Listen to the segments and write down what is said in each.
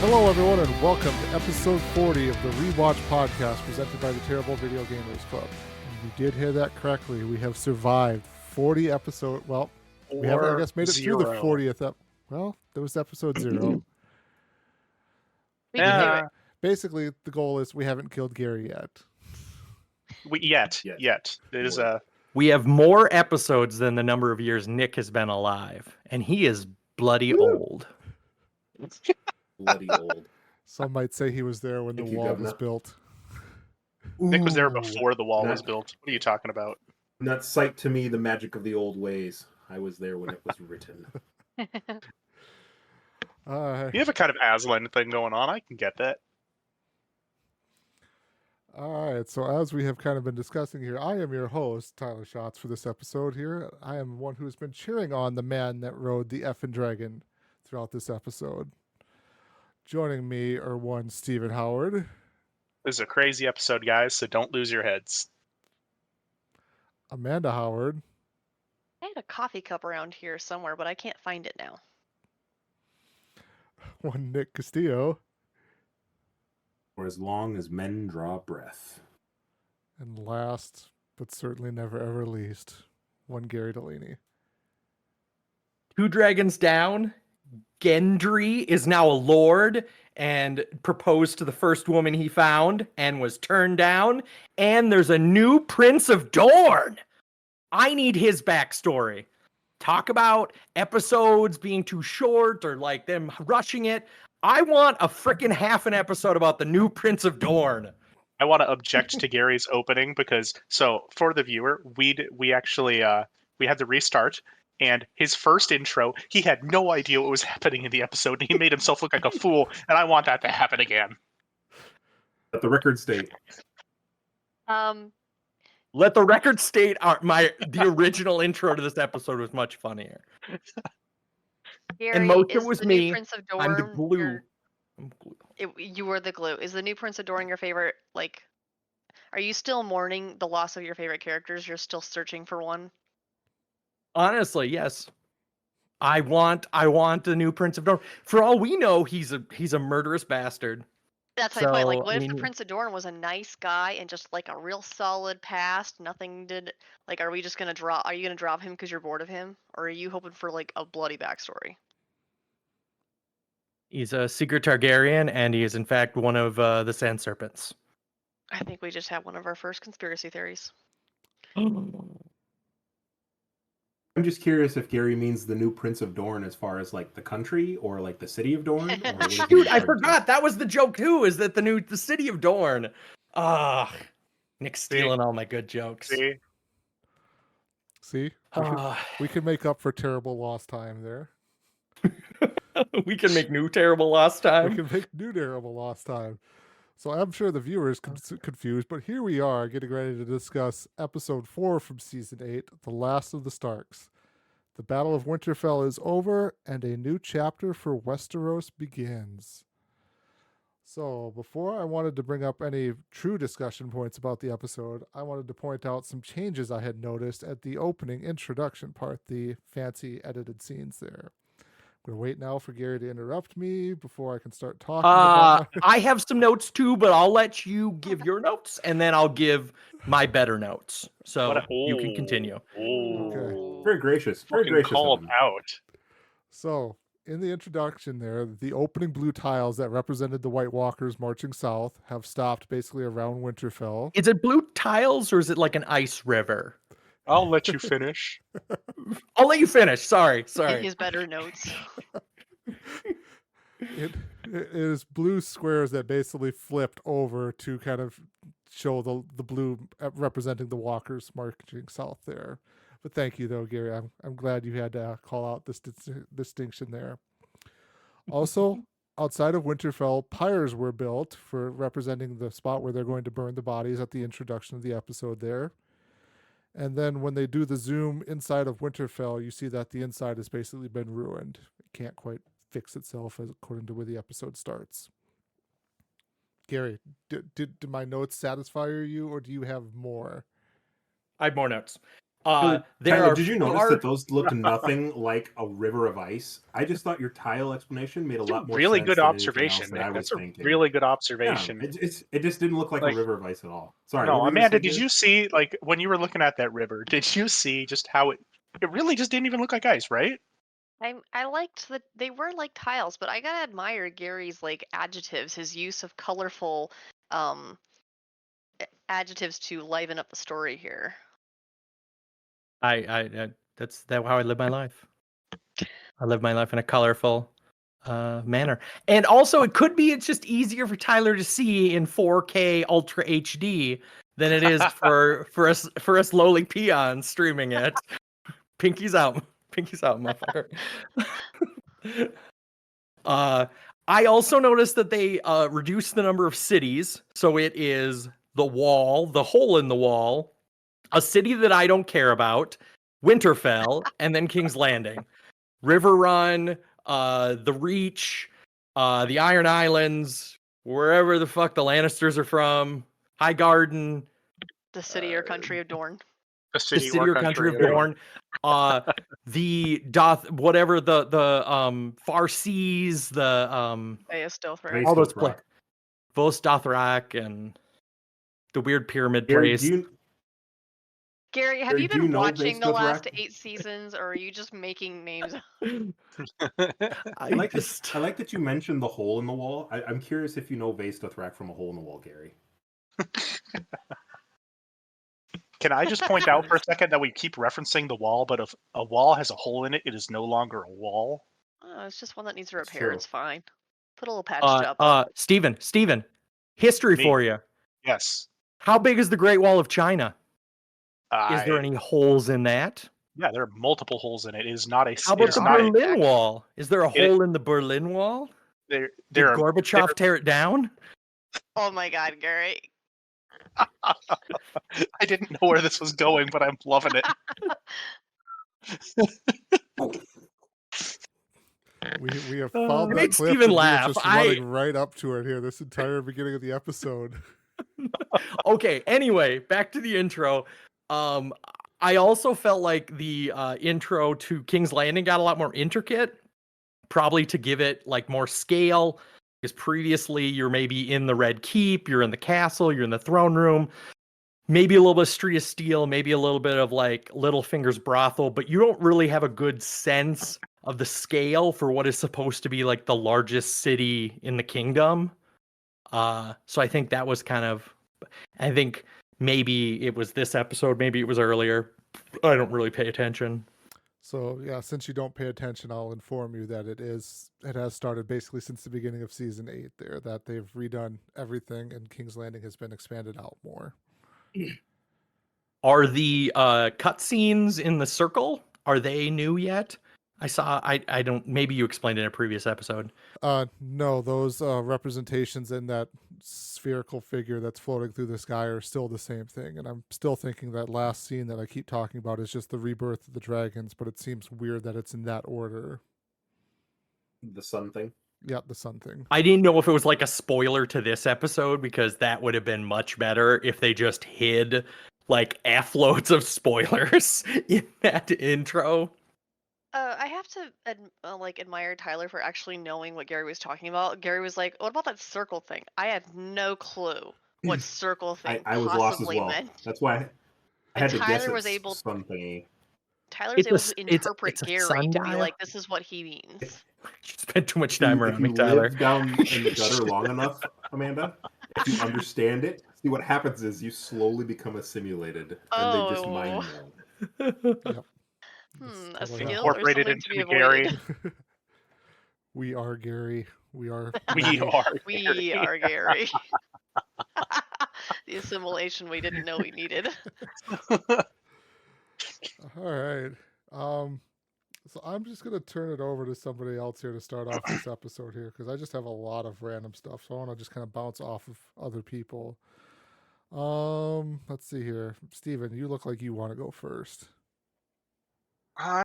Hello, everyone, and welcome to episode 40 of the Rewatch podcast presented by the Terrible Video Gamers Club. And you did hear that correctly. We have survived 40 episodes. Well, we haven't, I guess, made it through the 40th. Well, there was episode 0. We can do it. Basically, the goal is we haven't killed Gary yet. Yet. It is We have more episodes than the number of years Nick has been alive, and he is bloody old. Bloody old. Some might say he was there when the wall was built. Nick was there before the wall was built. What are you talking about? Not cite to me the magic of the old ways. I was there when it was written. You have a kind of Aslan thing going on. I can get that. All right, so as we have kind of been discussing here, I am your host, Tyler Schatz, for this episode here. I am one who has been cheering on the man that rode the effing dragon throughout this episode. Joining me are one Stephen Howard. This is a crazy episode, guys, so don't lose your heads. Amanda Howard. I had a coffee cup around here somewhere, but I can't find it now. One Nick Castillo. For as long as men draw breath. And last, but certainly never ever least, one Gary Delaney. 2 dragons down. Gendry is now a lord and proposed to the first woman he found and was turned down. And there's a new Prince of Dorne. I need his backstory. Talk about episodes being too short or like them rushing it. I want a freaking half an episode about the new Prince of Dorne. I want to object to Gary's opening because, so for the viewer, we actually we had to restart. And his first intro, he had no idea what was happening in the episode. And he made himself look like a fool, and I want that to happen again. Let the record state. Let the record state the original intro to this episode was much funnier. Gary, And most is it was the me. New Prince of Dorne I'm the glue. I'm glue. You were the glue. Is the new Prince of Dorne your favorite? Like, are you still mourning the loss of your favorite characters? You're still searching for one? Honestly, yes. I want the new Prince of Dorne. For all we know, he's a murderous bastard. That's my point. Like, So, what I if mean- the Prince of Dorne was a nice guy and just like a real solid past? Nothing did. Like, are we just gonna drop? Are you gonna drop him because you're bored of him, or are you hoping for like a bloody backstory? He's a secret Targaryen, and he is in fact one of the Sand Serpents. I think we just have one of our first conspiracy theories. I'm just curious if Gary means the new Prince of Dorne as far as like the country or like the city of Dorne. Or what is he Dude, I referring to? forgot that was the joke too. Is that the city of Dorne? Nick's stealing all my good jokes. See? We can make up for terrible lost time there. We can make new terrible lost We time. can make new terrible lost time. So I'm sure the viewers confused, but here we are getting ready to discuss episode 4 from season 8, The Last of the Starks. The Battle of Winterfell is over, and a new chapter for Westeros begins. So before I wanted to bring up any true discussion points about the episode, I wanted to point out some changes I had noticed at the opening introduction part, the fancy edited scenes there. I'm going to wait now for Gary to interrupt me before I can start talking about I have some notes too, but I'll let you give your notes, and then I'll give my better notes. So you can continue. Okay. Very gracious. Very Fucking gracious. of called him. out. So, in the introduction there, the opening blue tiles that represented the White Walkers marching south have stopped basically around Winterfell. Is it blue tiles or is it like an ice river? I'll let you finish. I'll let you finish. Sorry. His better notes. It is blue squares that basically flipped over to kind of show the blue representing the Walkers marching south there. But thank you, though, Gary. I'm glad you had to call out this distinction there. Also, outside of Winterfell, pyres were built for representing the spot where they're going to burn the bodies at the introduction of the episode there. And then when they do the zoom inside of Winterfell, you see that the inside has basically been ruined. It can't quite fix itself according to where the episode starts. Gary, did my notes satisfy you, or do you have more? I have more notes. There Tyler, are did you notice far- that those looked nothing like a river of ice? I just thought your tile explanation made a lot more Really sense good than anything else observation, that Nick. I was That's a thinking. really good Yeah, observation. it just didn't look like a Like- river of ice at all. Sorry, No, what were you gonna Amanda, say, did Gary? you see, like, when you were looking at that river, did you see just how it really just didn't even look like ice, right? I liked that they were like tiles, but I gotta admire Gary's like adjectives, his use of colorful adjectives to liven up the story here. that's how I live my life. I live my life in a colorful manner. And also it could be it's just easier for Tyler to see in 4K Ultra HD than it is for us lowly peons streaming it. Pinkies out, motherfucker. I also noticed that they reduced the number of cities, so it is the wall, the hole in the wall, a city that I don't care about, Winterfell, and then King's Landing. River Run, the Reach, the Iron Islands, wherever the fuck the Lannisters are from, High Garden, The city or country of Dorne. The the city or country of Dorne, the whatever the far seas, the Aes Dothrak. Aes all those Dothrak. Vos Dothrak and the weird pyramid Gary, place. Gary, have Gary, you do you been know watching Vaes the last Dothrak? 8 seasons, or are you just making names? I like that you mentioned the hole in the wall. I'm curious if you know Vaes Dothrak from a hole in the wall, Gary. Can I just point out for a second that we keep referencing the wall, but if a wall has a hole in it, it is no longer a wall. Oh, it's just one that needs a It's repair. true. It's fine. Put a little patch job on. Steven, history Me. for you. Yes. How big is the Great Wall of China? Is there I- any holes in that? Yeah, there are multiple holes in it. It is not a. How It about is the not. Berlin Wall? Is there a hole in the Berlin Wall? There Did are. Gorbachev tear it down? Oh my god, Gary. I didn't know where this was going, but I'm loving it. We have found It that made clip Steven and we were laugh. just running right up to it here this entire beginning of the episode. Okay, anyway, back to the intro. I also felt like the intro to King's Landing got a lot more intricate, probably to give it like more scale, because previously you're maybe in the Red Keep, you're in the castle, you're in the throne room, maybe a little bit of Street of Steel, maybe a little bit of like Littlefinger's brothel, but you don't really have a good sense of the scale for what is supposed to be like the largest city in the kingdom. So I think that was I think maybe it was this episode, maybe it was earlier. I don't really pay attention. So yeah, since you don't pay attention, I'll inform you that it has started basically since the beginning of season 8 there, that they've redone everything and King's Landing has been expanded out more. Are the cutscenes in the circle, are they new yet? I don't, maybe you explained in a previous episode. No, those representations in that spherical figure that's floating through the sky are still the same thing. And I'm still thinking that last scene that I keep talking about is just the rebirth of the dragons, but it seems weird that it's in that order. The sun thing. Yeah, the sun thing. I didn't know if it was like a spoiler to this episode, because that would have been much better if they just hid like F-loads of spoilers in that intro. I have to admire Tyler for actually knowing what Gary was talking about. Gary was like, "What about that circle thing?" I had no clue what circle thing I was lost as possibly well. meant. That's why I And had to guess Tyler was it's able- sun thingy. Tyler was able to It's interpret a Gary to be sundial? like, "This is what he means." You spent too much If you- time if around you me, Tyler. live down in the gutter long enough, Amanda, if you understand it, see what happens is you slowly become assimilated, and they just mind you. Yep. A That's totally skill how- or Incorporated something to be into Gary. avoided. We are Gary. We are. We many. are. We Gary. are Gary. The assimilation we didn't know we needed. All right. So I'm just gonna turn it over to somebody else here to start off this episode here, because I just have a lot of random stuff. So I want to just kind of bounce off of other people. Let's see here. Steven, you look like you want to go first. I'm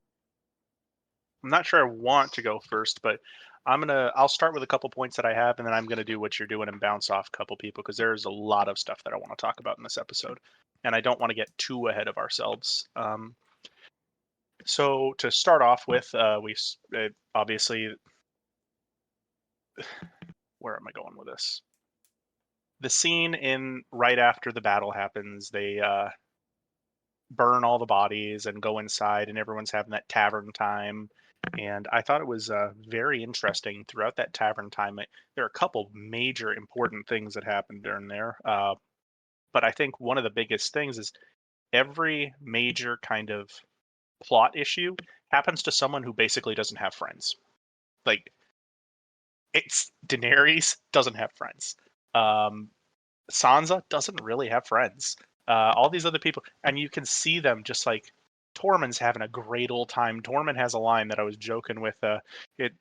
not sure I want to go first, but I'll start with a couple points that I have, and then I'm gonna do what you're doing and bounce off a couple people because there's a lot of stuff that I want to talk about in this episode, and I don't want to get too ahead of ourselves. So to start off with, obviously, where am I going with this? The scene in right after the battle happens, they burn all the bodies and go inside, and everyone's having that tavern time. And I thought it was very interesting throughout that tavern time. There are a couple major important things that happened during there. But I think one of the biggest things is every major kind of plot issue happens to someone who basically doesn't have friends. Like, it's Daenerys doesn't have friends. Sansa doesn't really have friends. All these other people, and you can see them just like Tormund's having a great old time. Tormund has a line that I was joking with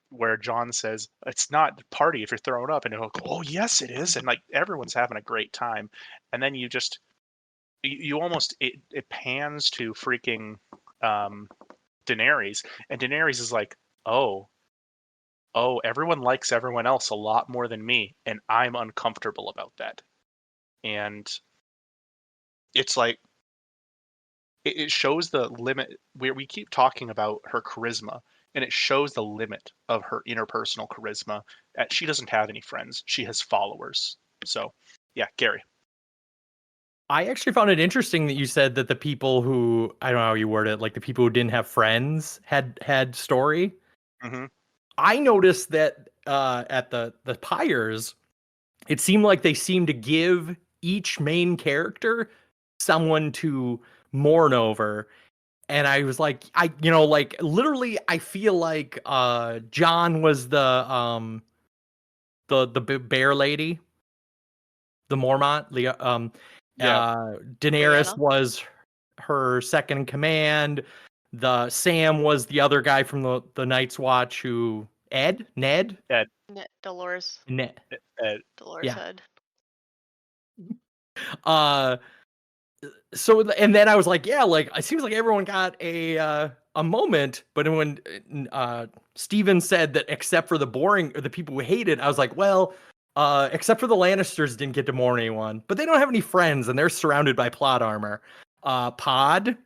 where Jon says, "It's not a party if you're throwing up," and he'll go, "Oh yes, it is," and like everyone's having a great time. And then you just you almost it pans to freaking Daenerys, and Daenerys is like, "Oh, everyone likes everyone else a lot more than me, and I'm uncomfortable about that." And it's like it shows the limit where we keep talking about her charisma, and it shows the limit of her interpersonal charisma. She doesn't have any friends, she has followers. So yeah, Gary. I actually found it interesting that you said that the people who, I don't know how you word it, like the people who didn't have friends had story. Mm-hmm. I noticed that at the pyres, it seemed like they seemed to give each main character someone to mourn over. And I was like, like literally, I feel like John was the bear lady, the Mormont. Daenerys Lyanna. was her second in command. The Sam was the other guy from the Night's Watch who Ned? Dolores. Ned. Dolores Yeah. Head. So and then I was like, yeah, like it seems like everyone got a moment, but when Steven said that except for the people who hated, I was like, well, except for the Lannisters didn't get to mourn anyone, but they don't have any friends and they're surrounded by plot armor. Pod,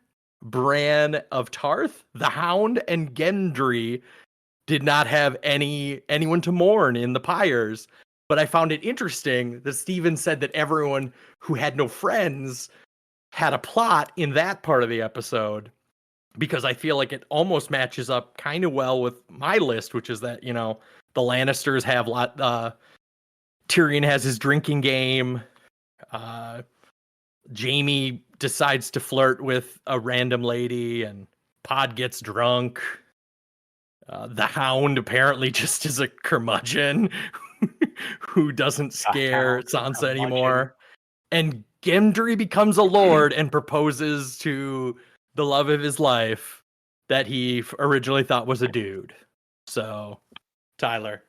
Bran of Tarth, the Hound, and Gendry did not have anyone to mourn in the pyres. But I found it interesting that Steven said that everyone who had no friends had a plot in that part of the episode, because I feel like it almost matches up kind of well with my list, which is that, the Lannisters have Tyrion has his drinking game. Jaime decides to flirt with a random lady and Pod gets drunk. The Hound apparently just is a curmudgeon who doesn't scare Sansa anymore. And Gendry becomes a lord and proposes to the love of his life that he originally thought was a dude. So, Tyler.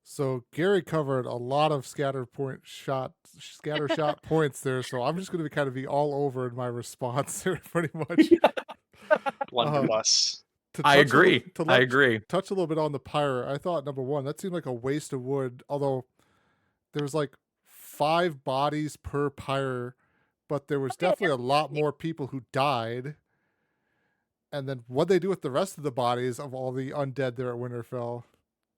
So Gary covered a lot of scatter shot points there. So I'm just going to kind of be all over in my response there, pretty much. Blunderbuss. I agree. Touch a little bit on the pyre. I thought, number one, that seemed like a waste of wood. Although there was like 5 bodies per pyre, but there was definitely a lot more people who died. And then what they do with the rest of the bodies of all the undead there at Winterfell?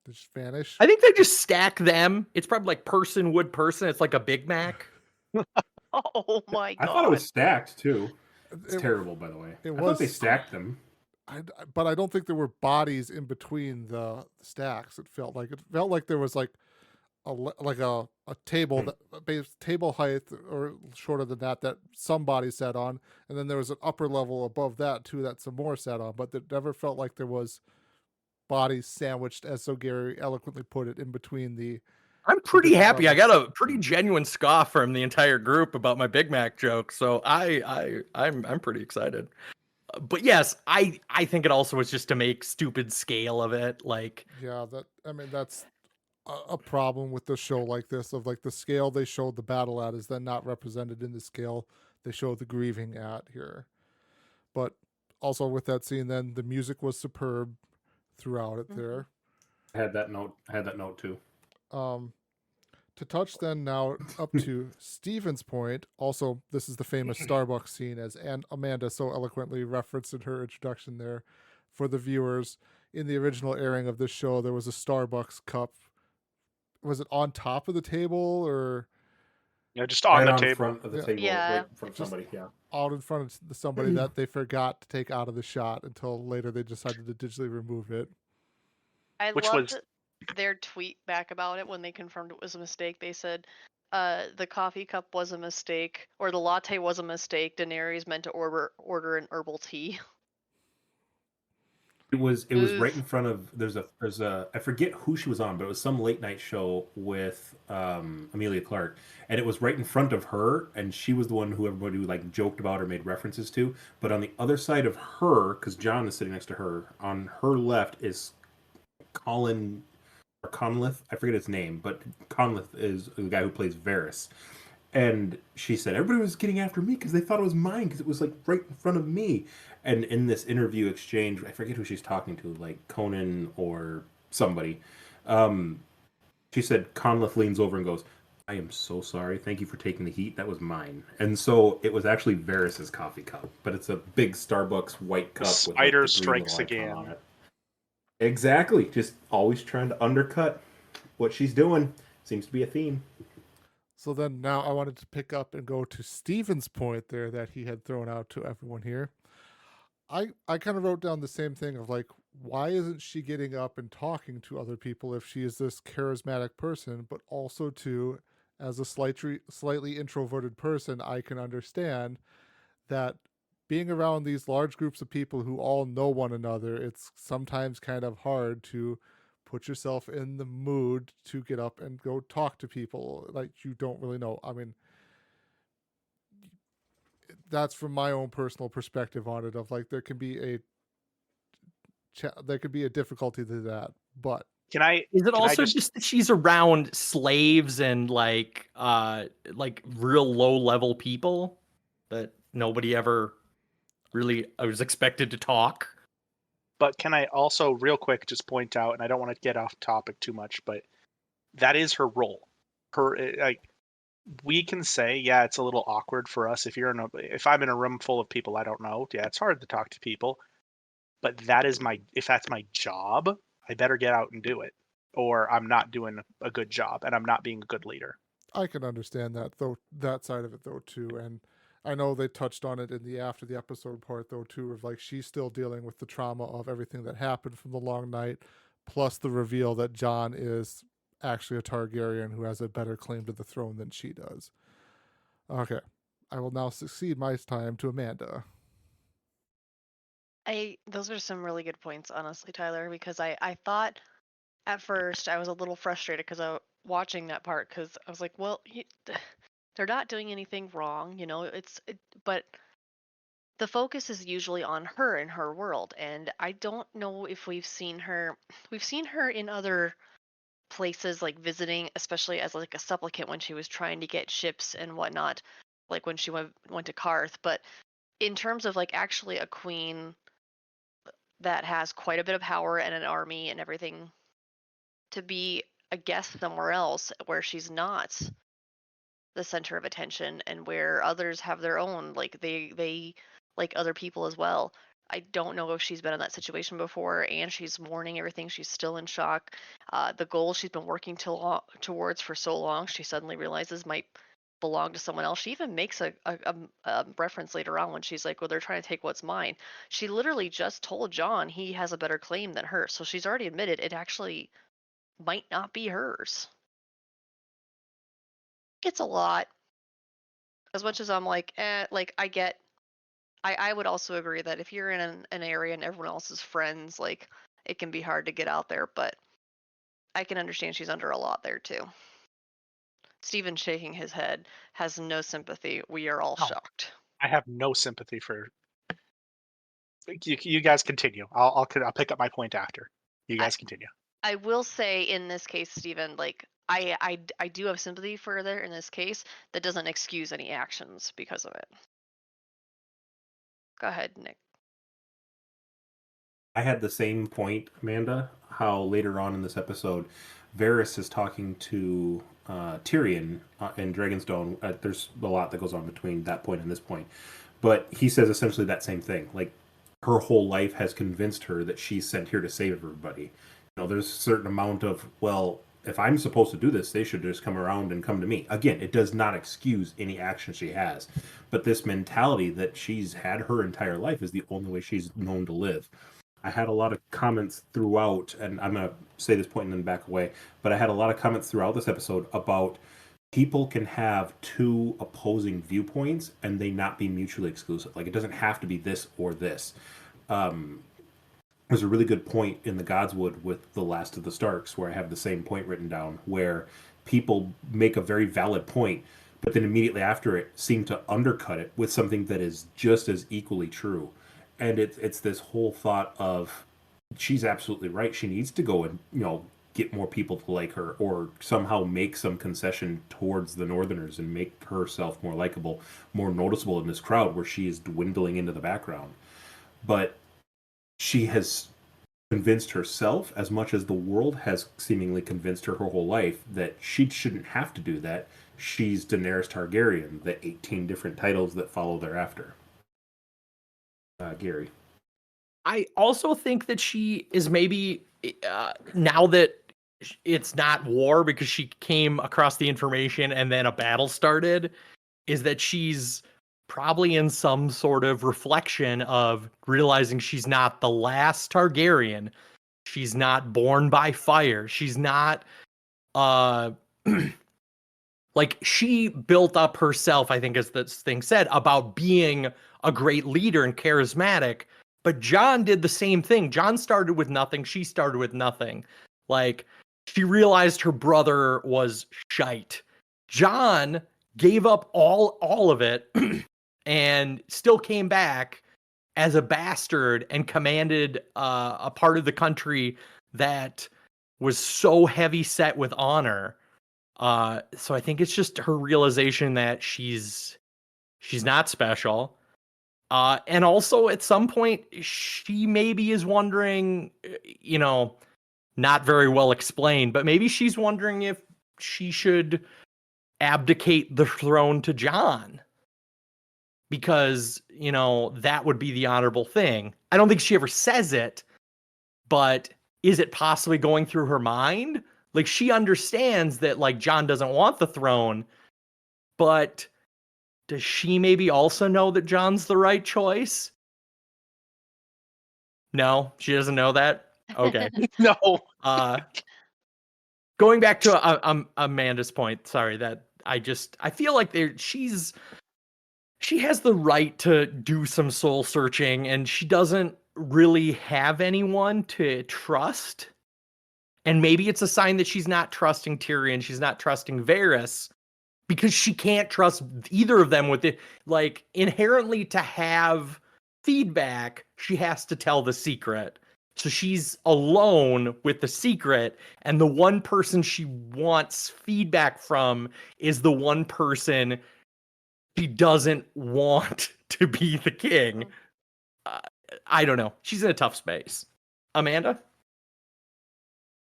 They just vanish. I think they just stack them. It's probably like person would person. It's like a Big Mac. Oh my god! I thought it was stacked too. It's terrible, by the way. I thought they stacked them. But I don't think there were bodies in between the stacks. It felt like there was like a table table height or shorter than that some bodies sat on, and then there was an upper level above that too that some more sat on. But it never felt like there was bodies sandwiched, as so Gary eloquently put it, in between the. I'm pretty happy. I got a pretty genuine scoff from the entire group about my Big Mac joke, so I'm pretty excited. But yes, I think it also was just to make stupid scale of it. Like, yeah, that's a problem with the show like this, of like the scale they showed the battle at is then not represented in the scale they show the grieving at here. But also with that scene, then the music was superb throughout it there. I had that note too. To touch then now up to Steven's point, also this is the famous Starbucks scene as Amanda so eloquently referenced in her introduction there for the viewers. In the original airing of this show, there was a Starbucks cup. Was it on top of the table or Just on Right the on table. front of the Yeah. table, Yeah. right in front of Just- somebody. Yeah. out in front of somebody that they forgot to take out of the shot until later they decided to digitally remove it? I Which loved was- their tweet back about it when they confirmed it was a mistake. They said, the coffee cup was a mistake, or the latte was a mistake. Daenerys meant to order an herbal tea. It was Oof. right in front of there's a I forget who she was on, but it was some late night show with Amelia Clark, and it was right in front of her, and she was the one who everybody like joked about or made references to. But on the other side of her, because John is sitting next to her, on her left is Colin or Conleth. I forget his name, but Conleth is the guy who plays Varys. And she said everybody was getting after me because they thought it was mine because it was like right in front of me. And in this interview exchange, I forget who she's talking to, like Conan or somebody. She said Conleth leans over and goes, "I am so sorry. Thank you for taking the heat. That was mine." And so it was actually Varys's coffee cup, but it's a big Starbucks white cup with like, Spider the green strikes little icon again. on it. Exactly. Just always trying to undercut what she's doing. Seems to be a theme. So then now I wanted to pick up and go to Steven's point there that he had thrown out to everyone here. I kind of wrote down the same thing of like, why isn't she getting up and talking to other people if she is this charismatic person, but also too, as a slightly introverted person, I can understand that being around these large groups of people who all know one another, it's sometimes kind of hard to put yourself in the mood to get up and go talk to people like you don't really know. I mean, that's from my own personal perspective on it of like there can be a difficulty to that, but Can I? Is it Can I also just- just that she's around slaves and like real low level people that nobody ever really was expected to talk? But can I also real quick just point out, and I don't want to get off topic too much, but that is her role. Like we can say, yeah, it's a little awkward for us if if I'm in a room full of people I don't know. Yeah, it's hard to talk to people. But if that's my job, I better get out and do it, or I'm not doing a good job and I'm not being a good leader. I can understand that though, that side of it though too. And I know they touched on it in the after the episode part though too, of like she's still dealing with the trauma of everything that happened from the long night, plus the reveal that John is actually a Targaryen who has a better claim to the throne than she does. Okay, I will now succeed my time to Amanda. Those are some really good points, honestly, Tyler, because I thought at first I was a little frustrated because I was watching that part because I was like, well, they're not doing anything wrong, you know. But the focus is usually on her and her world, and I don't know if we've seen her. We've seen her in other places, like visiting, especially as like a supplicant when she was trying to get ships and whatnot, like when she went to Karth. But in terms of like actually a queen that has quite a bit of power and an army and everything, to be a guest somewhere else where she's not the center of attention and where others have their own, like they like other people as well. I don't know if she's been in that situation before, and she's mourning everything. She's still in shock. The goal she's been working towards for so long, she suddenly realizes might belong to someone else. She even makes a reference later on when she's like, well, they're trying to take what's mine. She literally just told John he has a better claim than her. So she's already admitted it actually might not be hers. It's a lot. As much as I'm like, like I would also agree that if you're in an area and everyone else is friends, like it can be hard to get out there, but I can understand she's under a lot there too. Steven shaking his head has no sympathy. We are all No. shocked. I have no sympathy for. You guys continue. I'll pick up my point after. You guys continue. I will say in this case, Steven, like I do have sympathy for her in this case. That doesn't excuse any actions because of it. Go ahead, Nick. I had the same point, Amanda. how later on in this episode, Varys is talking to Tyrion in Dragonstone. There's a lot that goes on between that point and this point, but he says essentially that same thing. Like, her whole life has convinced her that she's sent here to save everybody. There's a certain amount of, well, if I'm supposed to do this, they should just come around and come to me. Again, it does not excuse any action she has, but this mentality that she's had her entire life is the only way she's known to live. I had a lot of comments throughout, and I'm going to say this point and then back away, but I had a lot of comments throughout this episode about people can have two opposing viewpoints and they not be mutually exclusive. Like, it doesn't have to be this or this. There's a really good point in the Godswood with the Last of the Starks where I have the same point written down, where people make a very valid point, but then immediately after it seem to undercut it with something that is just as equally true. And it's this whole thought of, she's absolutely right. She needs to go and, get more people to like her, or somehow make some concession towards the Northerners and make herself more likable, more noticeable in this crowd where she is dwindling into the background. But she has convinced herself, as much as the world has seemingly convinced her whole life, that she shouldn't have to do that. She's Daenerys Targaryen, the 18 different titles that follow thereafter. Gary. I also think that she is maybe, now that it's not war because she came across the information and then a battle started, is that she's probably in some sort of reflection of realizing she's not the last Targaryen. She's not born by fire. She's not, like, she built up herself, I think, as this thing said, about being a great leader and charismatic. But Jon did the same thing. Jon started with nothing. She started with nothing. Like, she realized her brother was shite. Jon gave up all of it and still came back as a bastard and commanded a part of the country that was so heavy set with honor. So I think it's just her realization that she's not special. And also at some point she maybe is wondering, not very well explained, but maybe she's wondering if she should abdicate the throne to Jon, because, that would be the honorable thing. I don't think she ever says it, but is it possibly going through her mind? Like, she understands that, like, Jon doesn't want the throne, but does she maybe also know that Jon's the right choice? No, she doesn't know that? Okay. No. Going back to Amanda's point, sorry, that I feel like she has the right to do some soul searching, and she doesn't really have anyone to trust. And maybe it's a sign that she's not trusting Tyrion, she's not trusting Varys, because she can't trust either of them with it. Like, inherently, to have feedback, she has to tell the secret. So she's alone with the secret, and the one person she wants feedback from is the one person she doesn't want to be the king. I don't know. She's in a tough space. Amanda?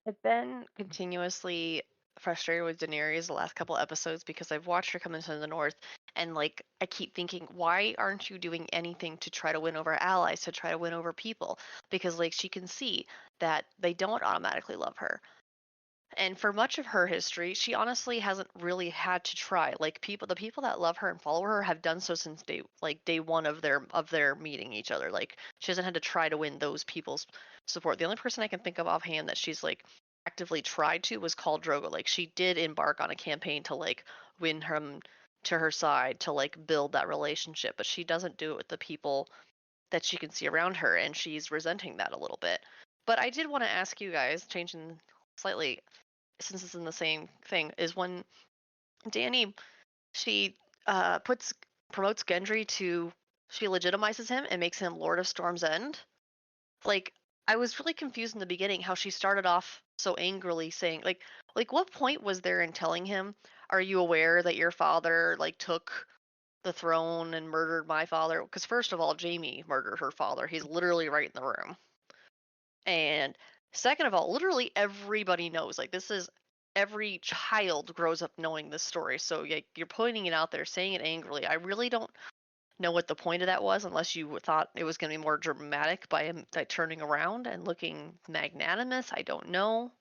I've been continuously frustrated with Daenerys the last couple episodes because I've watched her come into the North, and like, I keep thinking, why aren't you doing anything to try to win over allies, to try to win over people? Because, like, she can see that they don't automatically love her. And for much of her history, she honestly hasn't really had to try. Like, the people that love her and follow her have done so since day one of their meeting each other. Like, she hasn't had to try to win those people's support. The only person I can think of offhand that she's like actively tried to was Khal Drogo. Like, she did embark on a campaign to like win him to her side, to like build that relationship, but she doesn't do it with the people that she can see around her, and she's resenting that a little bit. But I did want to ask you guys, changing slightly, since it's in the same thing, is when Dany, she promotes Gendry to, she legitimizes him and makes him Lord of Storm's End. Like, I was really confused in the beginning how she started off so angrily saying, like what point was there in telling him, are you aware that your father like took the throne and murdered my father? Because first of all, Jaime murdered her father. He's literally right in the room. And Second of all, literally everybody knows. Like, this is every child grows up knowing this story. So you're pointing it out there, saying it angrily. I really don't know what the point of that was, unless you thought it was going to be more dramatic by him like, turning around and looking magnanimous. I don't know.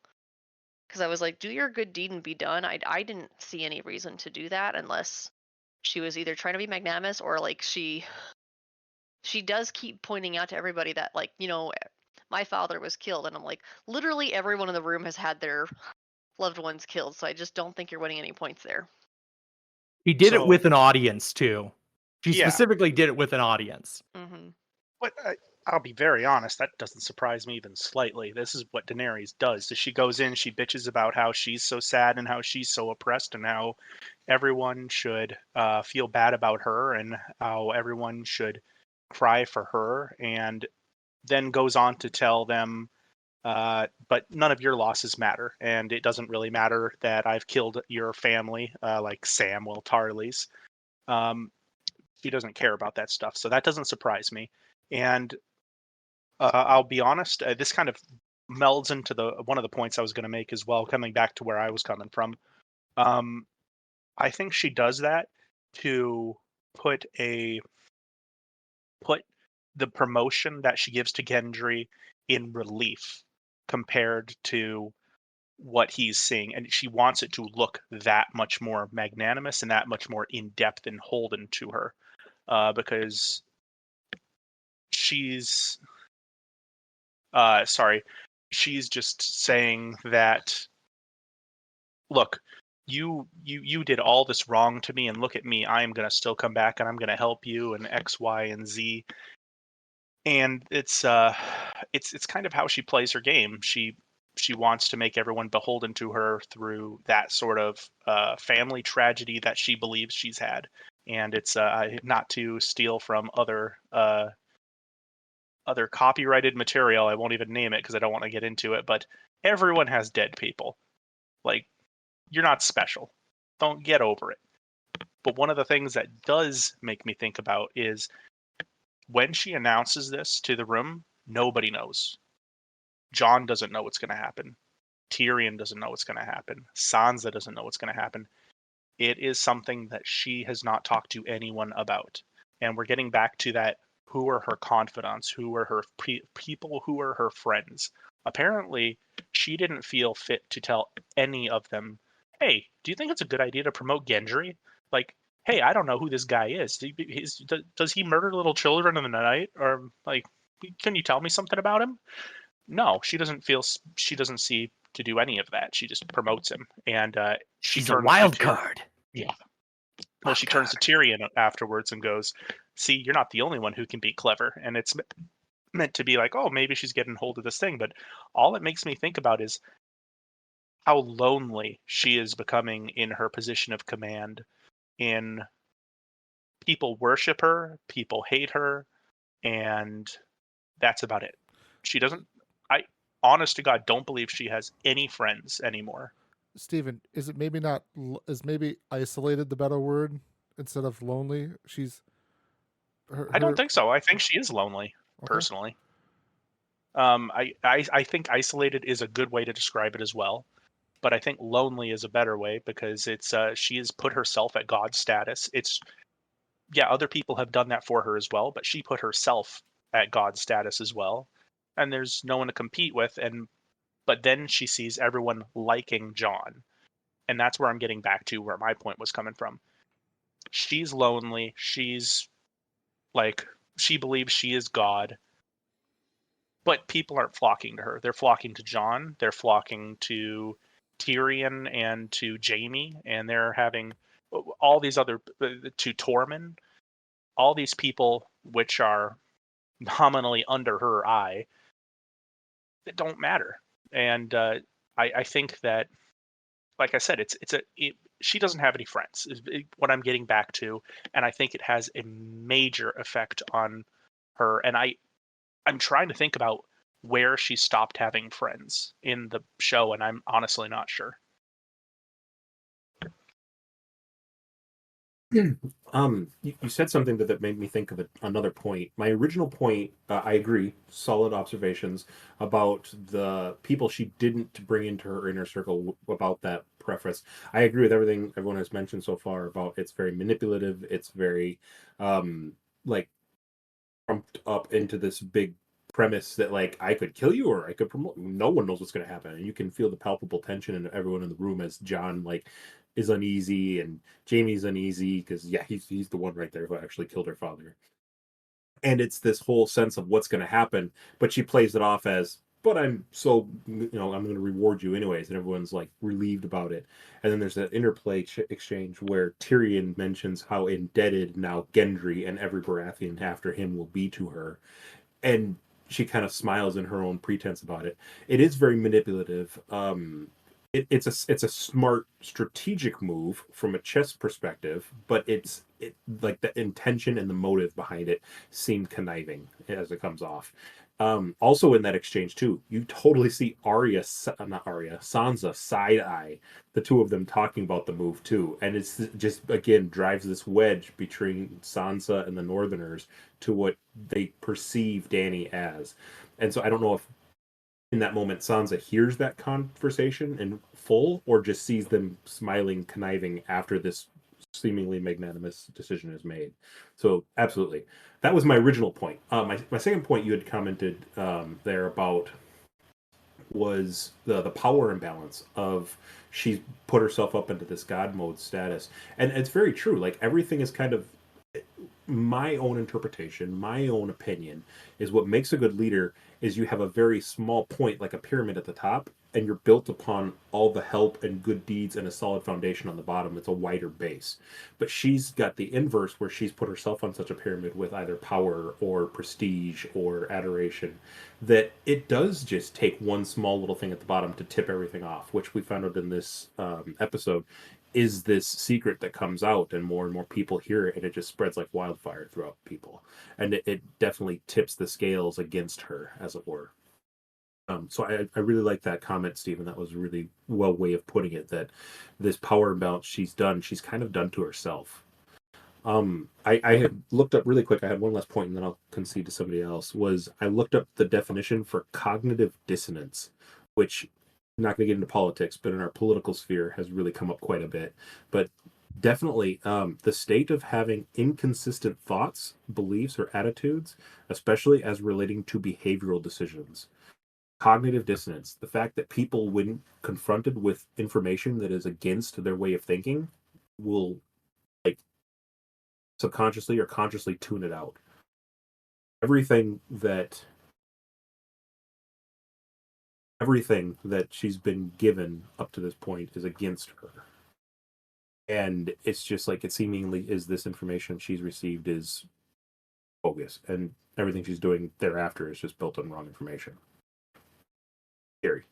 Because I was like, do your good deed and be done. I didn't see any reason to do that unless she was either trying to be magnanimous or like she does keep pointing out to everybody that like, my father was killed. And I'm like, literally everyone in the room has had their loved ones killed. So I just don't think you're winning any points there. He did it So- with an audience too. She Yeah. specifically did it with an audience. Mm-hmm. But I'll be very honest, that doesn't surprise me even slightly. This is what Daenerys does. She goes in, she bitches about how she's so sad and how she's so oppressed and how everyone should feel bad about her and how everyone should cry for her, and then goes on to tell them, but none of your losses matter, and it doesn't really matter that I've killed your family, like Samwell Tarly's. She doesn't care about that stuff, so that doesn't surprise me. And I'll be honest, this kind of melds into one of the points I was going to make as well, coming back to where I was coming from. I think she does that to put the promotion that she gives to Gendry in relief compared to what he's seeing, and she wants it to look that much more magnanimous and that much more in depth and holden to her, because she's she's just saying that, look, you did all this wrong to me, and look at me, I am going to still come back and I'm going to help you, and X, Y, and Z. And it's kind of how she plays her game. She wants to make everyone beholden to her through that sort of family tragedy that she believes she's had. And it's not to steal from other copyrighted material. I won't even name it because I don't want to get into it, but everyone has dead people. Like, you're not special. Don't get over it. But one of the things that does make me think about is when she announces this to the room, nobody knows. Jon doesn't know what's going to happen. Tyrion doesn't know what's going to happen. Sansa doesn't know what's going to happen. It is something that she has not talked to anyone about. And we're getting back to that. Who are her confidants? Who are her people? Who are her friends? Apparently, she didn't feel fit to tell any of them, hey, do you think it's a good idea to promote Gendry? Like, hey, I don't know who this guy is. Does he murder little children in the night? Or, like, can you tell me something about him? No, she doesn't see to do any of that. She just promotes him. And She's a wild card. Yeah. Well, she turns to Tyrion afterwards and goes, see, you're not the only one who can be clever. And it's meant to be like, oh, maybe she's getting hold of this thing. But all it makes me think about is how lonely she is becoming in her position of command. In people worship her, people hate her, and that's about it. She doesn't, I honest to God, don't believe she has any friends anymore. Steven, is it maybe not, is maybe isolated the better word instead of lonely? I don't think so. I think she is lonely, personally. I think isolated is a good way to describe it as well, but I think lonely is a better way because it's she has put herself at God's status. It's, yeah, other people have done that for her as well, but she put herself at God's status as well, and there's no one to compete with. But then she sees everyone liking Jon, and that's where I'm getting back to where my point was coming from. She's lonely. She's like, she believes she is God, but people aren't flocking to her. They're flocking to Jon. They're flocking to Tyrion and to Jaime, and they're having all these other, to Tormund, all these people which are nominally under her eye that don't matter. And I think that, like I said, she doesn't have any friends, is what I'm getting back to, and I think it has a major effect on her. And I'm trying to think about where she stopped having friends in the show, and I'm honestly not sure. You said something that made me think of another point. My original point, I agree, solid observations about the people she didn't bring into her inner circle about that preface. I agree with everything everyone has mentioned so far about it's very manipulative. It's very, like trumped up into this big premise that like I could kill you or I could promote. No one knows what's going to happen, and you can feel the palpable tension in everyone in the room as John like is uneasy and Jamie's uneasy because yeah, he's the one right there who actually killed her father, and it's this whole sense of what's going to happen, but she plays it off as. But I'm so, I'm going to reward you anyways, and everyone's like relieved about it. And then there's that interplay exchange where Tyrion mentions how indebted now Gendry and every Baratheon after him will be to her, and she kind of smiles in her own pretense about it. It is very manipulative. It's a smart strategic move from a chess perspective, but it like the intention and the motive behind it seem conniving as it comes off. Also in that exchange too, you totally see not Arya, Sansa side eye the two of them talking about the move too, and it's just again drives this wedge between Sansa and the Northerners to what they perceive Dany as. And so I don't know if in that moment Sansa hears that conversation in full or just sees them smiling, conniving after this seemingly magnanimous decision is made. So absolutely. That was my original point. My second point you had commented there about was the power imbalance of she's put herself up into this god mode status. And it's very true. Like everything is kind of my own interpretation, my own opinion is what makes a good leader is you have a very small point like a pyramid at the top and you're built upon all the help and good deeds and a solid foundation on the bottom. It's a wider base. But she's got the inverse where she's put herself on such a pyramid with either power or prestige or adoration that it does just take one small little thing at the bottom to tip everything off, which we found out in this episode is this secret that comes out and more people hear it and it just spreads like wildfire throughout people, and it definitely tips the scales against her as it were. So I really like that comment, Stephen. That was a really well way of putting it, that this power imbalance she's kind of done to herself. I had looked up really quick, I had one last point and then I'll concede to somebody else, was I looked up the definition for cognitive dissonance, which I'm not going to get into politics, but in our political sphere has really come up quite a bit. But definitely the state of having inconsistent thoughts, beliefs, or attitudes, especially as relating to behavioral decisions. Cognitive dissonance, the fact that people, when confronted with information that is against their way of thinking, will like subconsciously or consciously tune it out. Everything that she's been given up to this point is against her. And it's just like it seemingly is this information she's received is bogus, and everything she's doing thereafter is just built on wrong information. Scary.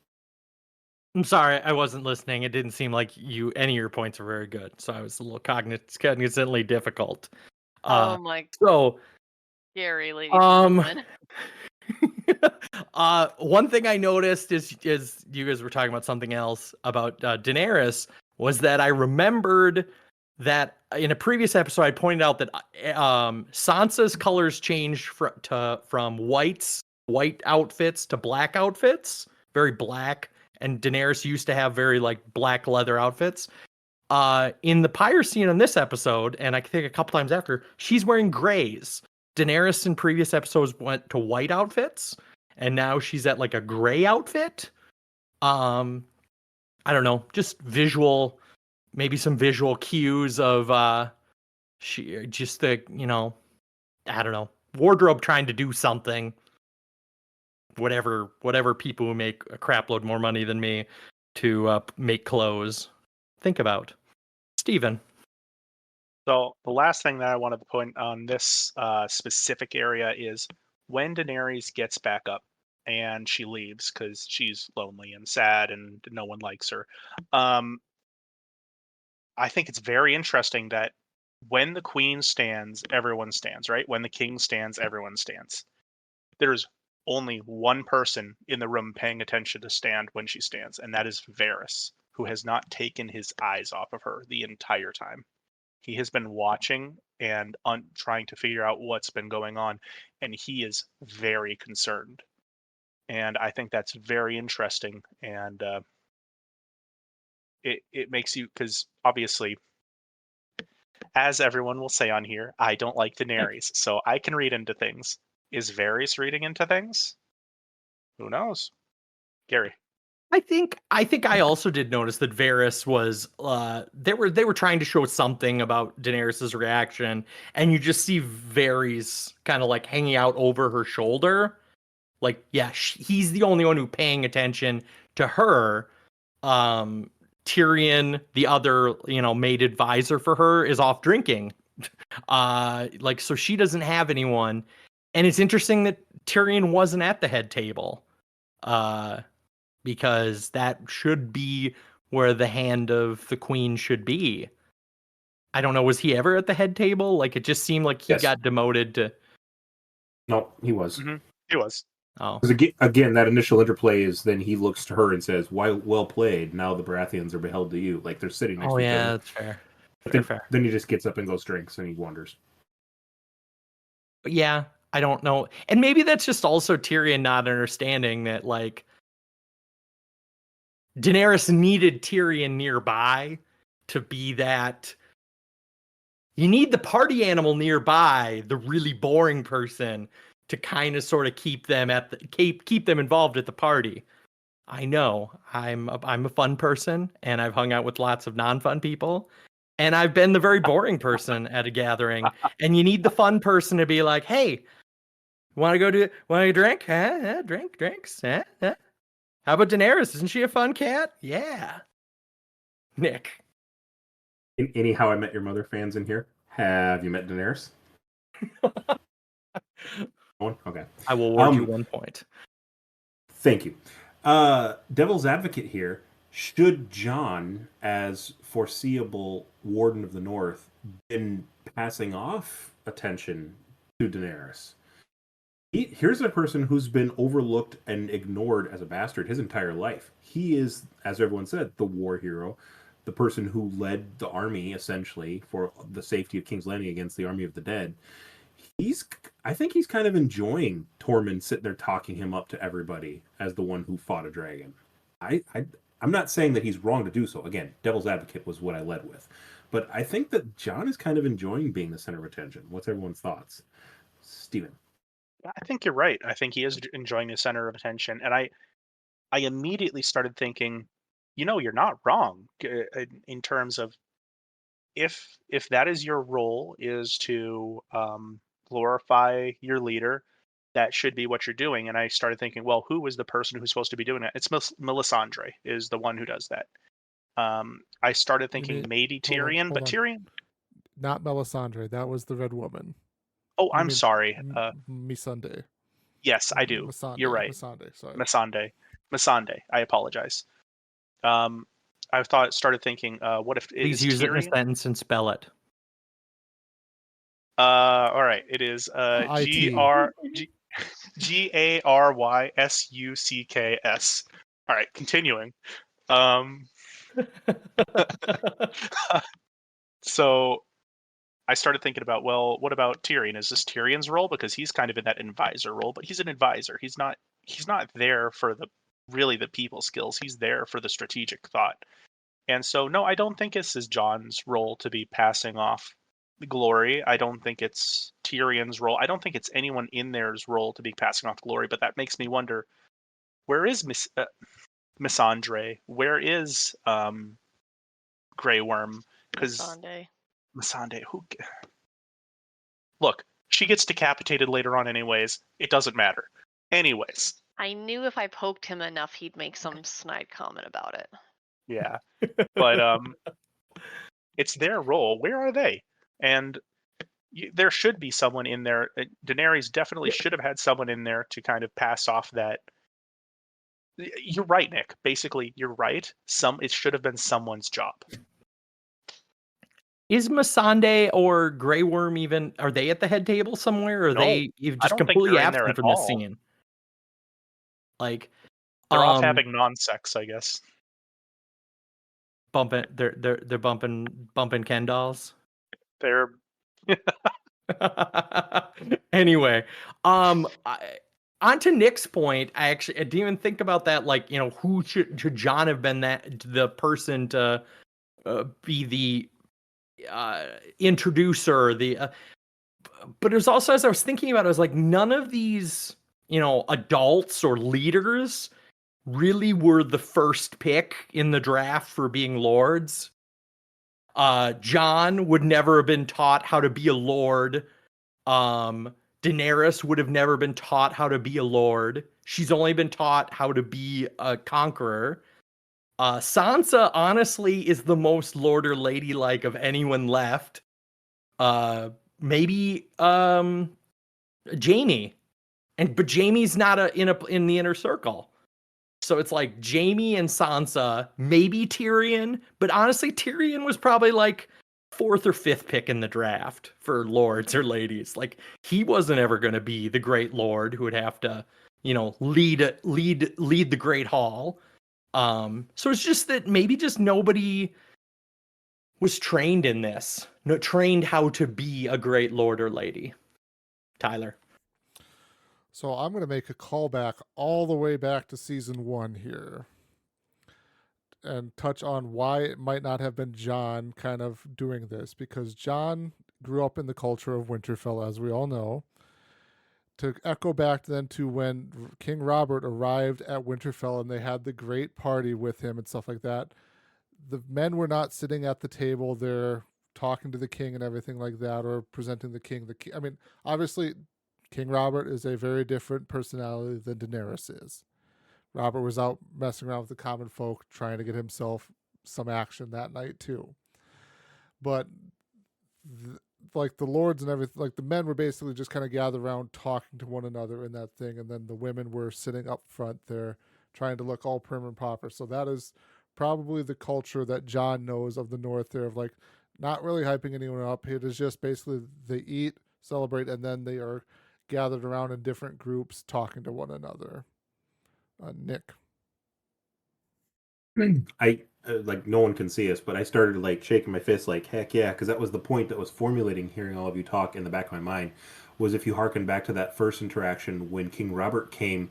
I'm sorry, I wasn't listening. It didn't seem like any of your points are very good, so I was a little cognitively difficult. Oh my So, Gary, ladies and gentlemen. one thing I noticed is you guys were talking about something else about Daenerys, was that I remembered that in a previous episode I pointed out that Sansa's colors changed from white outfits to black outfits, very black, and Daenerys used to have very like black leather outfits. In the pyre scene in this episode, and I think a couple times after, she's wearing grays. Daenerys in previous episodes went to white outfits, and now she's at like a gray outfit. I don't know, just maybe some visual cues of she just the I don't know, wardrobe trying to do something. Whatever people who make a crap load more money than me to make clothes think about. Steven. So the last thing that I wanted to point on this specific area is when Daenerys gets back up and she leaves because she's lonely and sad and no one likes her. I think it's very interesting that when the queen stands, everyone stands, right? When the king stands, everyone stands. There's only one person in the room paying attention to stand when she stands, and that is Varys, who has not taken his eyes off of her the entire time. He has been watching and trying to figure out what's been going on, and he is very concerned. And I think that's very interesting, and it makes you, because obviously, as everyone will say on here, I don't like Daenerys, so I can read into things. Is Varys reading into things? Who knows? Gary. I think I also did notice that Varys was they were trying to show something about Daenerys's reaction, and you just see Varys kind of like hanging out over her shoulder. Like, yeah, he's the only one who paying attention to her. Tyrion, the other, made advisor for her, is off drinking. Like, so she doesn't have anyone. And it's interesting that Tyrion wasn't at the head table. Because that should be where the hand of the queen should be. I don't know, was he ever at the head table? Like, it just seemed like he Yes. got demoted to... No, he was. Mm-hmm. He was. Oh. Because again, that initial interplay is then he looks to her and says, well played. Now the Baratheons are beheld to you. Like, they're sitting next to each other. That's fair. Fair. Then he just gets up and goes drinks and he wanders. Yeah, I don't know. And maybe that's just also Tyrion not understanding that, like, Daenerys needed Tyrion nearby to be that. You need the party animal nearby, the really boring person, to kind of sort of keep them keep them involved at the party. I know I'm a fun person, and I've hung out with lots of non-fun people, and I've been the very boring person at a gathering. And you need the fun person to be like, "Hey, want to drink? Huh? Drinks? Huh? How about Daenerys? Isn't she a fun cat? Yeah." Nick. Any How I Met Your Mother fans in here? Have you met Daenerys? Okay. I will award you 1 point. Thank you. Devil's advocate here. Should Jon, as foreseeable Warden of the North, been passing off attention to Daenerys? Here's a person who's been overlooked and ignored as a bastard his entire life. He is, as everyone said, the war hero, the person who led the army, essentially, for the safety of King's Landing against the army of the dead. I think he's kind of enjoying Tormund sitting there talking him up to everybody as the one who fought a dragon. I'm not saying that he's wrong to do so. Again, devil's advocate was what I led with. But I think that Jon is kind of enjoying being the center of attention. What's everyone's thoughts? Steven. I think you're right. I think he is enjoying the center of attention. And I immediately started thinking, you're not wrong in terms of if that is your role, is to glorify your leader, that should be what you're doing. And I started thinking, well, who is the person who's supposed to be doing that? It's Melisandre is the one who does that. I started thinking maybe Tyrion, but Tyrion... Not Melisandre. That was the Red Woman. Oh, I'm sorry. Missandei. Yes, I do. Missandei. You're right. Missandei, sorry. Missandei. I apologize. I started thinking, what if it Please is use Tyrion? it in a sentence and spell it. All right. It is Garysucks. All right. Continuing. So I started thinking about, well, what about Tyrion? Is this Tyrion's role? Because he's kind of in that advisor role, but he's an advisor. He's not there for the people skills. He's there for the strategic thought. And so, no, I don't think this is Jon's role to be passing off the glory. I don't think it's Tyrion's role. I don't think it's anyone in there's role to be passing off glory. But that makes me wonder, where is Missandre? Where is Grey Worm? Because Missandei, look, she gets decapitated later on anyways. It doesn't matter. Anyways. I knew if I poked him enough, he'd make some snide comment about it. Yeah. But it's their role. Where are they? And there should be someone in there. Daenerys definitely should have had someone in there to kind of pass off that. You're right, Nick. Basically, you're right. It should have been someone's job. Is Missandei or Grey Worm even? Are they at the head table somewhere? Or are they just completely absent from this scene? Like, they're off having non-sex, I guess. They're bumping Ken dolls. They're Anyway, on to Nick's point, I didn't even think about that. Like, who should John have been the person to be the introducer? But it was also, as I was thinking about it, I was like, none of these, adults or leaders really were the first pick in the draft for being lords. John would never have been taught how to be a lord. Daenerys would have never been taught how to be a lord. She's only been taught how to be a conqueror. Sansa, honestly, is the most lord or ladylike of anyone left. Maybe Jaime, but Jaime's not in the inner circle. So it's like Jaime and Sansa, maybe Tyrion, but honestly, Tyrion was probably like 4th or 5th pick in the draft for lords or ladies. Like, he wasn't ever going to be the great lord who would have to, lead the great hall. So it's just that maybe just nobody was trained in this, trained how to be a great lord or lady. Tyler. So I'm going to make a callback all the way back to season 1 here and touch on why it might not have been Jon kind of doing this, because Jon grew up in the culture of Winterfell, as we all know. To echo back then to when King Robert arrived at Winterfell and they had the great party with him and stuff like that, the men were not sitting at the table there talking to the king and everything like that, or presenting the king. I mean, obviously, King Robert is a very different personality than Daenerys is. Robert was out messing around with the common folk, trying to get himself some action that night too. But like the lords and everything, like the men were basically just kind of gathered around talking to one another in that thing, and then the women were sitting up front there trying to look all prim and proper. So that is probably the culture that Jon knows of the North there, of like not really hyping anyone up. It is just basically they eat, celebrate, and then they are gathered around in different groups talking to one another. Nick. I like, no one can see us, but I started like shaking my fist like, heck yeah, because that was the point that was formulating hearing all of you talk in the back of my mind, was if you hearken back to that first interaction when King Robert came,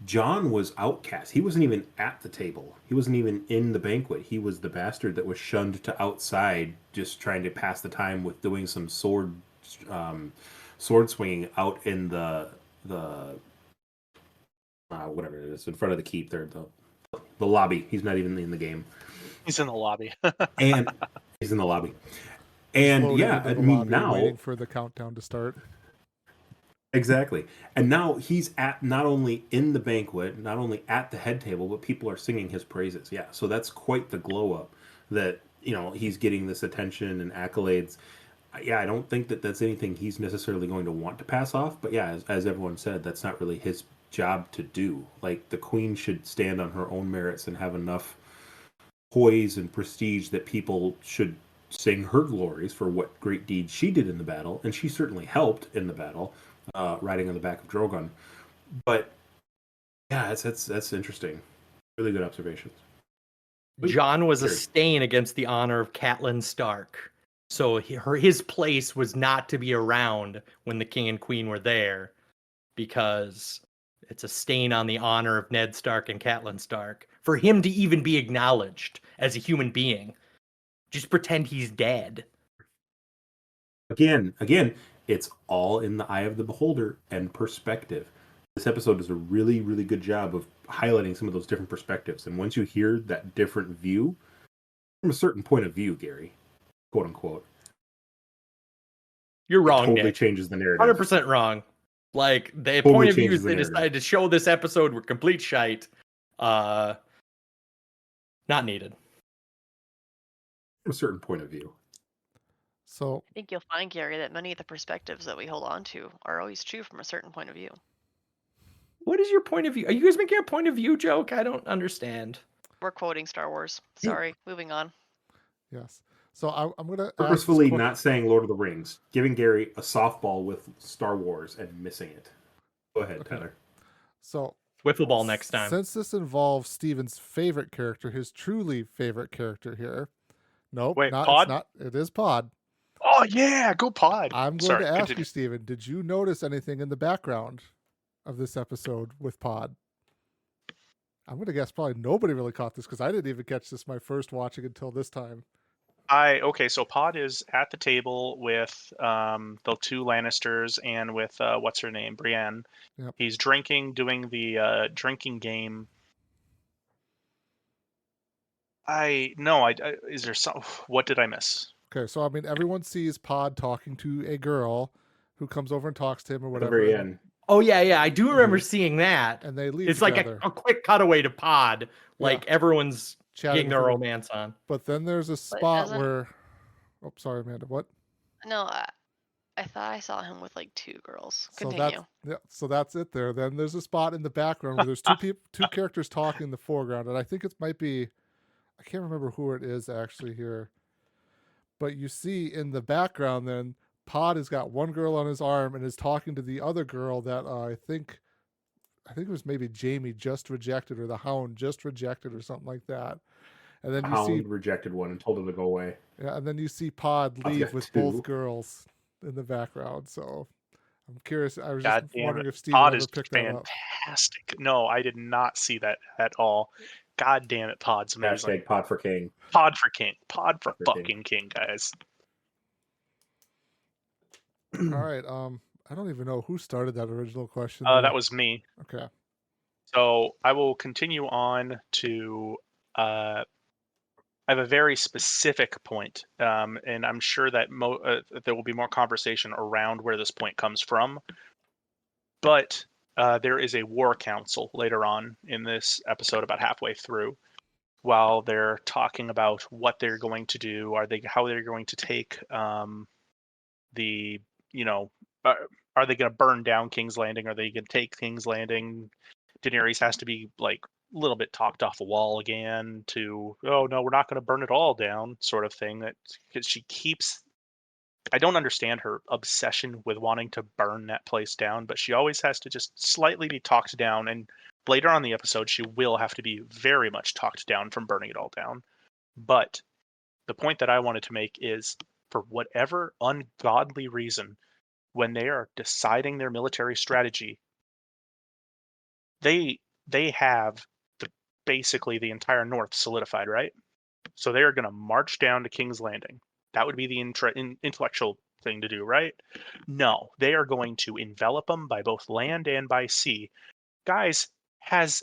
Jon was outcast. He wasn't even at the table. He wasn't even in the banquet. He was the bastard that was shunned to outside, just trying to pass the time with doing some sword swinging out in the whatever it is in front of the keep there, the lobby. He's not even in the game. He's in the lobby. And he's in the lobby. And Slowly yeah, into I the mean, lobby, now waiting for the countdown to start. exactly. And now he's at not only in the banquet, not only at the head table, but people are singing his praises. Yeah, so that's quite the glow up that, he's getting this attention and accolades. Yeah, I don't think that that's anything he's necessarily going to want to pass off. But yeah, as everyone said, that's not really his job to do. Like, the queen should stand on her own merits and have enough poise and prestige that people should sing her glories for what great deeds she did in the battle. And she certainly helped in the battle, riding on the back of Drogon. But yeah, that's interesting. Really good observations. Jon was a stain against the honor of Catelyn Stark. So his place was not to be around when the king and queen were there, because it's a stain on the honor of Ned Stark and Catelyn Stark for him to even be acknowledged as a human being. Just pretend he's dead. Again, it's all in the eye of the beholder and perspective. This episode does a really, really good job of highlighting some of those different perspectives. And once you hear that different view, from a certain point of view, Gary, quote unquote, you're wrong, totally Nick. changes the narrative. 100% wrong. Like, the Totally point of views changes the they narrative. decided to show this episode were complete shite. Not needed. From a certain point of view. So I think you'll find, Gary, that many of the perspectives that we hold on to are always true from a certain point of view. What is your point of view? Are you guys making a point of view joke? I don't understand. We're quoting Star Wars. Sorry, moving on. yes. So I'm going to Purposefully not saying Lord of the Rings, giving Gary a softball with Star Wars and missing it. Go ahead, Okay. Tyler. So Wiffle ball next time. Since this involves Steven's favorite character, his truly favorite character here. Nope, Wait, not, Pod? It's not. It is Pod. Oh, Oh yeah, go Pod. I'm going Sorry, to ask continue. you, Steven, did you notice anything in the background of this episode with Pod? I'm going to guess probably nobody really caught this because I didn't even catch this my first watching until this time. Okay, so Pod is at the table with the two Lannisters and with what's her name, Brienne. Yep. He's drinking, doing the drinking game. Is there some? What did I miss? Okay, so I mean, everyone sees Pod talking to a girl who comes over and talks to him or At the whatever, very end. Oh yeah, I do remember seeing that. and they leave It's together. like a quick cutaway to Pod, like everyone's Chatting getting with their the girl. romance on. But then there's a spot doesn't- where, oh, sorry, Amanda, what? No, I thought I saw him with like two girls. So Continue. so that's it there. Then there's a spot in the background where there's two characters talking in the foreground, and I think it might be, I can't remember who it is actually here, but you see in the background then Pod has got one girl on his arm and is talking to the other girl that I think it was maybe Jamie just rejected or the Hound just rejected or something like that. And then The you Hound see, rejected one and told him to go away. yeah, and then you see Pod Pod's leave got with two. both girls in the background. So I'm curious. I was God just damn wondering it. if Steven Pod ever is picked that up. fantastic. No, I did not see that at all. God damn it, Pod's amazing. Hashtag Pod for King. Pod for king. Pod for Pod for king. fucking king, guys. All right. I don't even know who started that original question. That was me. okay. So I will continue on to. I have a very specific point, and I'm sure that there will be more conversation around where this point comes from. But there is a war council later on in this episode, about halfway through, while they're talking about what they're going to do. How they're going to take the are they going to burn down King's Landing? Are they going to take King's Landing? Daenerys has to be like a little bit talked off a wall again to, oh no, we're not going to burn it all down, sort of thing. That because she keeps, I don't understand her obsession with wanting to burn that place down, but she always has to just slightly be talked down. And later on in the episode, she will have to be very much talked down from burning it all down. But the point that I wanted to make is, for whatever ungodly reason, when they are deciding their military strategy, they have basically the entire north solidified, right? So they are going to march down to King's Landing. That would be the intellectual thing to do, right? No, they are going to envelop them by both land and by sea. Guys, has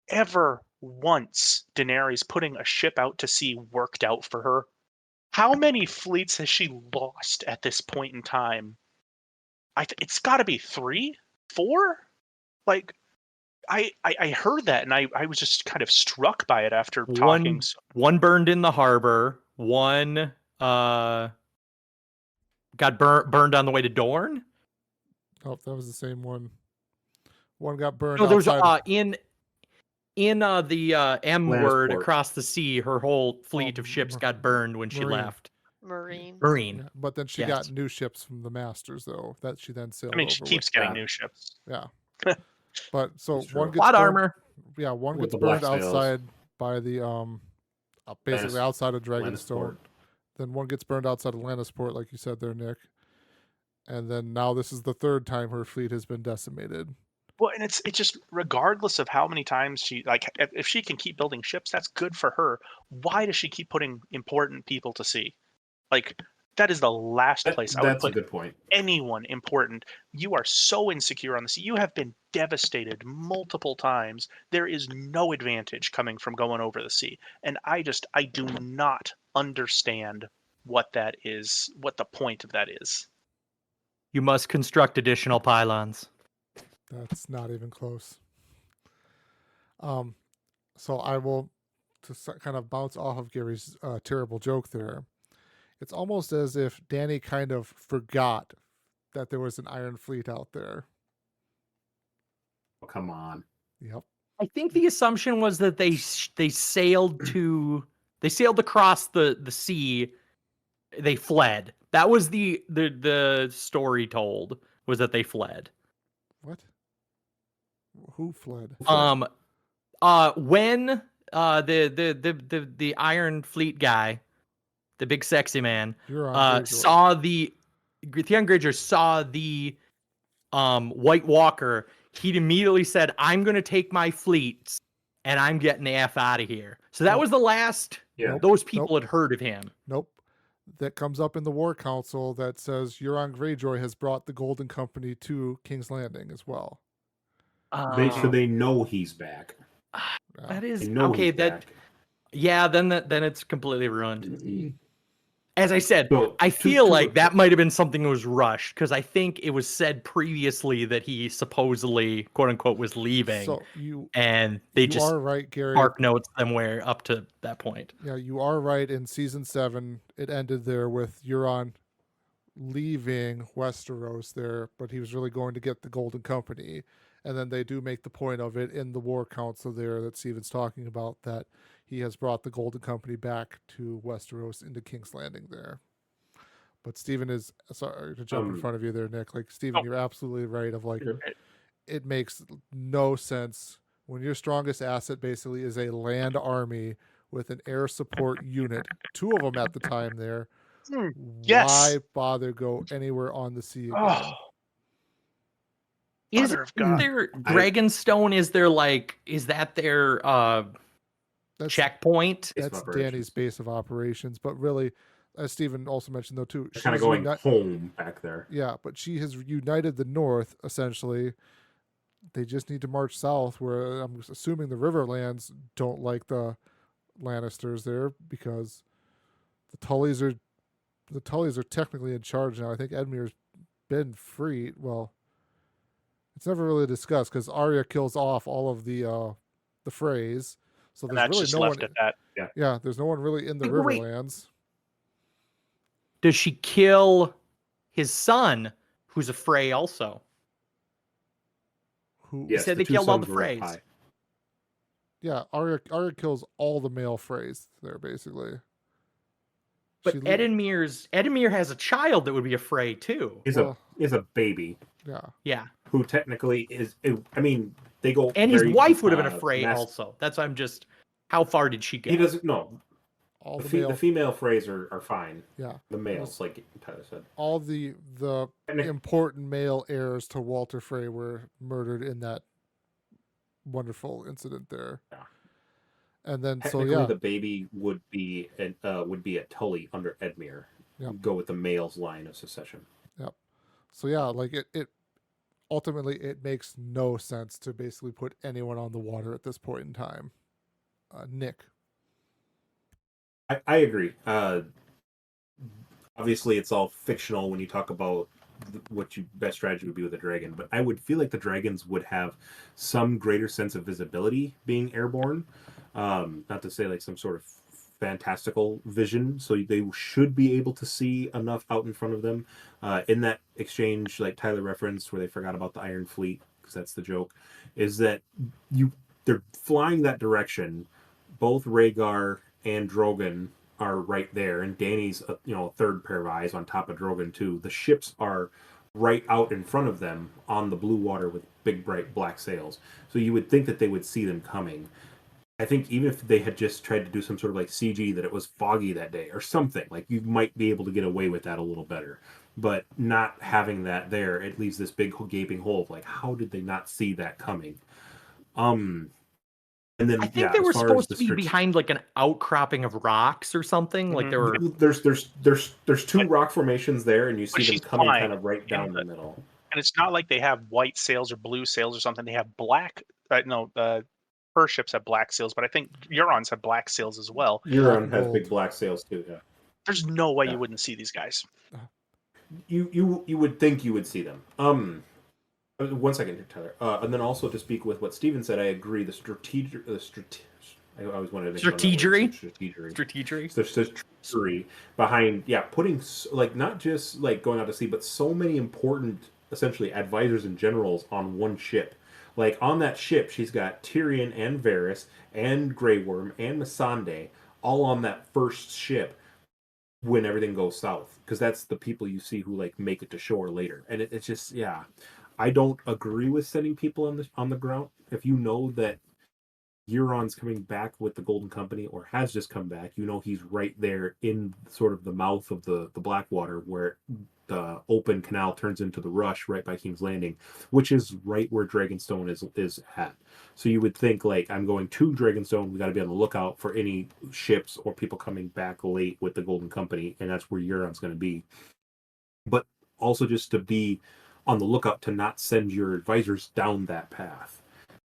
ever once Daenerys putting a ship out to sea worked out for her? How many fleets has she lost at this point in time? It's got to be 3, 4. Like, I heard that and I was just kind of struck by it after talking. One burned in the harbor. One got burned on the way to Dorne. Oh, that was the same one. One got burned. No, there was outside. in the M word Lannisport. across the sea. Her whole fleet of ships got burned when she Marine. left. Marine. Yeah, but then she got new ships from the Masters, though, that she then sailed. I mean, she over keeps with. getting new ships. Yeah. But so That's true. one gets Plot burned, armor. Yeah, one With gets the burned black sails. outside by the basically Lannis- outside of Dragonstone. Lannisport. Then one gets burned outside of Lannisport, like you said there, Nick. And then now this is the third time her fleet has been decimated. Well, and it's just, regardless of how many times she, like, if she can keep building ships, that's good for her. Why does she keep putting important people to sea? Like, that is the last place I would That's a put good point. anyone important. You are so insecure on the sea. You have been devastated multiple times. There is no advantage coming from going over the sea. And I do not understand what that is, what the point of that is. You must construct additional pylons. That's not even close. So I will, kind of bounce off of Gary's terrible joke there. It's almost as if Dany kind of forgot that there was an Iron Fleet out there. Oh, come on. Yep. I think the assumption was that they sailed across the sea. They fled. That was the story told, was that they fled. What? Who fled? When the Iron Fleet guy, the big sexy man, Euron Greyjoy. saw the Theon Greyjoy saw the White Walker, he'd immediately said, "I'm going to take my fleets and I'm getting the F out of here." So that Nope. was the last Yeah. those people had heard of him. Nope. That comes up in the War Council that says Euron Greyjoy has brought the Golden Company to King's Landing as well. They know he's back. That is They know okay. he's That back. yeah. Then it's completely ruined. As I said, So, I to- feel to- like that might have been something that was rushed because I think it was said previously that he supposedly, quote unquote, was leaving, So you and they just are right, Gary. Mark notes somewhere up to that point. Yeah, you are right. In season 7, it ended there with Euron leaving Westeros there, but he was really going to get the Golden Company. And then they do make the point of it in the War Council there that Steven's talking about, that he has brought the Golden Company back to Westeros into King's Landing there. But Steven is, sorry to jump in front of you there, Nick. Like, Steven, you're absolutely right. Of like, it makes no sense when your strongest asset basically is a land army with an air support unit, 2 of them at the time there. Yes. Why bother go anywhere on the sea again? Oh, Is Mother of God. there Dragonstone? Is that their That's, checkpoint? Base of that's operations. Danny's base of operations. But really, as Steven also mentioned though too, They're kind of she's going home back there. yeah, but she has united the North essentially. They just need to march south, where I'm assuming the Riverlands don't like the Lannisters there, because the Tullys are technically in charge now. I think Edmure's been freed. Well, it's never really discussed because Arya kills off all of the Freys, so and there's that's really just no left one. at that. Yeah, there's no one really in the Wait. Riverlands. Does she kill his son, who's a Frey also? Who? Yes, said the they 2 killed all sons the were up Freys. high. Yeah, Arya kills all the male Freys there basically. But She- Edmure has a child that would be a Frey too. Is Well- a baby Yeah, Yeah, who technically is. I mean, they go. and his very, wife would have been a Frey mas- also. That's why I'm just. How far did she go? He doesn't. No, all the, the, fe- male. the female Freys are fine. Yeah, The males, like Tyler said. all the And it- important male heirs to Walter Frey were murdered in that wonderful incident there. Yeah. And then so Technically, yeah, the baby would be a Tully under Edmure. Yep. Go with the male's line of succession. so yeah, like it ultimately it makes no sense to basically put anyone on the water at this point in time. Nick. I agree. Obviously, it's all fictional when you talk about what your best strategy would be with a dragon, but I would feel like the dragons would have some greater sense of visibility being airborne. Not to say like some sort of fantastical vision, so they should be able to see enough out in front of them. In that exchange, like Tyler referenced, where they forgot about the Iron Fleet, because that's the joke, is that they're flying that direction. Both Rhaegar and Drogon are right there, and Dany's a third pair of eyes on top of Drogon too. The ships are right out in front of them on the blue water with big bright black sails, so you would think that they would see them coming. I think even if they had just tried to do some sort of like CG that it was foggy that day or something, like you might be able to get away with that a little better. But not having that there, it leaves this big gaping hole of like, how did they not see that coming? And then I think they as were far as supposed the to be behind like an outcropping of rocks or something. Like there were. There's 2 rock formations there, and you see them she's coming fine kind of right down in the middle. And it's not like they have white sails or blue sails or something. They have black. Her ships have black sails, but I think Euron's have black sails as well. Euron has gold. big black sails too. Yeah. There's no way Yeah. you wouldn't see these guys. You would think you would see them. 1 second here, Tyler. And then also to speak with what Steven said, I agree. I always wanted to make Strategery? Strategery. There's strategery behind, putting like not just like going out to sea, but so many important, essentially advisors and generals on one ship. Like on that ship, she's got Tyrion and Varys and Grey Worm and Missandei all on that first ship when everything goes south, because that's the people you see who like make it to shore later. And it's just I don't agree with sending people on the ground if you know that Euron's coming back with the Golden Company, or has just come back, you know he's right there in sort of the mouth of the Blackwater, where the open canal turns into the Rush right by King's Landing, which is right where Dragonstone is at. So you would think, like, I'm going to Dragonstone, we got to be on the lookout for any ships or people coming back late with the Golden Company, and that's where Euron's going to be. But also just to be on the lookout to not send your advisors down that path.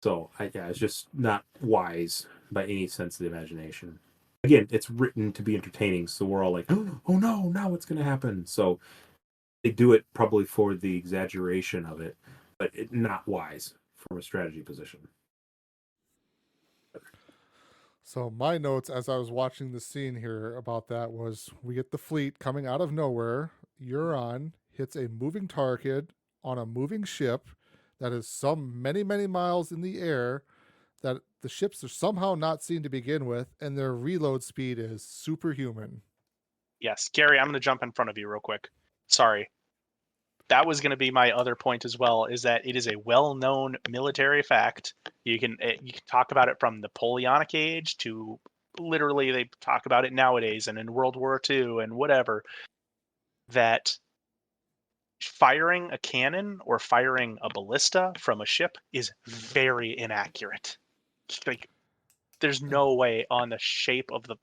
So, it's just not wise by any sense of the imagination. Again, it's written to be entertaining, so we're all like, oh no, now what's going to happen? So they do it probably for the exaggeration of it, but not wise from a strategy position. So my notes as I was watching the scene here about that was we get the fleet coming out of nowhere. Euron hits a moving target on a moving ship that is some many miles in the air, that the ships are somehow not seen to begin with, and their reload speed is superhuman. Yes, Gary, I'm going to jump in front of you real quick. Sorry. That was going to be my other point as well, is that it is a well-known military fact. You can talk about it from the Napoleonic age to literally they talk about it nowadays and in World War II and whatever, that firing a cannon or firing a ballista from a ship is very inaccurate. Like, there's no way on the shape of the...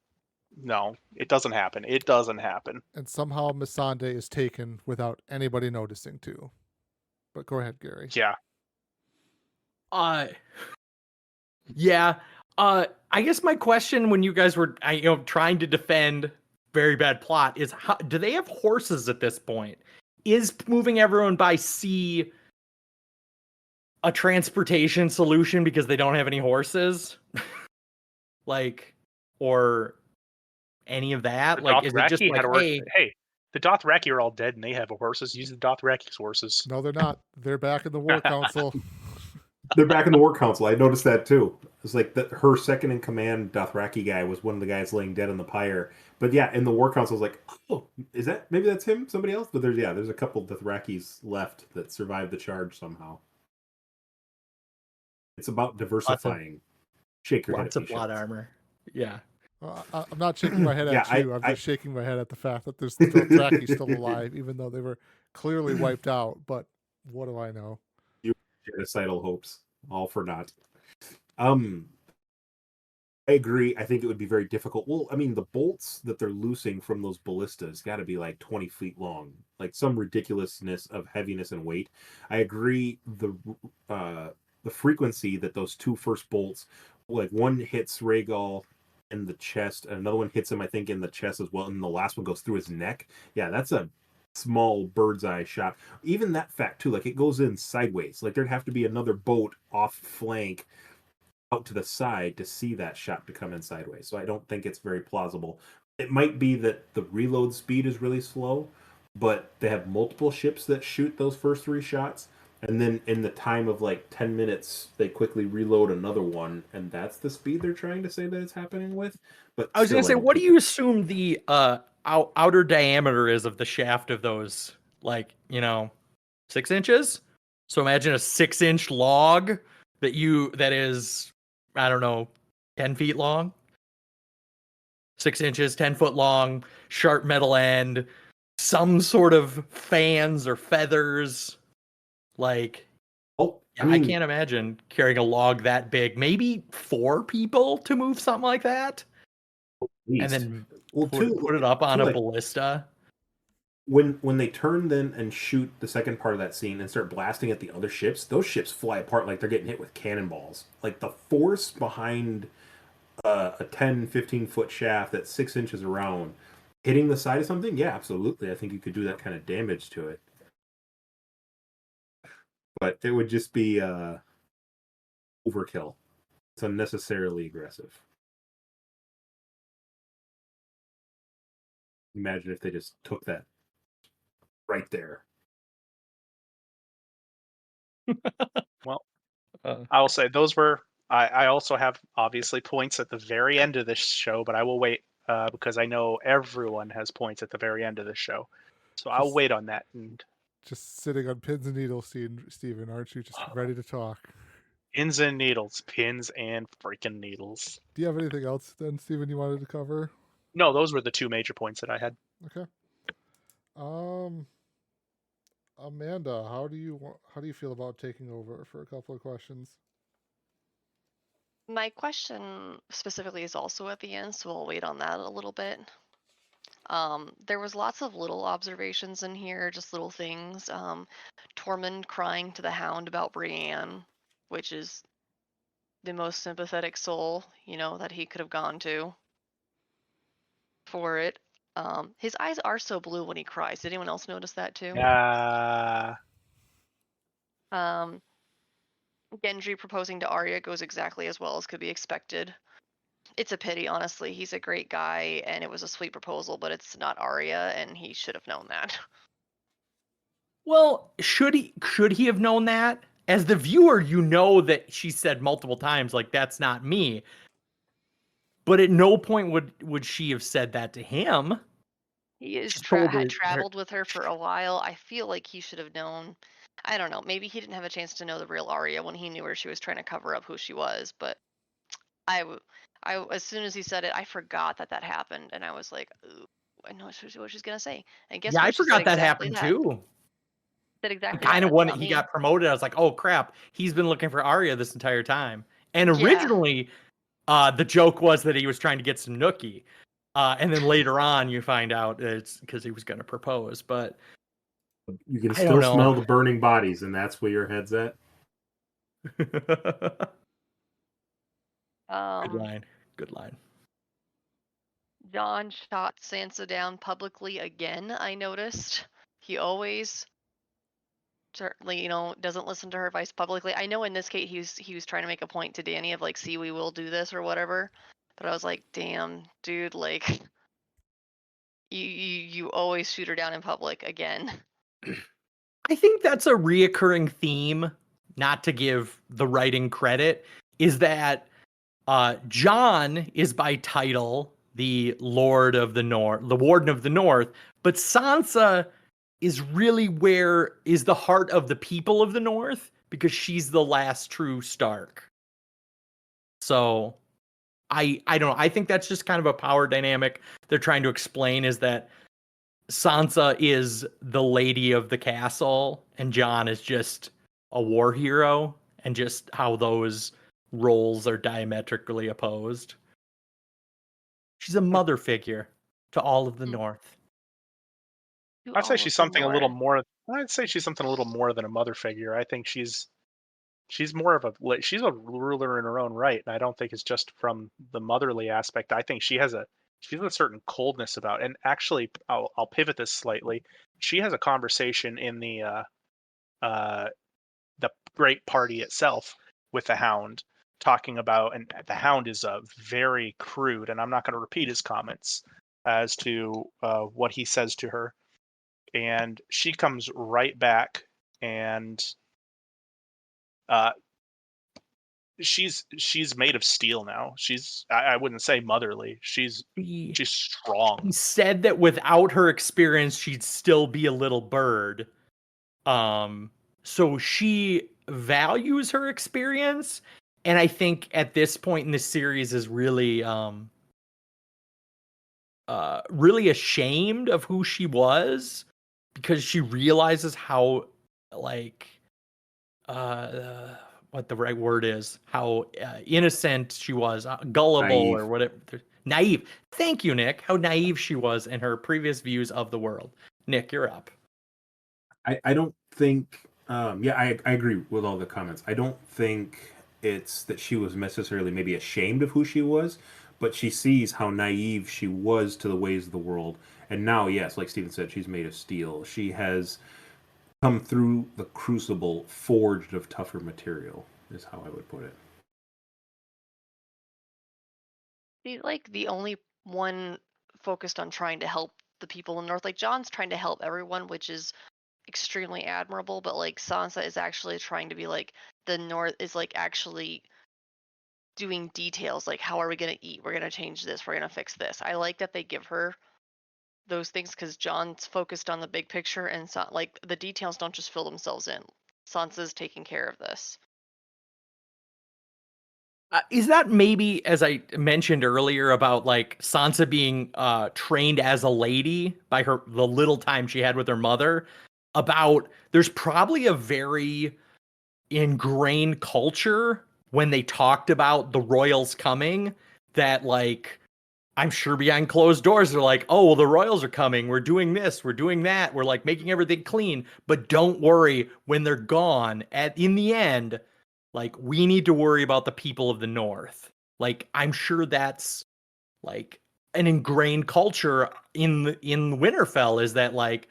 No, it doesn't happen. It doesn't happen. And somehow Missandei is taken without anybody noticing too. But go ahead, Gary. Yeah. Yeah. I guess my question when you guys were trying to defend very bad plot is, do they have horses at this point? Is moving everyone by sea a transportation solution because they don't have any horses? Like, or any of that? Like, is it just like, hey, the Dothraki are all dead and they have horses. Use the Dothraki's horses. No, they're not. They're back in the War Council. They're back in the War Council. I noticed that too. It's like her second in command Dothraki guy was one of the guys laying dead on the pyre. But yeah, in the War Council, I was like, oh, is that, maybe that's him, somebody else? But there's a couple of Dothrakis left that survived the charge somehow. It's about diversifying. Shake your head. Lots of plot armor. Yeah. I'm not shaking my head at you. I'm just shaking my head at the fact that there's the Dothraki still alive, even though they were clearly wiped out. But what do I know? Genocidal hopes, all for naught. I agree. I think it would be very difficult. Well, I mean, the bolts that they're loosing from those ballistas got to be like 20 feet long, like some ridiculousness of heaviness and weight. I agree. The frequency that those two first bolts, like one hits Rhaegal in the chest, and another one hits him, I think, in the chest as well, and the last one goes through his neck. Yeah, that's a small bird's eye shot. Even that fact too, like it goes in sideways. Like there'd have to be another boat off flank out to the side to see that shot to come in sideways. So I don't think it's very plausible. It might be that the reload speed is really slow, but they have multiple ships that shoot those first three shots, and then in the time of like 10 minutes they quickly reload another one, and that's the speed they're trying to say that it's happening with. But I was gonna say, what do you assume the outer diameter is of the shaft of those? Like, 6 inches? So imagine a 6-inch log that is, I don't know, 10 feet long. 6 inches, 10 foot long, sharp metal end, some sort of fans or feathers. Like, I can't imagine carrying a log that big. Maybe 4 people to move something like that, and then put it up on a ballista. When they turn then and shoot the second part of that scene and start blasting at the other ships, those ships fly apart like they're getting hit with cannonballs. Like the force behind a 10-15 foot shaft that's 6 inches around hitting the side of something, yeah, absolutely. I think you could do that kind of damage to it. But it would just be overkill. It's unnecessarily aggressive. Imagine if they just took that right there. Well, I will say those were... I also have obviously points at the very end of this show, but I will wait because I know everyone has points at the very end of this show. So I'll wait on that. And just sitting on pins and needles, Steven, aren't you? Just ready to talk. Pins and needles. Pins and freaking needles. Do you have anything else then, Steven, you wanted to cover? No, those were the two major points that I had. Okay. Amanda, how do you feel about taking over for a couple of questions? My question specifically is also at the end, so I'll wait on that a little bit. There was lots of little observations in here, just little things. Tormund crying to the Hound about Brienne, which is the most sympathetic soul, that he could have gone to for it. His eyes are so blue when he cries. Did anyone else notice that too? Um, Gendry proposing to Arya goes exactly as well as could be expected. It's a pity, honestly. He's a great guy, and it was a sweet proposal, but it's not Arya, and he should have known that. Well, should he have known that? As the viewer, you know that she said multiple times, like, that's not me. But at no point would she have said that to him. He is She told had her- traveled with her for a while. I feel like he should have known. I don't know. Maybe he didn't have a chance to know the real Arya when he knew her. She was trying to cover up who she was. But as soon as he said it, I forgot that happened, and I was like, ooh, I know what she's gonna say. And guess Yeah, what? I She said forgot that exactly happened that. too. Said exactly that. Kind of That's when not he me. got promoted, I was like, oh crap, he's been looking for Arya this entire time. And Yeah. originally, the joke was that he was trying to get some nookie. And then later on, you find out it's because he was going to propose. But You can I still don't know. smell the burning bodies, and that's where your head's at. Good line. Good line. Jon shot Sansa down publicly again. I noticed he always certainly, doesn't listen to her advice publicly. I know in this case he was trying to make a point to Dany of like, see, we will do this or whatever. But I was like, damn, dude, like you always shoot her down in public again. I think that's a reoccurring theme, not to give the writing credit, is that Jon is by title the Lord of the North, the Warden of the North, but Sansa is really is the heart of the people of the North because she's the last true Stark. So I don't know. I think that's just kind of a power dynamic they're trying to explain, is that Sansa is the lady of the castle and Jon is just a war hero, and just how those roles are diametrically opposed. She's a mother figure to all of the North. I'd say she's something a little more. I'd say she's something a little more than a mother figure. I think she's more of she's a ruler in her own right, and I don't think it's just from the motherly aspect. I think she has a certain coldness about. And actually, I'll pivot this slightly. She has a conversation in the great party itself with the Hound, talking about, and the Hound is very crude, and I'm not going to repeat his comments as to what he says to her. And she comes right back, and she's made of steel now. I wouldn't say motherly. She's strong. She said that without her experience, she'd still be a little bird. So she values her experience, and I think at this point in the series is really really ashamed of who she was, because she realizes how, like, what the right word is, how innocent she was, gullible, Naive. or whatever. Naive. Thank you, Nick. How naive she was in her previous views of the world. Nick, you're up. I don't think. I agree with all the comments. I don't think it's that she was necessarily maybe ashamed of who she was, but she sees how naive she was to the ways of the world. And now, yes, like Steven said, she's made of steel. She has come through the crucible forged of tougher material, is how I would put it. She's like the only one focused on trying to help the people in the North. Like, Jon's trying to help everyone, which is extremely admirable, but like Sansa is actually trying to be like, the North is like actually doing details, like, how are we going to eat? We're going to change this. We're going to fix this. I like that they give her those things, because Jon's focused on the big picture, and like the details don't just fill themselves in. Sansa's taking care of this. Is that maybe, as I mentioned earlier, about like Sansa being trained as a lady by the little time she had with her mother? About there's probably a very ingrained culture when they talked about the royals coming that like I'm sure behind closed doors they're like, oh well, the royals are coming, we're doing this, we're doing that, we're like making everything clean, but don't worry, when they're gone, in the end, like we need to worry about the people of the north. Like I'm sure that's like an ingrained culture in Winterfell, is that like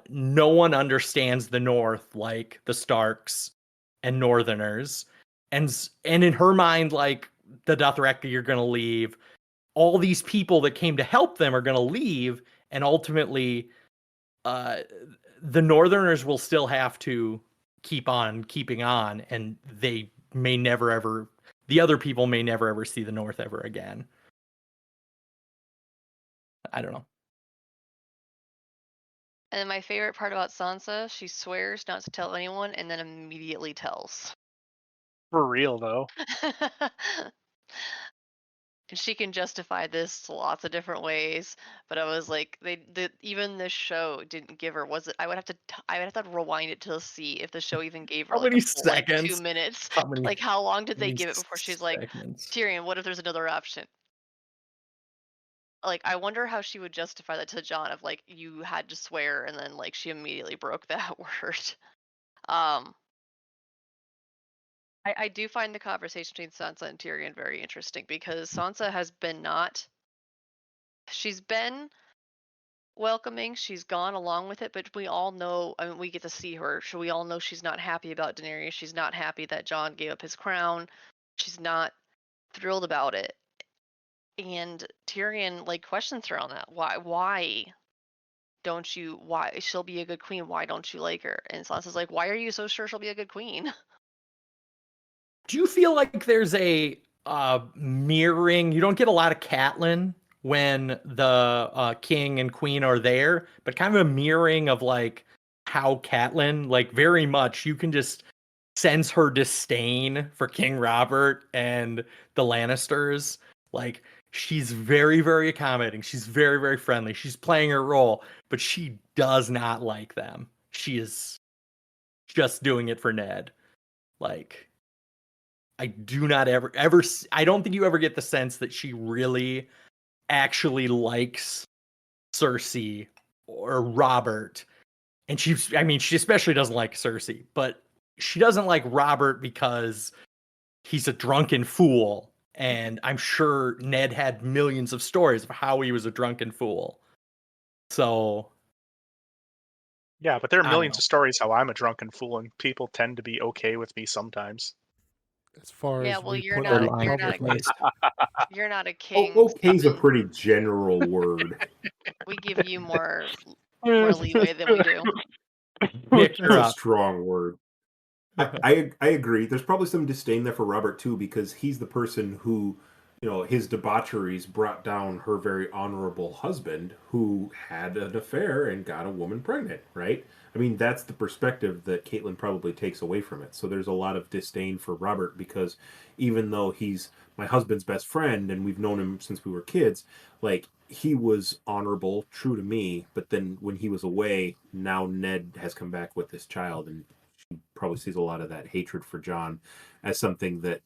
no one understands the north like the Starks and Northerners, and in her mind, like the Dothraki are going to leave, all these people that came to help them are going to leave, and ultimately uh the Northerners will still have to keep on keeping on, and they may never ever, the other people may never ever see the north ever again. I don't know. And then my favorite part about Sansa, she swears not to tell anyone and then immediately tells. For real though. And she can justify this lots of different ways, but I was like, even the show didn't give her. Was it? I would have to rewind it to see if the show even gave her How like many a full like 2 seconds? minutes. How many? Like how long did how they many give it before she's like, segments? Tyrion, what if there's another option? Like I wonder how she would justify that to Jon, of like you had to swear and then like she immediately broke that word. I do find the conversation between Sansa and Tyrion very interesting, because Sansa has been she's been welcoming, she's gone along with it, but we all know, I mean, we get to see her, so we all know she's not happy about Daenerys, she's not happy that Jon gave up his crown, she's not thrilled about it. And Tyrion like questions her on that. Why don't you, why she'll be a good queen, why don't you like her? And Sansa's like, why are you so sure she'll be a good queen? Do you feel like there's a mirroring? You don't get a lot of Catelyn when the king and queen are there, but kind of a mirroring of like how Catelyn, like very much, you can just sense her disdain for King Robert and the Lannisters. Like she's very, very accommodating. She's very, very friendly. She's playing her role, but she does not like them. She is just doing it for Ned. Like I do not ever, I don't think you ever get the sense that she really actually likes Cersei or Robert. And I mean, she especially doesn't like Cersei, but she doesn't like Robert because he's a drunken fool. And I'm sure Ned had millions of stories of how he was a drunken fool. So. Yeah, but there are I don't millions know. of stories how I'm a drunken fool, and people tend to be okay with me sometimes. As far Yeah, as well, we you're put not out a you're not a publicly. you're not a Oh, king. okay's a Stephen. pretty general word. We give you more leeway than we do. Nick, That's you're a up. strong word. I agree. There's probably some disdain there for Robert too, because he's the person who, his debaucheries brought down her very honorable husband, who had an affair and got a woman pregnant. Right? I mean, that's the perspective that Caitlyn probably takes away from it. So there's a lot of disdain for Robert, because even though he's my husband's best friend and we've known him since we were kids, like he was honorable, true to me. But then when he was away, now Ned has come back with this child, and probably sees a lot of that hatred for Jon as something that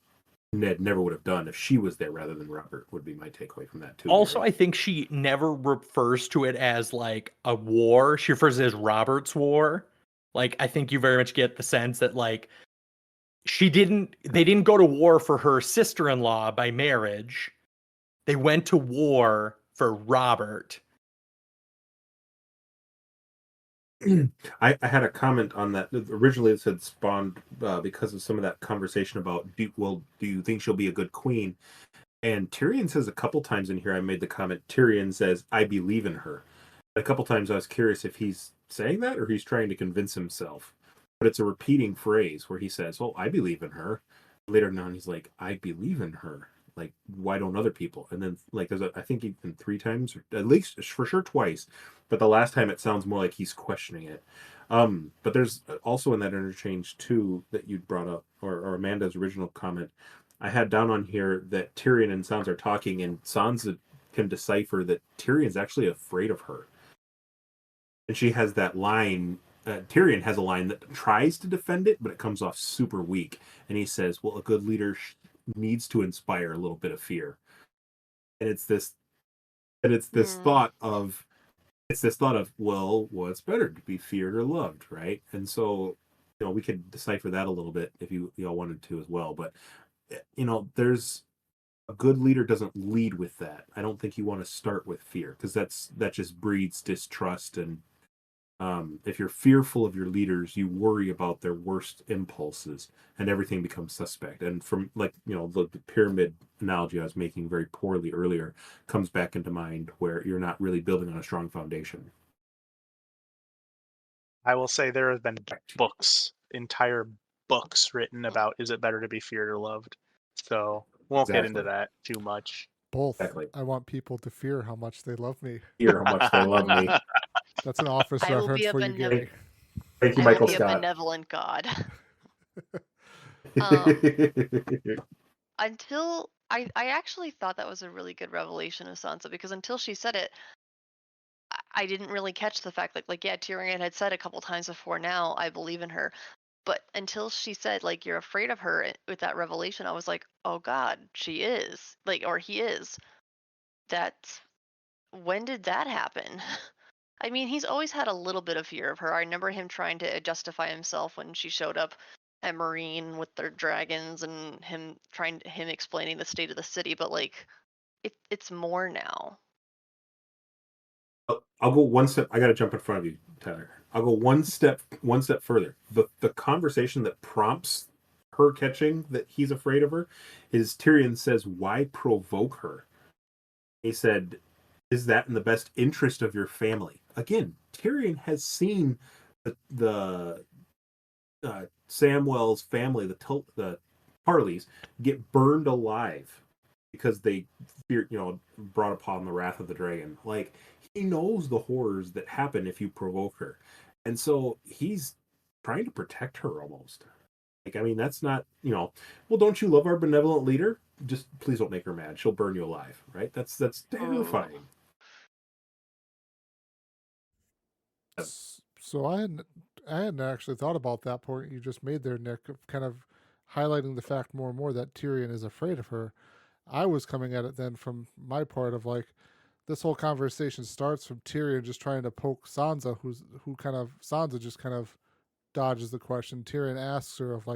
Ned never would have done if she was there rather than Robert, would be my takeaway from that too. Also, Gary. I think she never refers to it as like a war. She refers to it as Robert's war. Like, I think you very much get the sense that like they didn't go to war for her sister-in-law by marriage. They went to war for Robert. I had a comment on that. Originally, it said spawned because of some of that conversation about do you think she'll be a good queen? And Tyrion says a couple times in here, I made the comment, Tyrion says, I believe in her. A couple times I was curious if he's saying that or he's trying to convince himself. But it's a repeating phrase where he says, oh, I believe in her. Later on, he's like, I believe in her. Like, why don't other people? And then, like, I think even 3 times, or at least for sure twice. But the last time it sounds more like he's questioning it. But there's also in that interchange, too, that you'd brought up, or Amanda's original comment, I had down on here that Tyrion and Sansa are talking, and Sansa can decipher that Tyrion's actually afraid of her. And she has that line. Tyrion has a line that tries to defend it, but it comes off super weak. And he says, "Well, a good leader needs to inspire a little bit of fear." And it's this thought of well, what's better, to be feared or loved, right? And so we could decipher that a little bit if you all wanted to as well. But there's a good leader doesn't lead with that. I don't think you want to start with fear, because that just breeds distrust. And if you're fearful of your leaders, you worry about their worst impulses, and everything becomes suspect. And from the pyramid analogy I was making very poorly earlier comes back into mind, where you're not really building on a strong foundation. I will say there have been entire books written about, is it better to be feared or loved? So won't get into that too much. Both. Exactly. I want people to fear how much they love me. Fear how much they love me. That's an Office I will reference be a for you, Gary. Thank you, I will Michael be a Scott. benevolent god. Until I actually thought that was a really good revelation of Sansa, because until she said it, I didn't really catch the fact that, yeah, Tyrion had said a couple times before now, I believe in her. But until she said, you're afraid of her with that revelation, I was like, oh God, she is. Or he is. When did that happen? I mean, he's always had a little bit of fear of her. I remember him trying to justify himself when she showed up at Marine with their dragons, and him explaining the state of the city. But it's more now. I'll go one step. I got to jump in front of you, Tyler. I'll go one step further. The conversation that prompts her catching that he's afraid of her is Tyrion says, "Why provoke her?" He said, "Is that in the best interest of your family?" Again, Tyrion has seen the Samwell's family, the Harleys, get burned alive because they brought upon the wrath of the dragon. He knows the horrors that happen if you provoke her, and so he's trying to protect her almost. That's not well, don't you love our benevolent leader? Just please don't make her mad. She'll burn you alive, right? That's terrifying. So I hadn't actually thought about that point you just made there, Nick, of kind of highlighting the fact more and more that Tyrion is afraid of her. I was coming at it then from my part of this whole conversation starts from Tyrion just trying to poke Sansa, Sansa just kind of dodges the question. Tyrion asks her of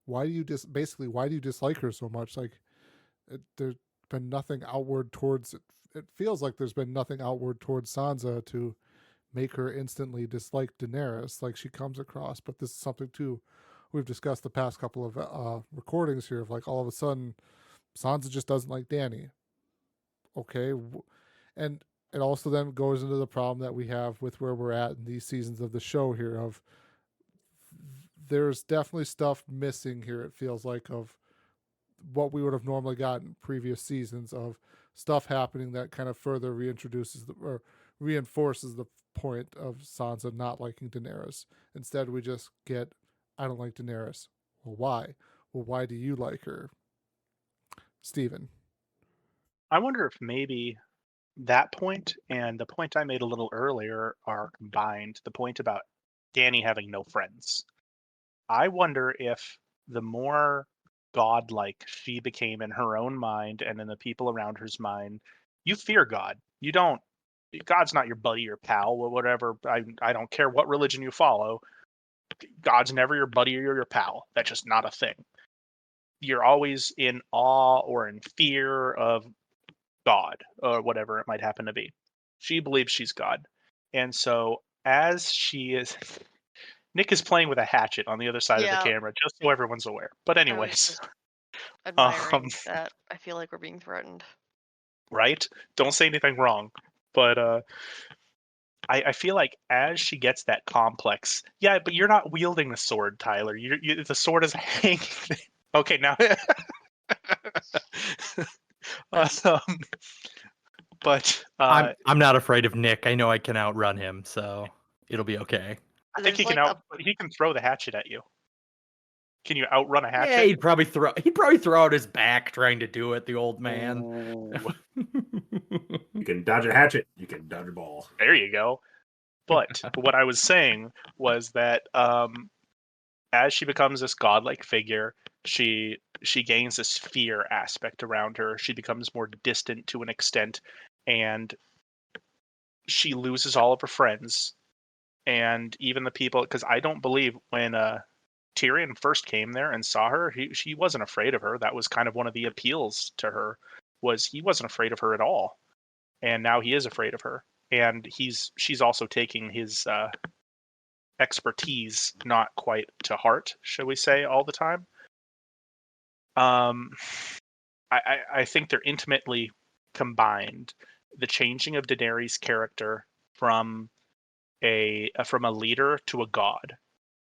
why do you dislike her so much? There's been nothing outward towards it. It feels like there's been nothing outward towards Sansa to make her instantly dislike Daenerys she comes across. But this is something too we've discussed the past couple of recordings here of all of a sudden Sansa just doesn't like Dany. Okay, and it also then goes into the problem that we have with where we're at in these seasons of the show here of there's definitely stuff missing here, it feels like, of what we would have normally gotten in previous seasons, of stuff happening that kind of further reinforces the point of Sansa not liking Daenerys. Instead, we just get, I don't like Daenerys. Well, why? Well, why do you like her? Steven. I wonder if maybe that point and the point I made a little earlier are combined. The point about Dany having no friends. I wonder if the more godlike she became in her own mind and in the people around her's mind, you fear God. You don't. God's not your buddy or pal or whatever. I don't care what religion you follow. God's never your buddy or your pal. That's just not a thing. You're always in awe or in fear of God or whatever it might happen to be. She believes she's God. And so as she is, Nick is playing with a hatchet on the other side of the camera, just so everyone's aware. But anyways, admiring that. I feel like we're being threatened. Right? Don't say anything wrong. But I feel like as she gets that complex, yeah, but you're not wielding the sword, Tyler. The sword is hanging. Okay, now. But I'm not afraid of Nick. I know I can outrun him, so it'll be okay. I think he can he can throw the hatchet at you. Can you outrun a Yeah, hatchet? he'd probably throw out his back trying to do it, the old man. Ooh, You can dodge a hatchet. You can dodge a ball. there you go. But what I was saying was that as she becomes this godlike figure, she gains this fear aspect around her. She becomes more distant to an extent, and she loses all of her friends, and even the people. Because I don't believe when Tyrion first came there and saw her, he wasn't afraid of her. That was kind of one of the appeals to her, was he wasn't afraid of her at all, and now he is afraid of her, and she's also taking his expertise not quite to heart, shall we say, all the time. I think they're intimately combined. The changing of Daenerys' character from a leader to a god,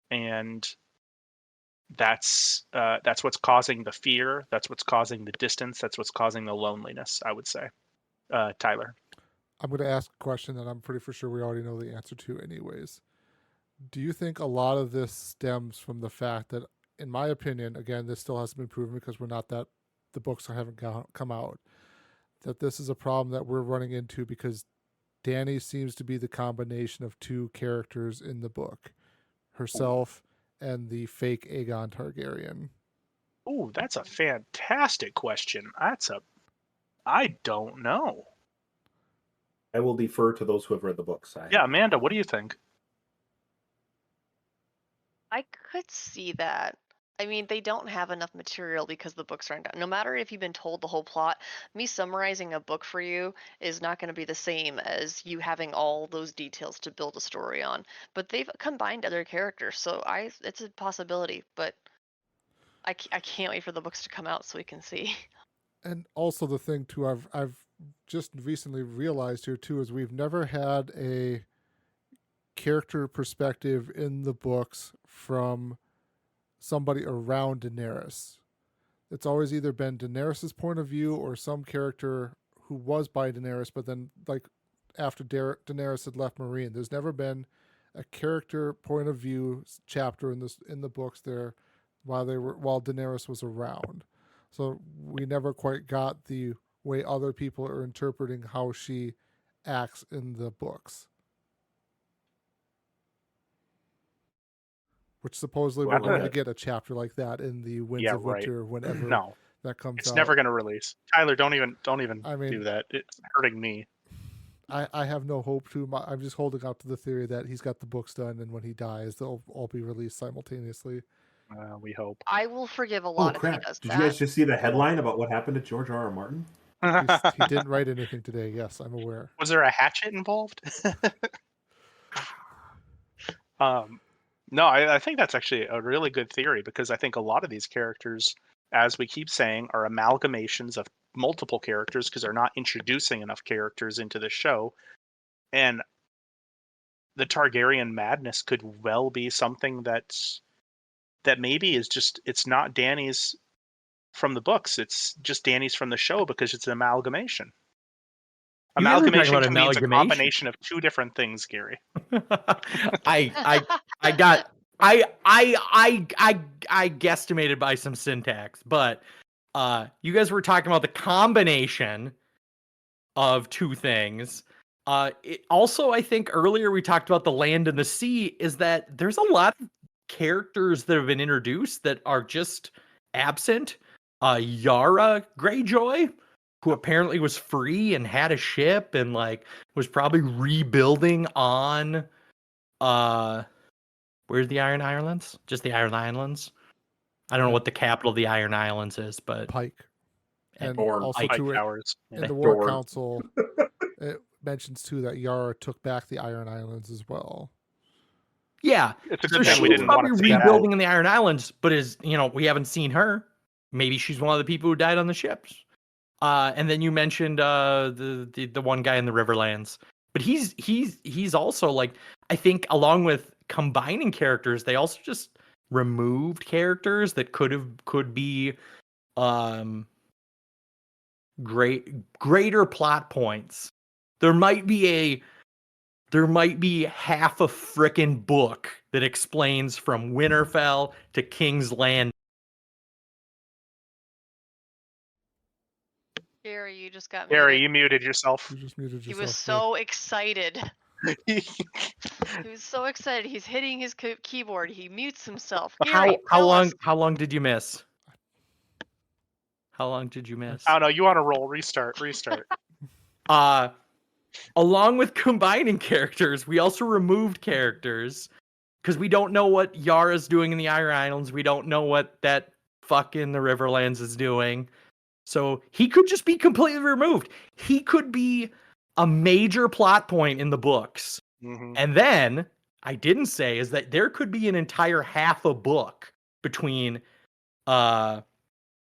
and that's what's causing the fear. That's what's causing the distance. That's what's causing the loneliness, I would say. Tyler. I'm going to ask a question that I'm pretty for sure we already know the answer to, anyways. Do you think a lot of this stems from the fact that, in my opinion, again, this still hasn't been proven because the books haven't come out, that this is a problem that we're running into because Dany seems to be the combination of two characters in the book, herself and the fake Aegon Targaryen? Oh, that's a fantastic question. I don't know. I will defer to those who have read the books. Yeah, Amanda, what do you think? I could see that. I mean, they don't have enough material because the books aren't done. No matter if you've been told the whole plot, me summarizing a book for you is not going to be the same as you having all those details to build a story on. But they've combined other characters, so it's a possibility. But I can't wait for the books to come out so we can see. And also the thing too, I've just recently realized here too, is we've never had a character perspective in the books from somebody around Daenerys. It's always either been Daenerys' point of view or some character who was by Daenerys, but then like after Daenerys had left Meereen, there's never been a character point of view chapter in the books there while Daenerys was around. So we never quite got the way other people are interpreting how she acts in the books. Which supposedly we're going to get a chapter like that in the Winds of Winter whenever No, that comes it's out. never going to release. Tyler, don't even I mean, do that. It's hurting me. I have no hope to. I'm just holding out to the theory that he's got the books done, and when he dies, they'll all be released simultaneously. We hope. I will forgive a lot if he does Did that. you guys just see the headline about what happened to George R.R. Martin? He didn't write anything today. Yes, I'm aware. Was there a hatchet involved? No, I think that's actually a really good theory, because I think a lot of these characters, as we keep saying, are amalgamations of multiple characters because they're not introducing enough characters into the show. And the Targaryen madness could well be something that maybe is just, it's not Dany's from the books, it's just Dany's from the show, because it's an amalgamation. Amalgamation means a combination of two different things, Gary. I guesstimated by some syntax, but you guys were talking about the combination of two things. Also, I think earlier we talked about the land and the sea, is that there's a lot of characters that have been introduced that are just absent. Yara Greyjoy, who apparently was free and had a ship and like was probably rebuilding on where's the Iron Islands? Just the Iron Islands. I don't know what the capital of the Iron Islands is, but Pike. And Dorne. also Pike too, Towers. in the War Dorne. Council, it mentions too that Yara took back the Iron Islands as well. yeah, It's a so good thing we she's didn't want probably to see that. rebuilding in the Iron Islands, but we haven't seen her. Maybe she's one of the people who died on the ships. And then you mentioned the one guy in the Riverlands, but he's also like, I think along with combining characters, they also just removed characters that could be greater plot points. There might be half a frickin' book that explains from Winterfell to King's Land. Gary, you just got Gary, muted. you muted yourself. You just muted He yourself. was so excited. He was so excited. He's hitting his keyboard. He mutes himself. Gary, How tell us. long did you miss? How long did you miss? I don't know. You want to roll? Restart. Along with combining characters, we also removed characters because we don't know what Yara's doing in the Iron Islands. We don't know what that fuck in the Riverlands is doing. So he could just be completely removed. He could be a major plot point in the books. Mm-hmm. And then, I didn't say, is that there could be an entire half a book between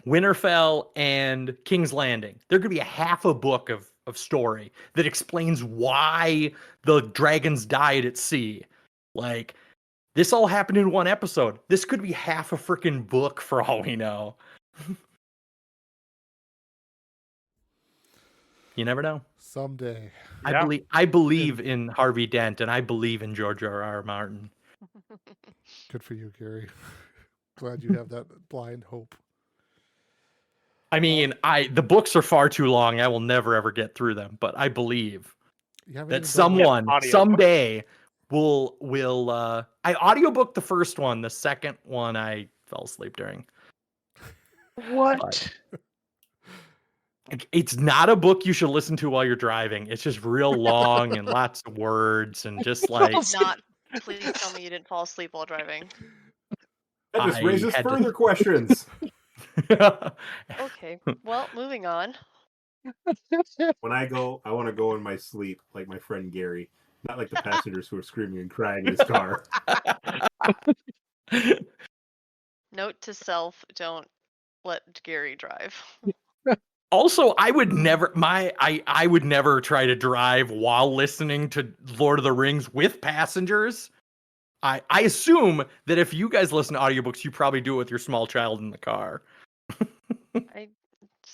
Winterfell and King's Landing. There could be a half a book of story that explains why the dragons died at sea. Like, this all happened in one episode. This could be half a freaking book for all we know. You never know. Someday. Yeah. I believe in Harvey Dent, and I believe in George R.R. Martin. Good for you, Gary. Glad you have that blind hope. I mean, the books are far too long. I will never ever get through them, but I believe You haven't that even done someone audiobook. someday will I audiobooked the first one. The second one I fell asleep during. What? It's not a book you should listen to while you're driving. It's just real long and lots of words and just like Not. Please tell me you didn't fall asleep while driving. That just I raises had to- further questions. Okay. Well, moving on. When I go, I want to go in my sleep like my friend Gary, not like the passengers who are screaming and crying in his car. Note to self: don't let Gary drive. Also, I would never I would never try to drive while listening to Lord of the Rings with passengers. I assume that if you guys listen to audiobooks, you probably do it with your small child in the car. I With I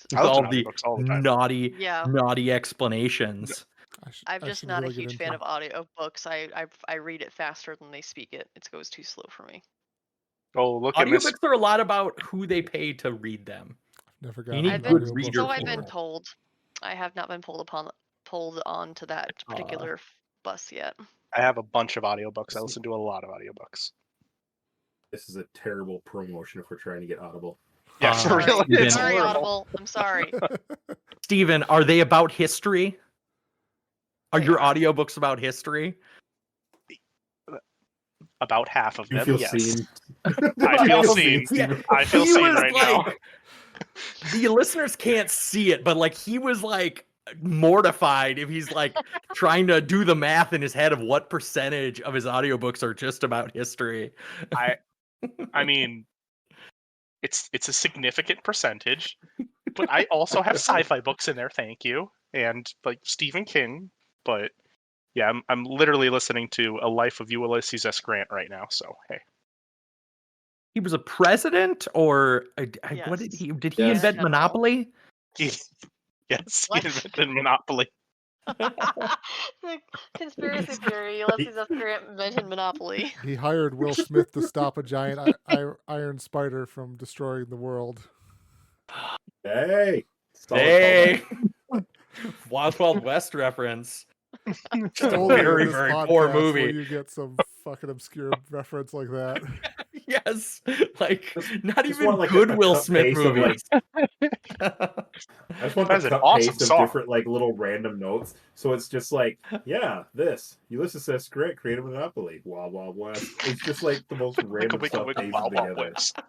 listen all to the audiobooks all the time. naughty explanations. I'm I just should not a really get huge into fan it. of audio books. I read it faster than they speak it. It goes too slow for me. Oh, look at Miss. Audiobooks are a lot about who they pay to read them. Never You got need an good audiobook reader So before. I've been told. I have not been pulled on to that particular bus yet. I have a bunch of audiobooks. I See. listen to a lot of audiobooks. This is a terrible promotion if we're trying to get Audible. Yeah, for Sorry. real. It's Sorry, horrible. Audible. I'm sorry. Steven, are they about history? Are They your are. audiobooks about history? About half of You them, feel yes. seen. I feel seen. Steven. I feel He seen was right like- now. The listeners can't see it, but like he was like mortified if he's like trying to do the math in his head of what percentage of his audiobooks are just about history. I mean, it's a significant percentage, but I also have sci-fi books in there. Thank you, and like Stephen King. But yeah, I'm literally listening to A Life of Ulysses S. Grant right now. So hey, He was a president, or what did Yes. he invent General. Monopoly? yes, What? he invented Monopoly. The conspiracy theory. Ulysses S. Grant invented Monopoly. He hired Will Smith to stop a giant iron spider from destroying the world. Hey. Solid Hey, Wild Wild West reference. Just only in Very, this very podcast poor will movie. you get some fucking obscure reference like that. Yes, like not just even want, like, good a Will cut Smith paste of, like, movies. I just want That's the an cut awesome paste of song. different like little random notes. So it's just like, yeah, this Ulysses S. Grant created Monopoly. Wild Wild West. It's just like the most random Wiggle, stuff wiggle, pasted Wild Wild together. West.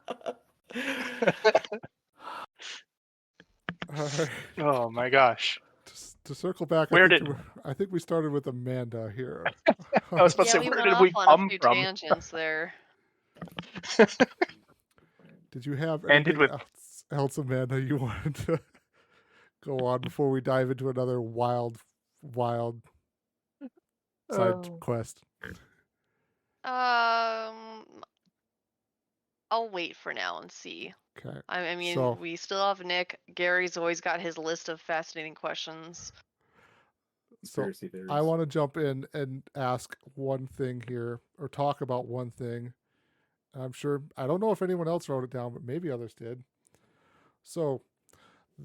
All right. Oh my gosh. To circle back, Where I think we started with Amanda here. I was about to Yeah, say, we where went did off we on come a few from? tangents there. Did you have Ended anything with- else, Amanda, you wanted to go on before we dive into another wild side quest? I'll wait for now and see. Okay. I mean, So- we still have Nick. Gary's always got his list of fascinating questions. conspiracy theories. I want to jump in and ask one thing here, or talk about one thing. I'm sure, I don't know if anyone else wrote it down, but maybe others did. So,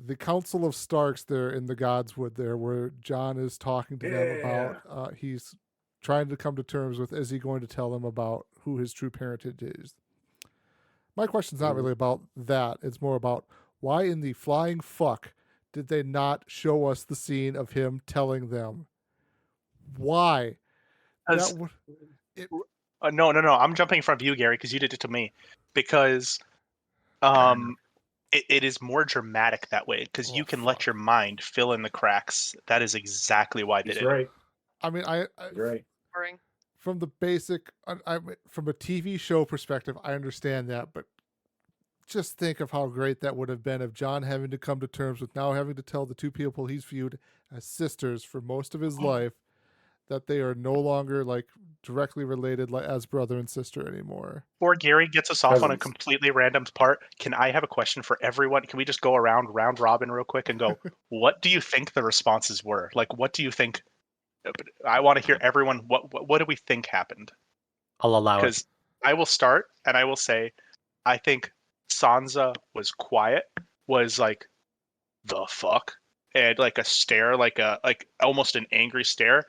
the Council of Starks there in the Godswood there, where Jon is talking to them about, he's trying to come to terms with, is he going to tell them about who his true parentage is? My question's not really about that. It's more about why in the flying fuck did they not show us the scene of him telling them? Why? Because That would, no, I'm jumping in front of you, Gary, because you did it to me. Because it is more dramatic that way, because you can let your mind fill in the cracks. That is exactly why they He's did it. right. I mean, He's right. Boring. from the basic, from a TV show perspective, I understand that, but just think of how great that would have been if Jon having to come to terms with now having to tell the two people he's viewed as sisters for most of his life that they are no longer like directly related as brother and sister anymore. Before Gary gets us off on a Cousins. completely random part, can I have a question for everyone? Can we just go around round robin real quick and go, what do you think the responses were? Like, what do you think? I want to hear everyone. What do we think happened? I'll allow it. Because I will start and I will say, I think Sansa was quiet, was like, the fuck, and like a stare, like almost an angry stare.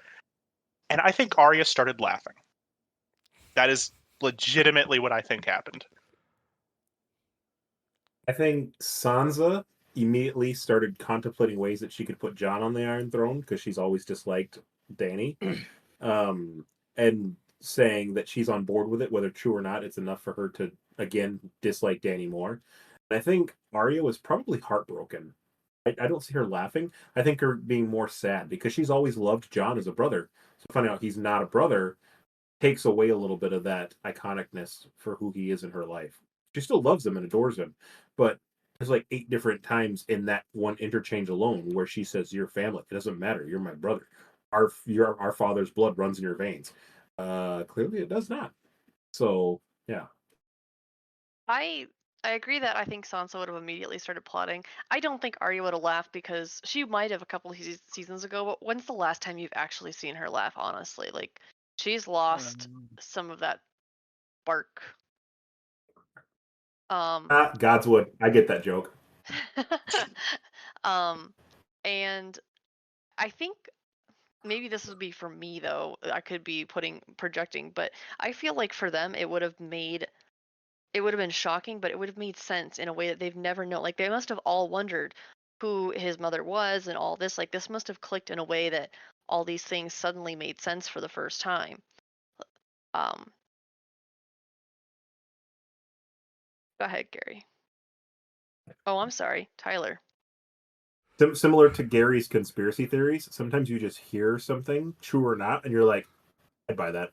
And I think Arya started laughing. That is legitimately what I think happened. I think Sansa immediately started contemplating ways that she could put Jon on the Iron Throne because she's always disliked Dany, and saying that she's on board with it, whether true or not. It's enough for her to again dislike Dany more. And I think Arya was probably heartbroken. I don't see her laughing. I think her being more sad because she's always loved Jon as a brother. So finding out he's not a brother takes away a little bit of that iconicness for who he is in her life. She still loves him and adores him, but there's like 8 different times in that one interchange alone where she says, "You're family. It doesn't matter. You're my brother. Our father's blood runs in your veins." Clearly, it does not. So yeah. I agree that I think Sansa would have immediately started plotting. I don't think Arya would have laughed because she might have a couple of seasons ago, but when's the last time you've actually seen her laugh, honestly? Like, she's lost some of that spark. Godswood. I get that joke. And I think maybe this would be for me, though. I could be projecting, but I feel like for them, it would have been shocking, but it would have made sense in a way that they've never known. Like, they must have all wondered who his mother was and all this. Like, this must have clicked in a way that all these things suddenly made sense for the first time. Go ahead, Gary. Oh, I'm sorry, Tyler. Similar to Gary's conspiracy theories, sometimes you just hear something, true or not, and you're like, "I'd buy that."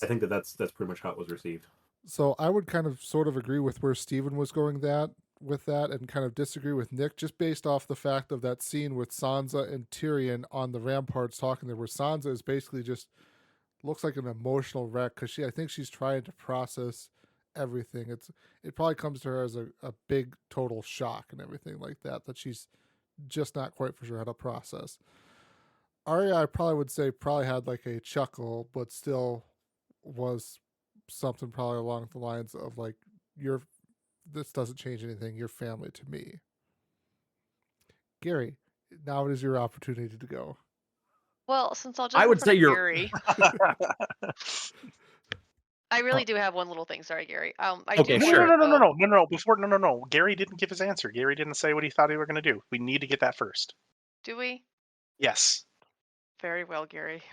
I think that's pretty much how it was received. So I would kind of sort of agree with where Steven was going with that and kind of disagree with Nick just based off the fact of that scene with Sansa and Tyrion on the ramparts talking there, where Sansa is basically just looks like an emotional wreck because I think she's trying to process everything. It probably comes to her as a big total shock and everything like that she's just not quite for sure how to process. Arya, I probably would say probably had like a chuckle, but still was something probably along the lines of like, this doesn't change anything. You're family to me. Gary, now it is your opportunity to go. Well, since I'll jump I would in front say of you're. Gary, I really do have one little thing. Sorry, Gary. I Okay, do sure. No. Before, no. Gary didn't give his answer. Gary didn't say what he thought he were going to do. We need to get that first. Do we? Yes. Very well, Gary. I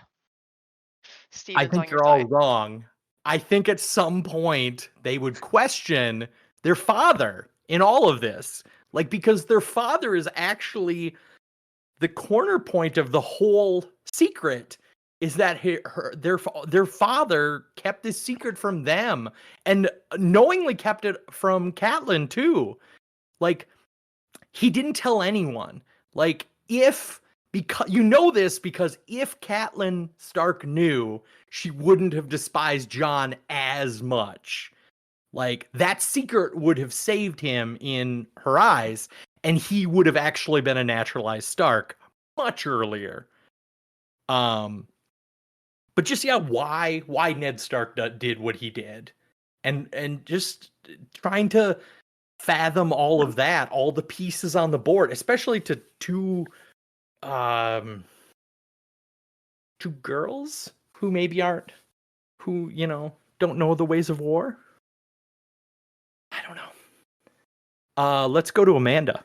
Steven's think on your you're all side. wrong. I think at some point they would question their father in all of this. Like, because their father is actually the corner point of the whole secret, is that their father kept this secret from them and knowingly kept it from Catelyn too. Like, he didn't tell anyone. Like, because if Catelyn Stark knew, she wouldn't have despised Jon as much. Like, that secret would have saved him in her eyes, and he would have actually been a naturalized Stark much earlier. But just why Ned Stark did what he did, and just trying to fathom all of that, all the pieces on the board, especially to two girls who maybe aren't, who don't know the ways of war. I don't know. Let's go to Amanda.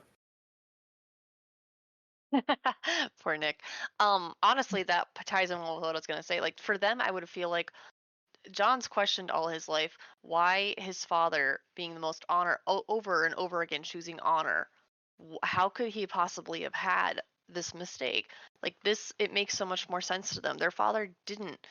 Poor Nick. Honestly, that ties in with what I was gonna say. Like for them, I would feel like John's questioned all his life why his father, being the most over and over again choosing honor, how could he possibly have had this mistake? Like this, it makes so much more sense to them. Their father didn't.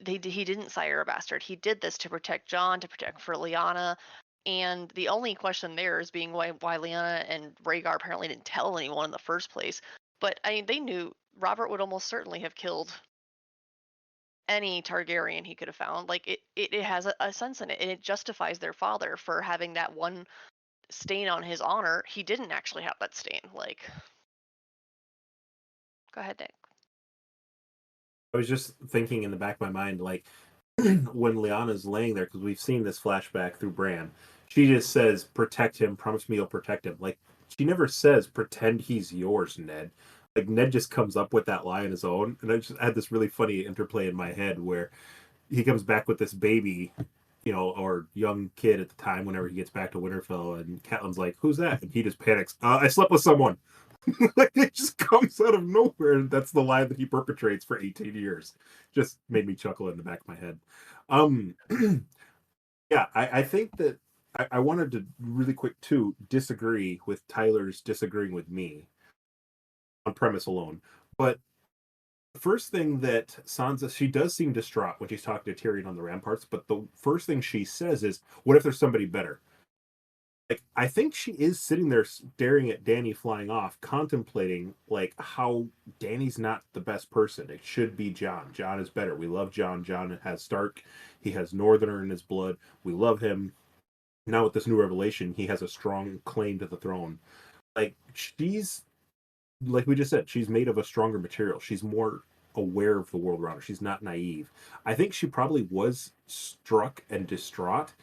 He didn't sire a bastard. He did this to protect John, to protect for Lyanna. And the only question there is being why Lyanna and Rhaegar apparently didn't tell anyone in the first place. But I mean, they knew Robert would almost certainly have killed any Targaryen he could have found. Like it has a sense in it, and it justifies their father for having that one stain on his honor. He didn't actually have that stain. Like, go ahead, Nick. I was just thinking in the back of my mind, like when Lyanna's laying there, because we've seen this flashback through Bran, she just says, "Protect him. Promise me you'll protect him." Like she never says, "Pretend he's yours, Ned." Like Ned just comes up with that lie on his own, and I just had this really funny interplay in my head where he comes back with this baby, or young kid at the time. Whenever he gets back to Winterfell, and Catelyn's like, "Who's that?" and he just panics. I slept with someone. Like it just comes out of nowhere, and that's the lie that he perpetrates for 18 years. Just made me chuckle in the back of my head. Yeah, I think that I wanted to really quick too disagree with Tyler's disagreeing with me on premise alone. But the first thing that Sansa, she does seem distraught when she's talking to Tyrion on the ramparts, but the first thing she says is, "What if there's somebody better?" Like I think she is sitting there staring at Dany flying off, contemplating like how Dany's not the best person. It should be Jon. Jon is better. We love Jon. Jon has Stark. He has Northerner in his blood. We love him. Now with this new revelation, he has a strong claim to the throne. Like she's, like we just said, she's made of a stronger material. She's more aware of the world around her. She's not naive. I think she probably was struck and distraught.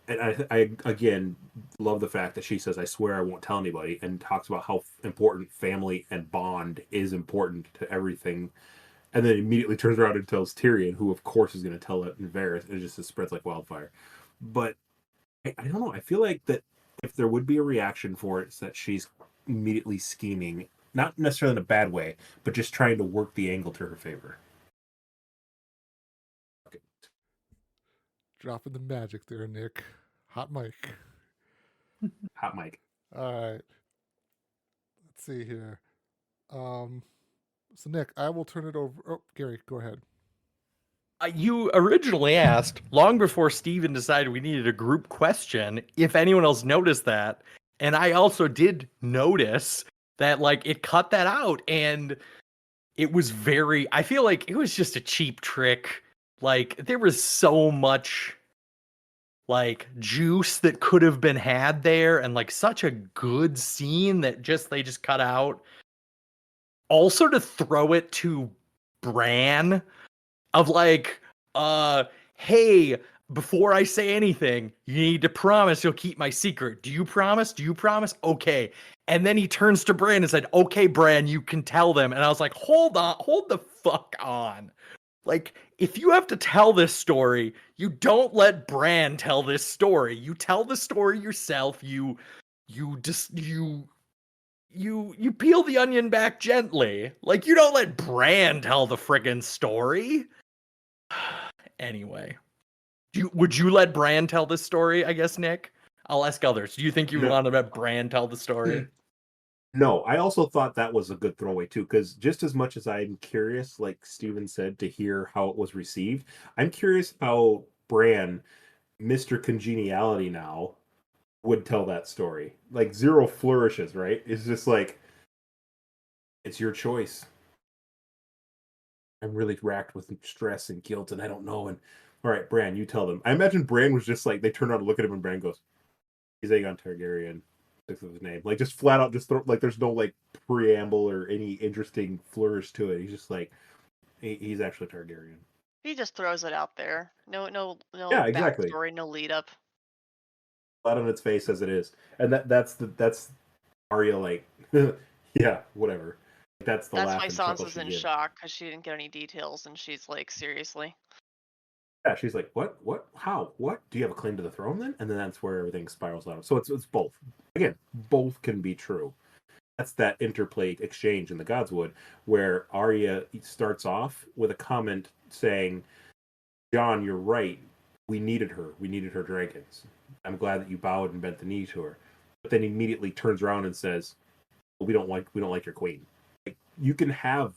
And I again love the fact that she says, "I swear I won't tell anybody," and talks about how important family and bond is important to everything, and then immediately turns around and tells Tyrion, who of course is going to tell it in Varys, and it just spreads like wildfire. But I don't know. I feel like that if there would be a reaction for it, it's that she's immediately scheming, not necessarily in a bad way, but just trying to work the angle to her favor. Dropping the magic there, Nick. Hot mic. Hot mic. All right. Let's see here. So Nick, I will turn it over. Oh, Gary, go ahead. You originally asked, long before Steven decided we needed a group question, if anyone else noticed that. And I also did notice that, like, it cut that out. And it was I feel like it was just a cheap trick. Like, there was so much, like, juice that could have been had there. And, like, such a good scene that they just cut out. Also to throw it to Bran of like, hey, before I say anything, you need to promise you'll keep my secret. Do you promise? Do you promise? Okay. And then he turns to Bran and said, "Okay, Bran, you can tell them." And I was like, hold the fuck on. Like, if you have to tell this story, you don't let Bran tell this story. You tell the story yourself. You peel the onion back gently. Like, you don't let Bran tell the friggin' story. Anyway, would you let Bran tell this story? I guess, Nick. I'll ask others. Do you think you would want to let Bran tell the story? No, I also thought that was a good throwaway too, because just as much as I'm curious, like Steven said, to hear how it was received, I'm curious how Bran, Mr. Congeniality now, would tell that story. Like zero flourishes, right? It's just like, it's your choice. I'm really racked with stress and guilt, and I don't know. And all right, Bran, you tell them. I imagine Bran was just like, they turn around and look at him, and Bran goes, "He's Aegon Targaryen. of his name. Like just flat out, just throw, like there's no like preamble or any interesting flourish to it. He's just like he's actually Targaryen. He just throws it out there. No Yeah, exactly. backstory, no lead up. Flat on its face as it is, and that's Arya like, yeah, whatever. That's the That's laugh why and chuckle Sansa's she in gives. shock because she didn't get any details, and she's like, seriously. Yeah, she's like, what, how, what? Do you have a claim to the throne then? And then that's where everything spirals out. So it's both. Again, both can be true. That's that interplay exchange in the Godswood where Arya starts off with a comment saying, John, you're right. We needed her. We needed her dragons. I'm glad that you bowed and bent the knee to her. But then immediately turns around and says, we don't like your queen. Like, you can have,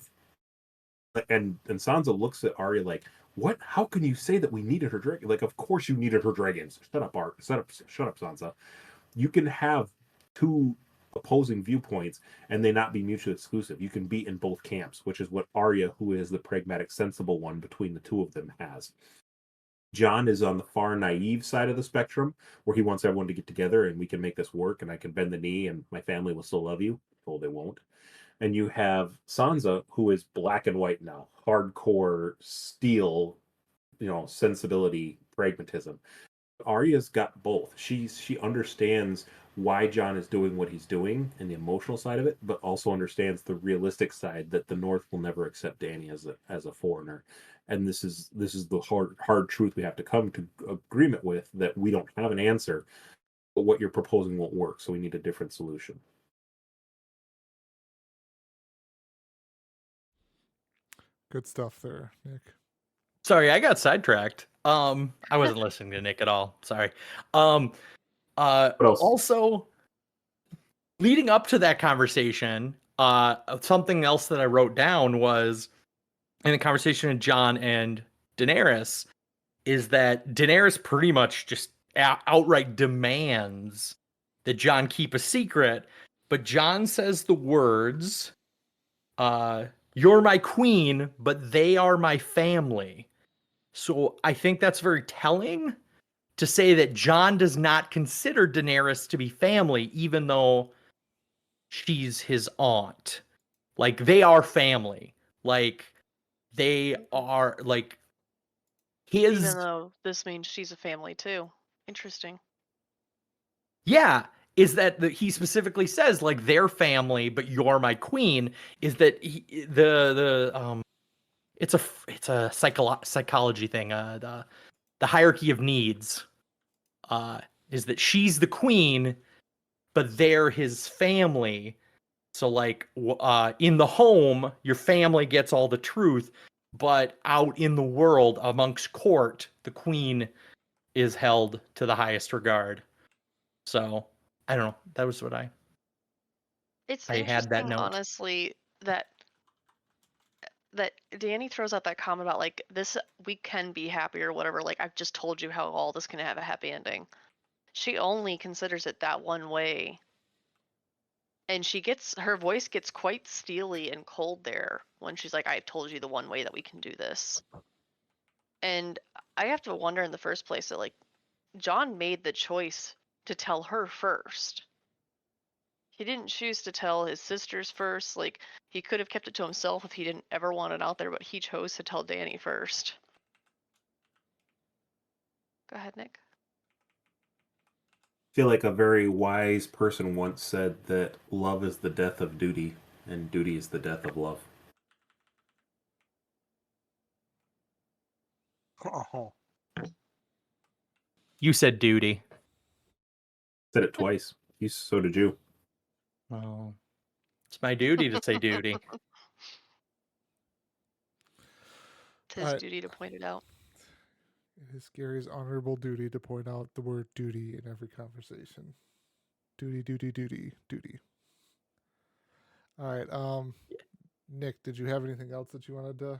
and Sansa looks at Arya like, what? How can you say that we needed her dragon? Like, of course you needed her dragons. Shut up, Sansa. You can have two opposing viewpoints and they not be mutually exclusive. You can be in both camps, which is what Arya, who is the pragmatic, sensible one between the two of them, has. John is on the far naive side of the spectrum, where he wants everyone to get together and we can make this work and I can bend the knee and my family will still love you. Well, they won't. And you have Sansa, who is black and white now, hardcore steel, sensibility, pragmatism. Arya's got both. She understands why John is doing what he's doing and the emotional side of it, but also understands the realistic side that the North will never accept Dany as a foreigner. And this is the hard truth we have to come to agreement with, that we don't have an answer, but what you're proposing won't work, so we need a different solution. Good stuff there, Nick. Sorry, I got sidetracked. I wasn't listening to Nick at all. Sorry. What else? Also, leading up to that conversation, something else that I wrote down was in the conversation of Jon and Daenerys is that Daenerys pretty much just outright demands that Jon keep a secret, but Jon says the words, "You're my queen, but they are my family." So I think that's very telling to say that Jon does not consider Daenerys to be family, even though she's his aunt. Like, they are family. Like, they are, like, Even his... though this means she's a family too. Interesting. Yeah, is that he specifically says, like, their family, but you're my queen, is that it's a psychology thing. The hierarchy of needs is that she's the queen, but they're his family. So, like, in the home, your family gets all the truth, but out in the world, amongst court, the queen is held to the highest regard. So, I don't know. That was what It's I had that interesting, note. honestly, that Dany throws out that comment about like this, we can be happy or whatever. Like, I've just told you how all this can have a happy ending. She only considers it that one way, and her voice gets quite steely and cold there when she's like, "I told you the one way that we can do this." And I have to wonder in the first place that like Jon made the choice to tell her first. He didn't choose to tell his sisters first. Like, he could have kept it to himself if he didn't ever want it out there, but he chose to tell Dany first. Go ahead, Nick. I feel like a very wise person once said that love is the death of duty, and duty is the death of love. Oh, You said duty. Said it twice. So did you. Well, it's my duty to say duty. It's his duty to point it out. it is Gary's honorable duty to point out the word duty in every conversation. Duty, duty, duty, duty. All right. Nick, did you have anything else that you wanted to,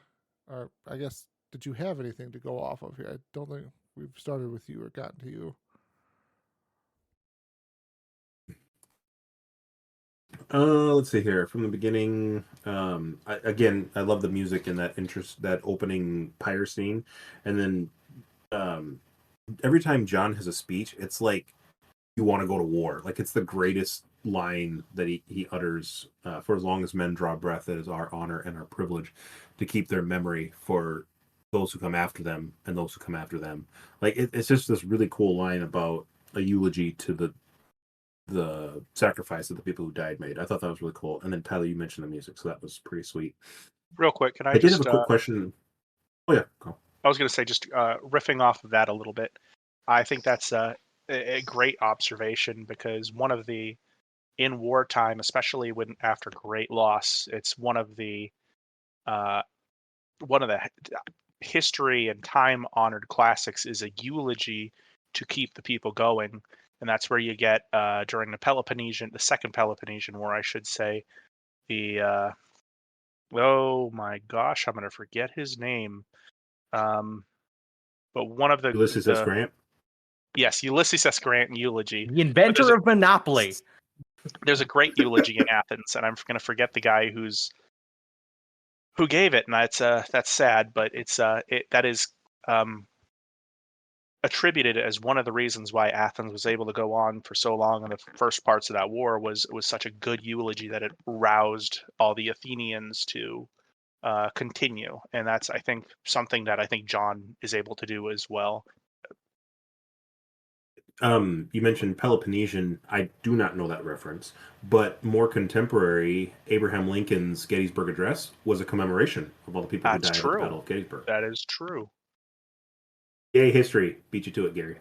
or I guess, did you have anything to go off of here? I don't think we've started with you or gotten to you. Let's see here. From the beginning, I love the music and that opening pyre scene, and then every time Jon has a speech, it's like you want to go to war. Like, it's the greatest line that he utters. For as long as men draw breath, it is our honor and our privilege to keep their memory for those who come after them and those who come after them. Like, it's just this really cool line about a eulogy to the sacrifice that the people who died made. I thought that was really cool. And then Tyler, you mentioned the music, so that was pretty sweet. Real quick, can I I did just have a quick question. Oh yeah, go. I was going to say, just riffing off of that a little bit, I think that's a great observation, because one of the, in wartime, especially when after great loss, it's one of the history and time honored classics is a eulogy to keep the people going. And that's where you get during the second Peloponnesian War, I should say, the oh my gosh, I'm going to forget his name. But one of Ulysses S. Grant. Yes, Ulysses S. Grant eulogy. The inventor of Monopoly. There's a great eulogy in Athens, and I'm going to forget the guy who gave it, and that's sad, but that is attributed as one of the reasons why Athens was able to go on for so long in the first parts of that war. Was such a good eulogy that it roused all the Athenians to continue, and that's, I think, something that I think John is able to do as well. You mentioned Peloponnesian. I do not know that reference, but more contemporary, Abraham Lincoln's Gettysburg Address was a commemoration of all the people who died at the Battle of Gettysburg. That is true. Yay, history. Beat you to it, Gary.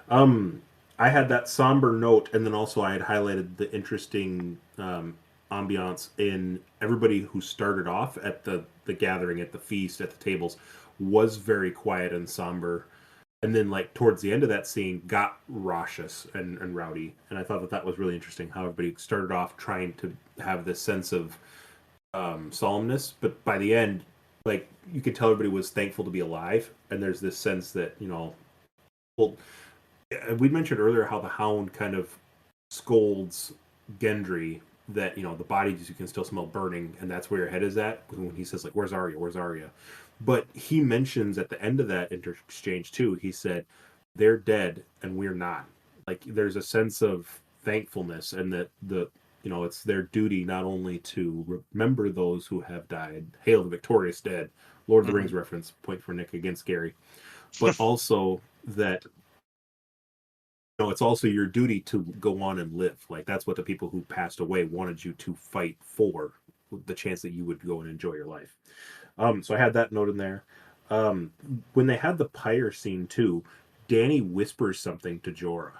I had that somber note, and then also I had highlighted the interesting ambiance in everybody who started off at the gathering, at the feast, at the tables, was very quiet and somber. And then, like, towards the end of that scene, got raucous and rowdy. And I thought that was really interesting, how everybody started off trying to have this sense of solemnness. But by the end, like, you could tell everybody was thankful to be alive. And there's this sense that, well, we mentioned earlier how the Hound kind of scolds Gendry that, the bodies you can still smell burning. And that's where your head is at. When he says, like, where's Arya? Where's Arya? But he mentions at the end of that interchange too, he said, they're dead and we're not. Like, there's a sense of thankfulness, and that it's their duty not only to remember those who have died, hail the victorious dead, Lord of the Rings reference, point for Nick against Gary, but also that, it's also your duty to go on and live. Like, that's what the people who passed away wanted you to fight for, the chance that you would go and enjoy your life. So I had that note in there. When they had the pyre scene too, Dany whispers something to Jorah.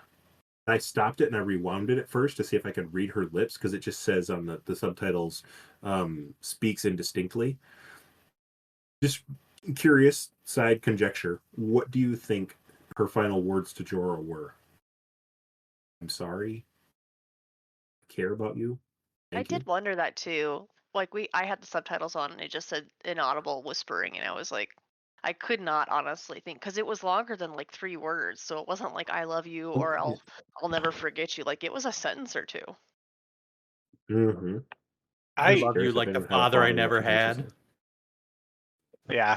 I stopped it and I rewound it at first to see if I could read her lips, because it just says on the subtitles, speaks indistinctly. Just curious side conjecture. What do you think her final words to Jorah were? I'm sorry. I care about you. I did wonder that too. Like, I had the subtitles on and it just said inaudible whispering, and I was like, I could not honestly think, because it was longer than like 3 words, so it wasn't like I love you or I'll never forget you. Like, it was a sentence or two. Mm-hmm. I love you like the father I never had. Yeah,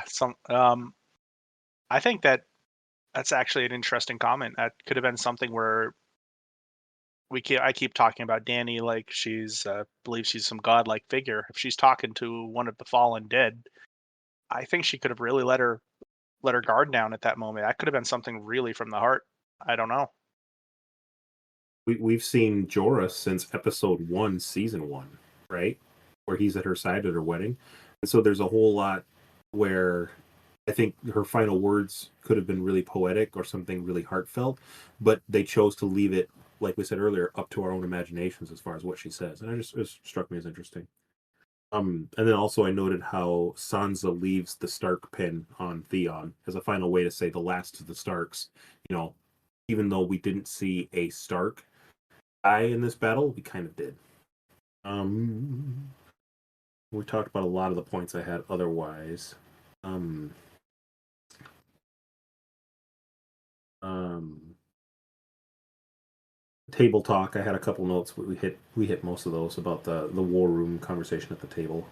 I think that's actually an interesting comment. That could have been something where I keep talking about Dany like she's believes she's some godlike figure. If she's talking to one of the fallen dead, I think she could have really let her guard down at that moment. That could have been something really from the heart. I don't know. We've seen Jorah since episode 1, season 1, right? Where he's at her side at her wedding. And so there's a whole lot where I think her final words could have been really poetic or something really heartfelt, but they chose to leave it, like we said earlier, up to our own imaginations as far as what she says. And it struck me as interesting. And then also I noted how Sansa leaves the Stark pin on Theon as a final way to say the last of the Starks. Even though we didn't see a Stark die in this battle, we kind of did. We talked about a lot of the points I had otherwise. Table talk, I had a couple notes, but we hit most of those about the war room conversation at the table.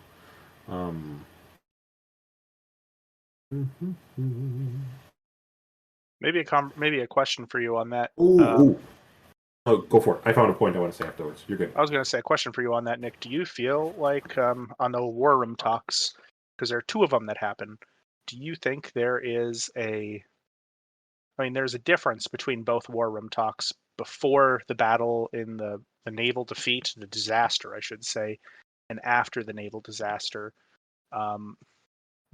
Maybe a question for you on that. Ooh. Oh, go for it. I found a point I want to say afterwards. You're good. I was going to say a question for you on that, Nick. Do you feel like on the War Room talks, because there are two of them that happen, do you think there is there's a difference between both War Room talks before the battle in the naval defeat, the disaster, I should say, and after the naval disaster?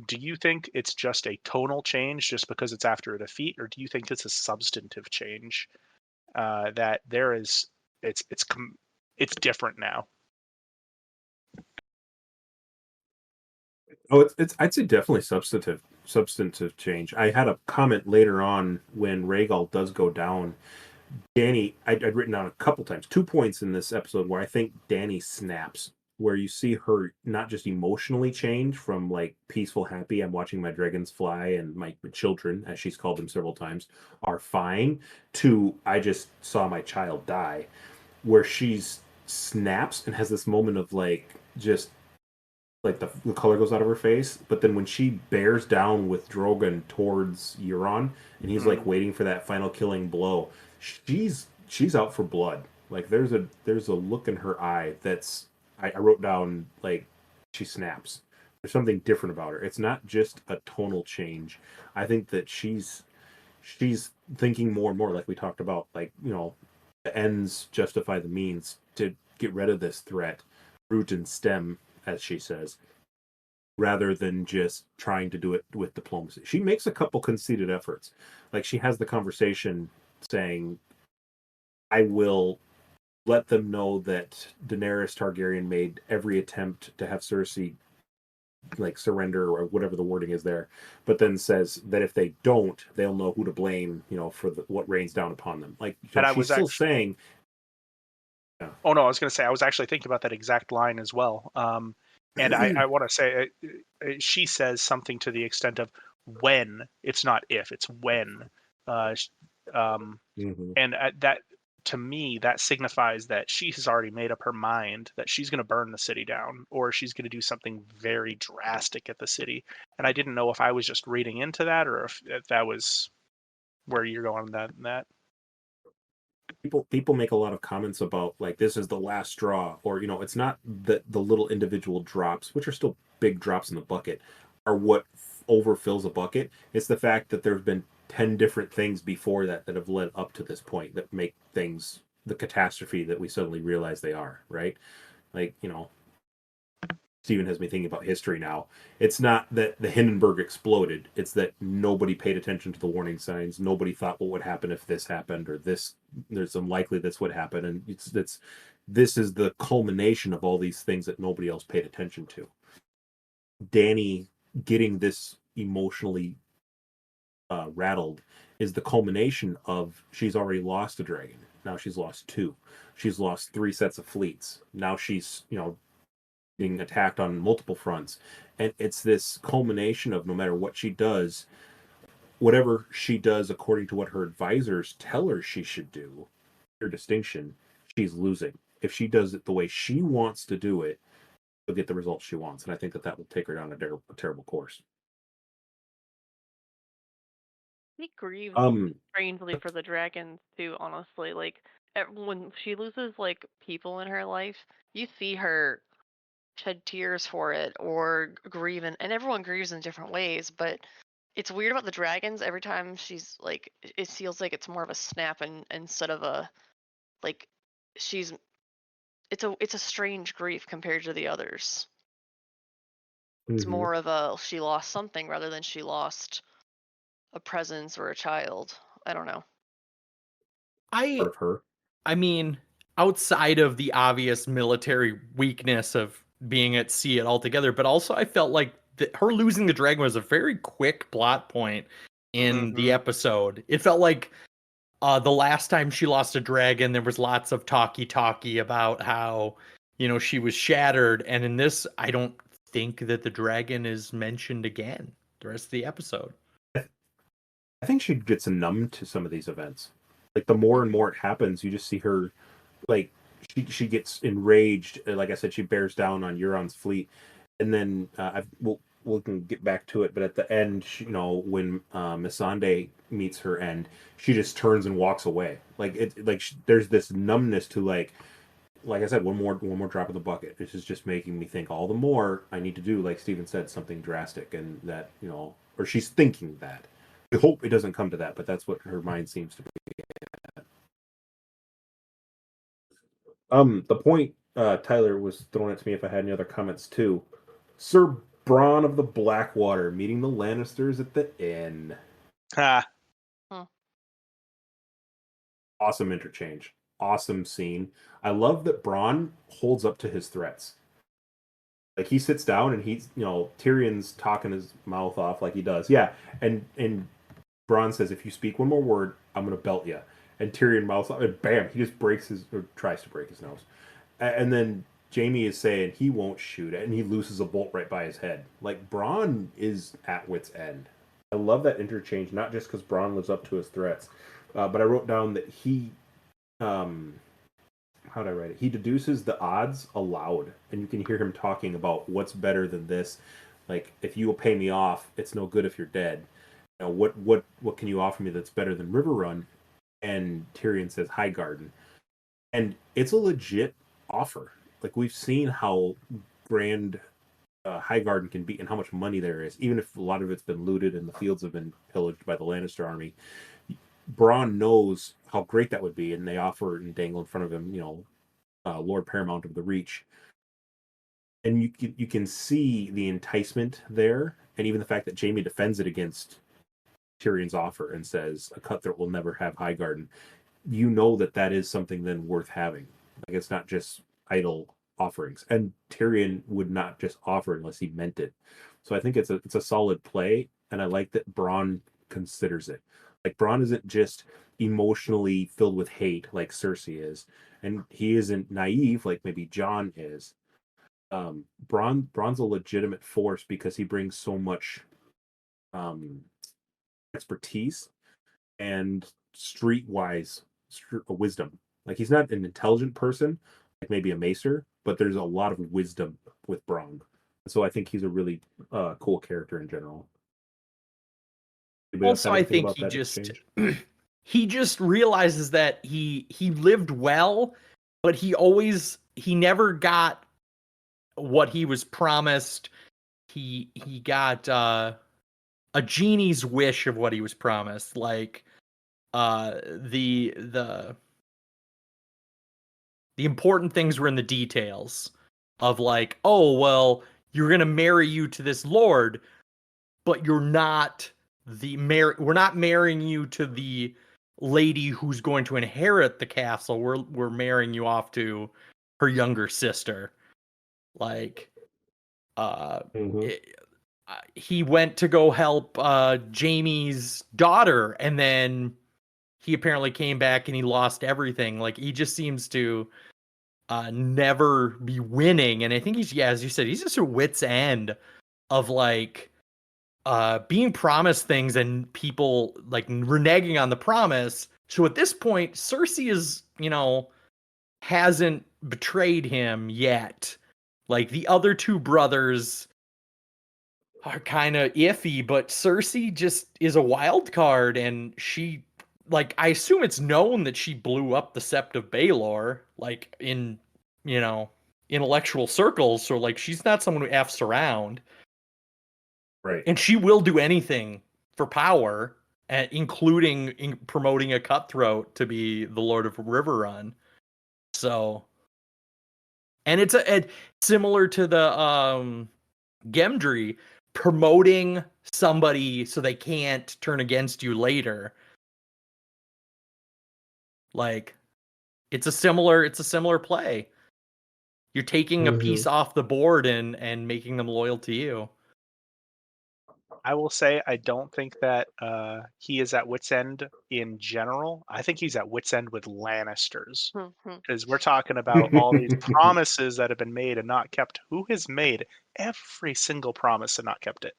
Do you think it's just a tonal change just because it's after a defeat, or do you think it's a substantive change that there is it's different now? Oh, it's I'd say definitely substantive change. I had a comment later on when Rhaegal does go down. Dany, I'd written down a couple times, 2 points in this episode where I think Dany snaps, where you see her not just emotionally change from like peaceful, happy, I'm watching my dragons fly and my children, as she's called them several times, are fine, to I just saw my child die, where she's snaps and has this moment of like just like the color goes out of her face, but then when she bears down with Drogon towards Euron, and he's like waiting for that final killing blow, she's out for blood. Like there's a look in her eye that's I wrote down like she snaps. There's something different about her. It's not just a tonal change. I think that she's thinking more and more, like we talked about, like, you know, the ends justify the means to get rid of this threat, root and stem, as she says, rather than just trying to do it with diplomacy. She makes a couple conceited efforts. Like she has the conversation saying, I will let them know that Daenerys Targaryen made every attempt to have Cersei like surrender or whatever the wording is there, but then says that if they don't, they'll know who to blame, you know, for what rains down upon them. Like she's still saying. Yeah. Oh no, I was going to say I was actually thinking about that exact line as well. And I want to say she says something to the extent of when. It's not if, it's when. And that, to me, that signifies that she has already made up her mind that she's going to burn the city down, or she's going to do something very drastic at the city. And I didn't know if I was just reading into that, or if that was where you're going with that. People make a lot of comments about like this is the last straw, or you know, it's not that the little individual drops, which are still big drops in the bucket, are what overfills a bucket. It's the fact that there's been 10 different things before that have led up to this point that make things the catastrophe that we suddenly realize they are, right? Like, you know, Steven has me thinking about history now. It's not that the Hindenburg exploded. It's that nobody paid attention to the warning signs. Nobody thought what would happen if this happened, or this, there's unlikely this would happen. And this is the culmination of all these things that nobody else paid attention to. Dany getting this emotionally rattled is the culmination of she's already lost a dragon. Now she's lost two. She's lost 3 sets of fleets. Now she's, you know, being attacked on multiple fronts. And it's this culmination of no matter what she does, whatever she does according to what her advisors tell her she should do, her distinction, she's losing. If she does it the way she wants to do it, she'll get the results she wants. And I think that will take her down a terrible course. He grieves strangely for the dragons too, honestly. Like when she loses like people in her life, you see her shed tears for it or grieve, and everyone grieves in different ways, but it's weird about the dragons. Every time she's like, it feels like it's more of a snap and instead of a like she's it's a strange grief compared to the others. It's more of a she lost something rather than she lost a presence or a child. I don't know. I mean, outside of the obvious military weakness of being at sea altogether, but also I felt like her losing the dragon was a very quick plot point in the episode. It felt like the last time she lost a dragon, there was lots of talky about how, you know, she was shattered. And in this, I don't think that the dragon is mentioned again the rest of the episode. I think she gets numb to some of these events. Like the more and more it happens, you just see her, like she gets enraged. Like I said, she bears down on Euron's fleet, and then we can get back to it, but at the end, when Missandei meets her end, she just turns and walks away. There's this numbness to like I said, one more drop in the bucket. This is just making me think all the more I need to do, like Steven said, something drastic, and that or she's thinking that. I hope it doesn't come to that, but that's what her mind seems to be. The point Tyler was throwing it to me if I had any other comments too. Sir Bronn of the Blackwater meeting the Lannisters at the inn. Ah, Awesome interchange. Awesome scene. I love that Bronn holds up to his threats. Like he sits down and he's, Tyrion's talking his mouth off like he does. Yeah, and Bronn says, "If you speak one more word, I'm gonna belt you." And Tyrion mouths off, and bam, he just tries to break his nose. And then Jaime is saying he won't shoot it, and he looses a bolt right by his head. Like Bronn is at wit's end. I love that interchange, not just because Bronn lives up to his threats, but I wrote down that he. How did I write it? He deduces the odds aloud, and you can hear him talking about what's better than this. Like, if you will pay me off, it's no good if you're dead. What can you offer me that's better than Riverrun? And Tyrion says Highgarden, and it's a legit offer. Like, we've seen how grand Highgarden can be and how much money there is, even if a lot of it's been looted and the fields have been pillaged by the Lannister army. Bronn knows how great that would be, and they offer and dangle in front of him, Lord Paramount of the Reach. And you can see the enticement there, and even the fact that Jaime defends it against Tyrion's offer and says a cutthroat will never have Highgarden. You know that is something then worth having. Like, it's not just idle offerings, and Tyrion would not just offer unless he meant it. So I think it's a solid play, and I like that Bronn considers it. Like, Bronn isn't just emotionally filled with hate like Cersei is, and he isn't naive like maybe Jon is. Bronn's a legitimate force because he brings so much expertise and streetwise wisdom. Like, he's not an intelligent person like maybe a Maester, but there's a lot of wisdom with Bronn. So I think he's a really cool character in general. Also, I think he just realizes that he lived well, but he never got what he was promised. He got a genie's wish of what he was promised, like the important things were in the details of, like, oh well, you're gonna marry you to this lord, but you're not we're not marrying you to the lady who's going to inherit the castle. We're marrying you off to her younger sister. Like, he went to go help Jaime's daughter, and then he apparently came back and he lost everything. Like, he just seems to never be winning, and I think he's, as you said, he's just a wit's end of, like, being promised things and people like reneging on the promise. So at this point, Cersei is, hasn't betrayed him yet. Like, the other two brothers are kind of iffy, but Cersei just is a wild card, and she, like, I assume it's known that she blew up the Sept of Baelor, like, in, intellectual circles. So, like, she's not someone who F's around. Right. And she will do anything for power, including promoting a cutthroat to be the Lord of Riverrun. So, and it's similar to the Gendry, promoting somebody so they can't turn against you later. Like, it's a similar play. You're taking a piece off the board and making them loyal to you. I will say I don't think that he is at wit's end in general. I think he's at wit's end with Lannisters, because we're talking about all these promises that have been made and not kept. Who has made every single promise and not kept it?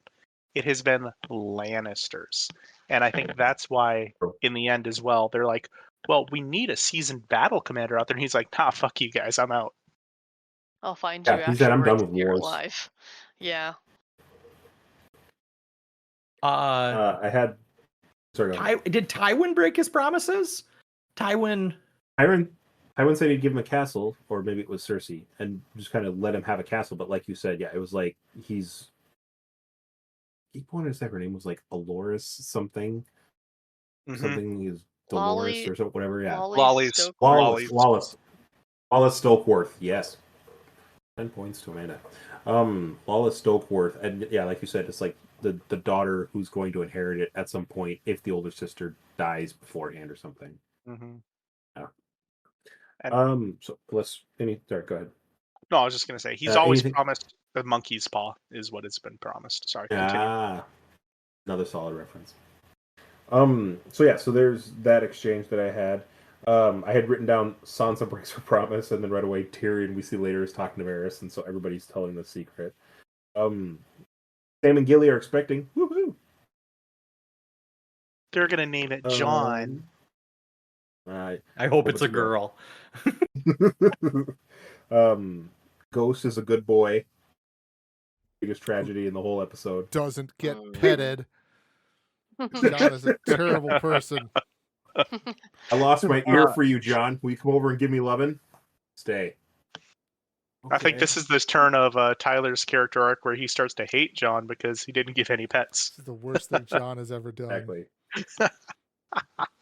It has been Lannisters, and I think that's why in the end as well, they're like, well, we need a seasoned battle commander out there, and he's like, nah, fuck you guys, I'm out. I'll find you he said, I'm done afterwards with when you're wars. alive. Yeah. I had. Sorry. Go ahead. Did Tywin break his promises? Tywin Tywin said he'd give him a castle, or maybe it was Cersei, and just kind of let him have a castle. But like you said, yeah, it was like he wanted to say her name was like Aloris something. Mhm. Something is Dolores Lolly- or something, whatever. Yeah, Lolly Lolly's- Stokeworth. Wallace Stokeworth. Yes, 10 points to Amanda. Wallace Stokeworth, and yeah, like you said, it's like the daughter who's going to inherit it at some point if the older sister dies beforehand or something. Mhm. So let's. Sorry, go ahead. No, I was just gonna say he's always anything- promised the monkey's paw is what it's been promised. Sorry, continue. Another solid reference. So there's that exchange that I had. I had written down Sansa breaks her promise, and then right away Tyrion we see later is talking to Varys, and so everybody's telling the secret. Sam and Gilly are expecting. Woohoo! They're gonna name it John. I hope it's a girl. Ghost is a good boy. Biggest tragedy in the whole episode. Doesn't get petted. John is a terrible person. I lost my ear for you, John. Will you come over and give me lovin'? Stay. I think this is this turn of Tyler's character arc where he starts to hate John because he didn't give any pets. This is the worst thing John has ever done. Exactly.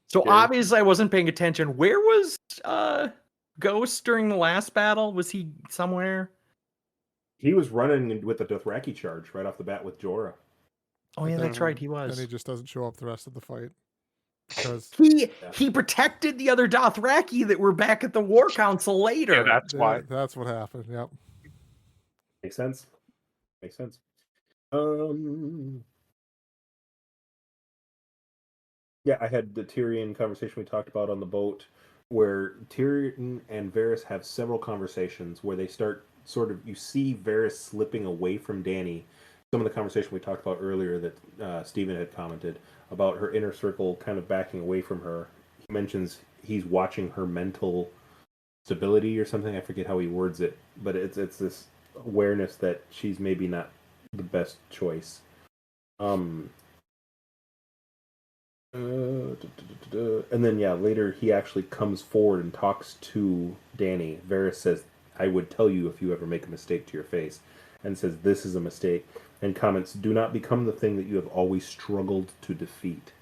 So Gary? obviously I wasn't paying attention. Where was Ghost during the last battle? Was he somewhere? He was running with the Dothraki charge right off the bat with Jorah. Oh yeah, that's right. He And was. he just doesn't show up the rest of the fight. Because He protected the other Dothraki that were back at the War Council later. Yeah, that's why. That's what happened. Yep. Makes sense. Yeah, I had the Tyrion conversation we talked about on the boat, where Tyrion and Varys have several conversations where they start you see Varys slipping away from Dany. Some of the conversation we talked about earlier that Stephen had commented about her inner circle kind of backing away from her. He mentions he's watching her mental stability or something. I forget how he words it, but it's this awareness that she's maybe not the best choice. And then later he actually comes forward and talks to Dany. Varys says, "I would tell you if you ever make a mistake to your face," and says, "This is a mistake," and comments, "Do not become the thing that you have always struggled to defeat,"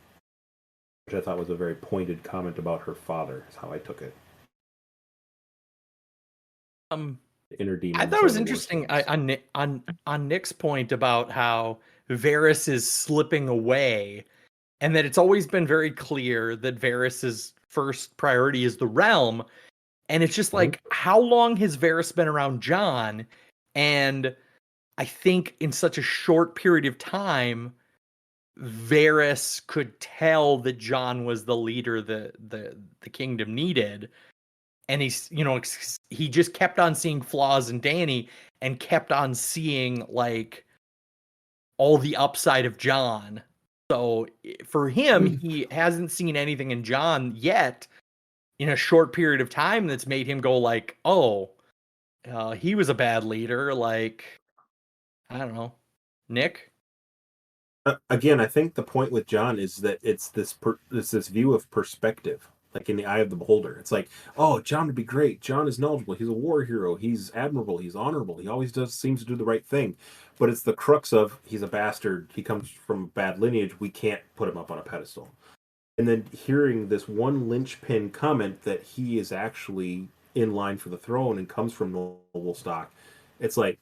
which I thought was a very pointed comment about her father. Is how I took it. Inner demons. I thought it was interesting on Nick's point about how Varys is slipping away, and that it's always been very clear that Varys's first priority is the realm. And it's just like, how long has Varys been around Jon? And I think in such a short period of time, Varys could tell that Jon was the leader the kingdom needed. And he just kept on seeing flaws in Dany and kept on seeing like all the upside of Jon. So for him, he hasn't seen anything in Jon yet in a short period of time that's made him go like, oh, he was a bad leader. Like, I don't know. Nick? Again, I think the point with Jon is that it's this view of perspective, like in the eye of the beholder. It's like, oh, Jon would be great. Jon is knowledgeable. He's a war hero. He's admirable. He's honorable. He always seems to do the right thing. But it's the crux of he's a bastard. He comes from bad lineage. We can't put him up on a pedestal. And then hearing this one linchpin comment that he is actually in line for the throne and comes from noble stock, it's like,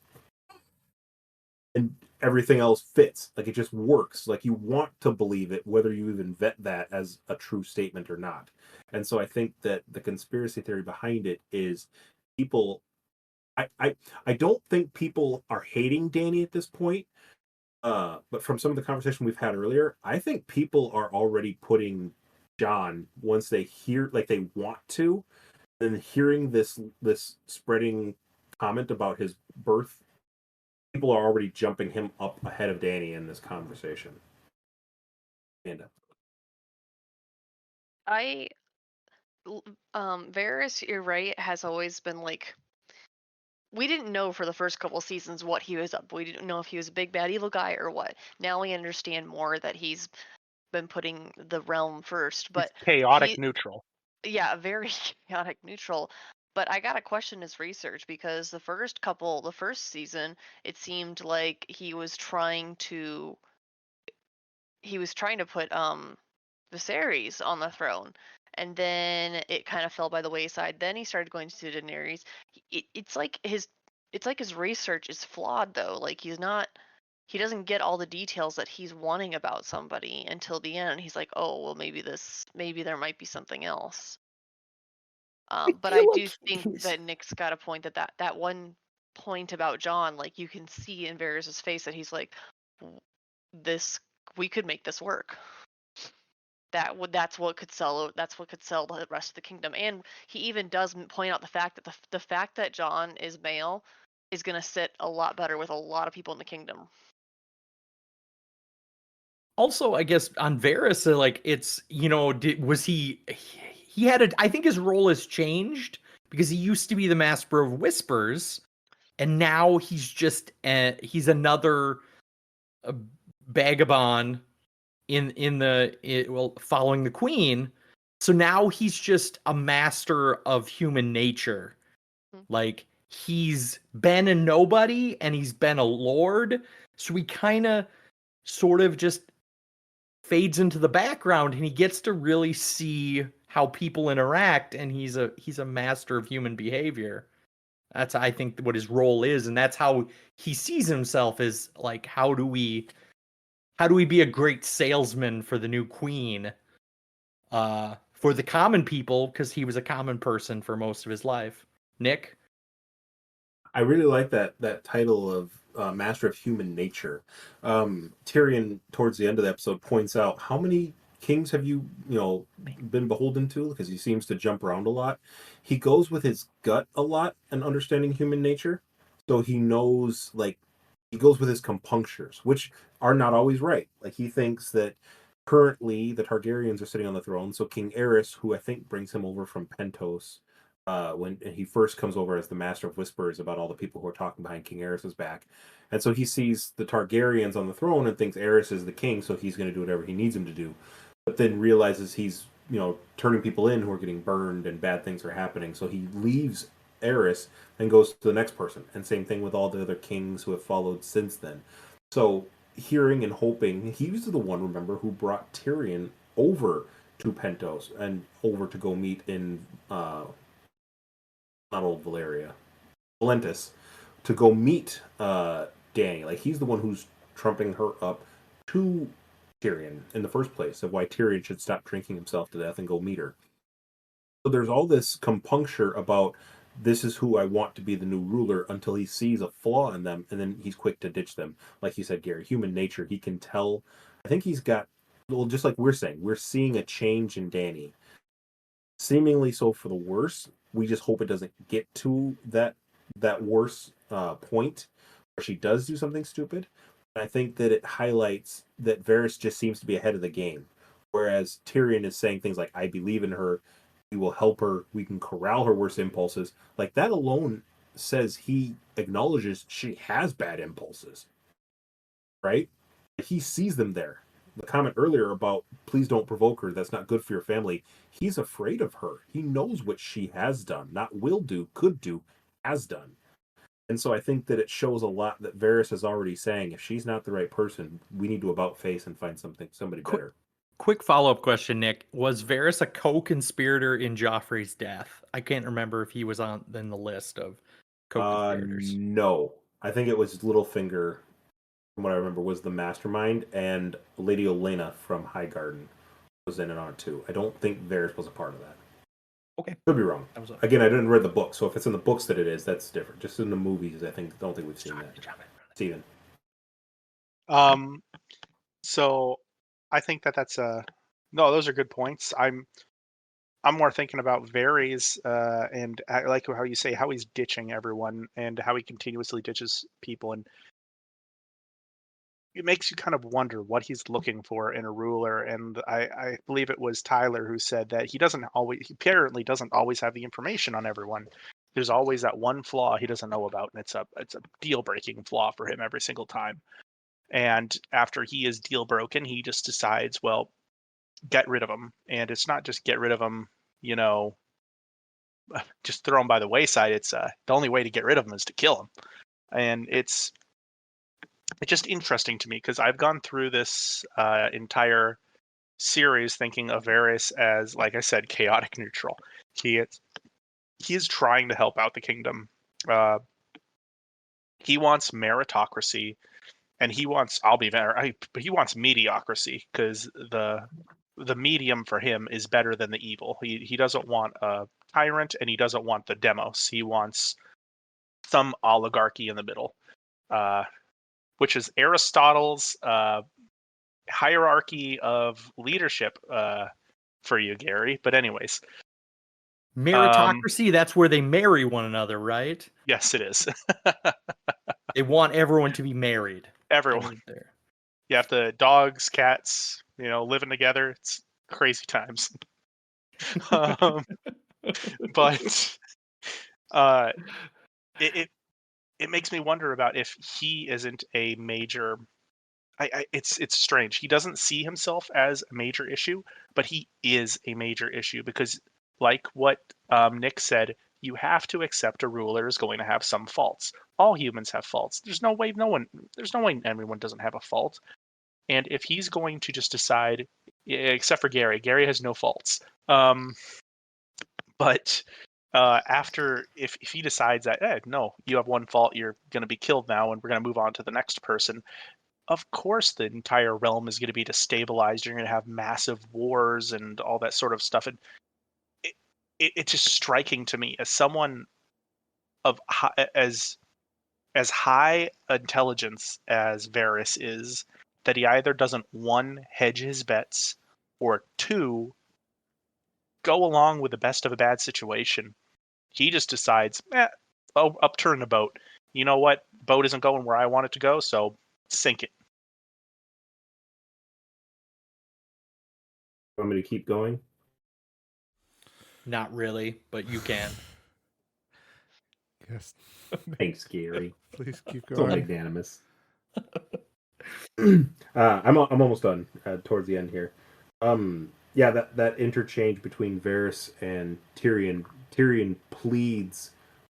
and everything else fits. Like, it just works. Like, you want to believe it, whether you even vet that as a true statement or not. And so I think that the conspiracy theory behind it is people. I don't think people are hating Dany at this point. But from some of the conversation we've had earlier, I think people are already putting Jon, once they hear, like they want to, and hearing this spreading comment about his birth, people are already jumping him up ahead of Dany in this conversation. Amanda. Varys, you're right, has always been like we didn't know for the first couple seasons what he was up. We didn't know if he was a big bad evil guy or what. Now we understand more that he's been putting the realm first, but Chaotic he, neutral. yeah, very chaotic neutral. But I gotta question his research because the first season, it seemed like he was trying to put Viserys on the throne, and then it kind of fell by the wayside. Then he started going to Daenerys. It's like his research is flawed though. Like he doesn't get all the details that he's wanting about somebody until the end. He's like, oh well, maybe there might be something else. But I feel do like think he's that Nick's got a point that one point about John, like you can see in Varys' face that he's like, this we could make this work. That's what could sell the rest of the kingdom. And he even does point out the fact that the fact that John is male is going to sit a lot better with a lot of people in the kingdom. also, I guess, on Varys, like it's was he had a I think his role has changed because he used to be the Master of Whispers, and now he's just he's another vagabond following the Queen. So now he's just a master of human nature. Like he's been a nobody and he's been a lord, so he kind of sort of just fades into the background and he gets to really see how people interact, and he's a master of human behavior. That's, I think, what his role is, and that's how he sees himself, as like, how do we be a great salesman for the new queen, for the common people, because he was a common person for most of his life. Nick? I really like that title of Master of Human Nature. Tyrion, towards the end of the episode, points out, how many kings have you been beholden to? Because he seems to jump around a lot. He goes with his gut a lot and understanding human nature, so he knows, like, he goes with his compunctures, which are not always right. Like, he thinks that currently the Targaryens are sitting on the throne, so King Aerys, who I think brings him over from Pentos, when he first comes over as the Master of Whispers about all the people who are talking behind King Aerys's back. And so he sees the Targaryens on the throne and thinks Aerys is the king, so he's going to do whatever he needs him to do. But then realizes he's, turning people in who are getting burned and bad things are happening. So he leaves Aerys and goes to the next person. And same thing with all the other kings who have followed since then. So hearing and hoping, he was the one, remember, who brought Tyrion over to Pentos and over to go meet in not old Valeria, Valentis, to go meet Dany. Like, he's the one who's trumping her up to Tyrion in the first place, of why Tyrion should stop drinking himself to death and go meet her. So there's all this compuncture about, this is who I want to be the new ruler, until he sees a flaw in them, and then he's quick to ditch them. Like you said, Gary, human nature, he can tell. I think he's got, well, just like we're saying, we're seeing a change in Dany. Seemingly so for the worse. We just hope it doesn't get to that worse point where she does do something stupid. And I think that it highlights that Varys just seems to be ahead of the game, whereas Tyrion is saying things like, I believe in her, we will help her, we can corral her worst impulses. Like, that alone says he acknowledges she has bad impulses, right? He sees them there. The comment earlier about, please don't provoke her, that's not good for your family. He's afraid of her. He knows what she has done, not will do, could do, has done. And so I think that it shows a lot that Varys is already saying, if she's not the right person, we need to about face and find somebody better. Quick follow-up question, Nick. Was Varys a co-conspirator in Joffrey's death? I can't remember if he was in the list of co-conspirators. No. I think it was Littlefinger, from what I remember, was the mastermind, and Lady Olenna from Highgarden was in it on it too. I don't think Varys was a part of that. Okay. Could be wrong. Again, I didn't read the book, so if it's in the books that it is, that's different. Just in the movies, don't think we've seen that. Steven. So I think that's no, those are good points. I'm more thinking about Varys, and I like how you say how he's ditching everyone and how he continuously ditches people, and it makes you kind of wonder what he's looking for in a ruler. And I believe it was Tyler who said that he apparently doesn't always have the information on everyone, there's always that one flaw he doesn't know about, and it's a deal-breaking flaw for him every single time. And after he is deal broken, he just decides, well, get rid of him. And it's not just get rid of him, just throw him by the wayside. It's the only way to get rid of him is to kill him. And it's just interesting to me because I've gone through this entire series thinking of Varys as, like I said, chaotic neutral. He is trying to help out the kingdom. He wants meritocracy, and he wants but he wants mediocrity because the medium for him is better than the evil. He doesn't want a tyrant, and he doesn't want the demos. He wants some oligarchy in the middle, which is Aristotle's hierarchy of leadership for you, Gary. But anyways, Meritocracy, that's where they marry one another, right? yes, it is. They want everyone to be married. Everyone. There. You have the dogs, cats, living together. It's crazy times. But it makes me wonder about if he isn't a major. It's strange. He doesn't see himself as a major issue, but he is a major issue because, like what Nick said, you have to accept a ruler is going to have some faults. All humans have faults. There's no way everyone doesn't have a fault. And if he's going to just decide, except for Gary has no faults. But after, if he decides that, no, you have one fault, you're going to be killed now, and we're going to move on to the next person. Of course, the entire realm is going to be destabilized. You're going to have massive wars and all that sort of stuff. And it's just striking to me as someone of as high intelligence as Varys is, that he either doesn't, one, hedge his bets, or two, go along with the best of a bad situation. He just decides, I'll upturn the boat. You know what? Boat isn't going where I want it to go, so sink it. Want me to keep going? Not really, but you can. Yes. Thanks, Gary. Please keep So going. magnanimous. I'm almost done. Towards the end here. Yeah, that interchange between Varys and Tyrion. Tyrion pleads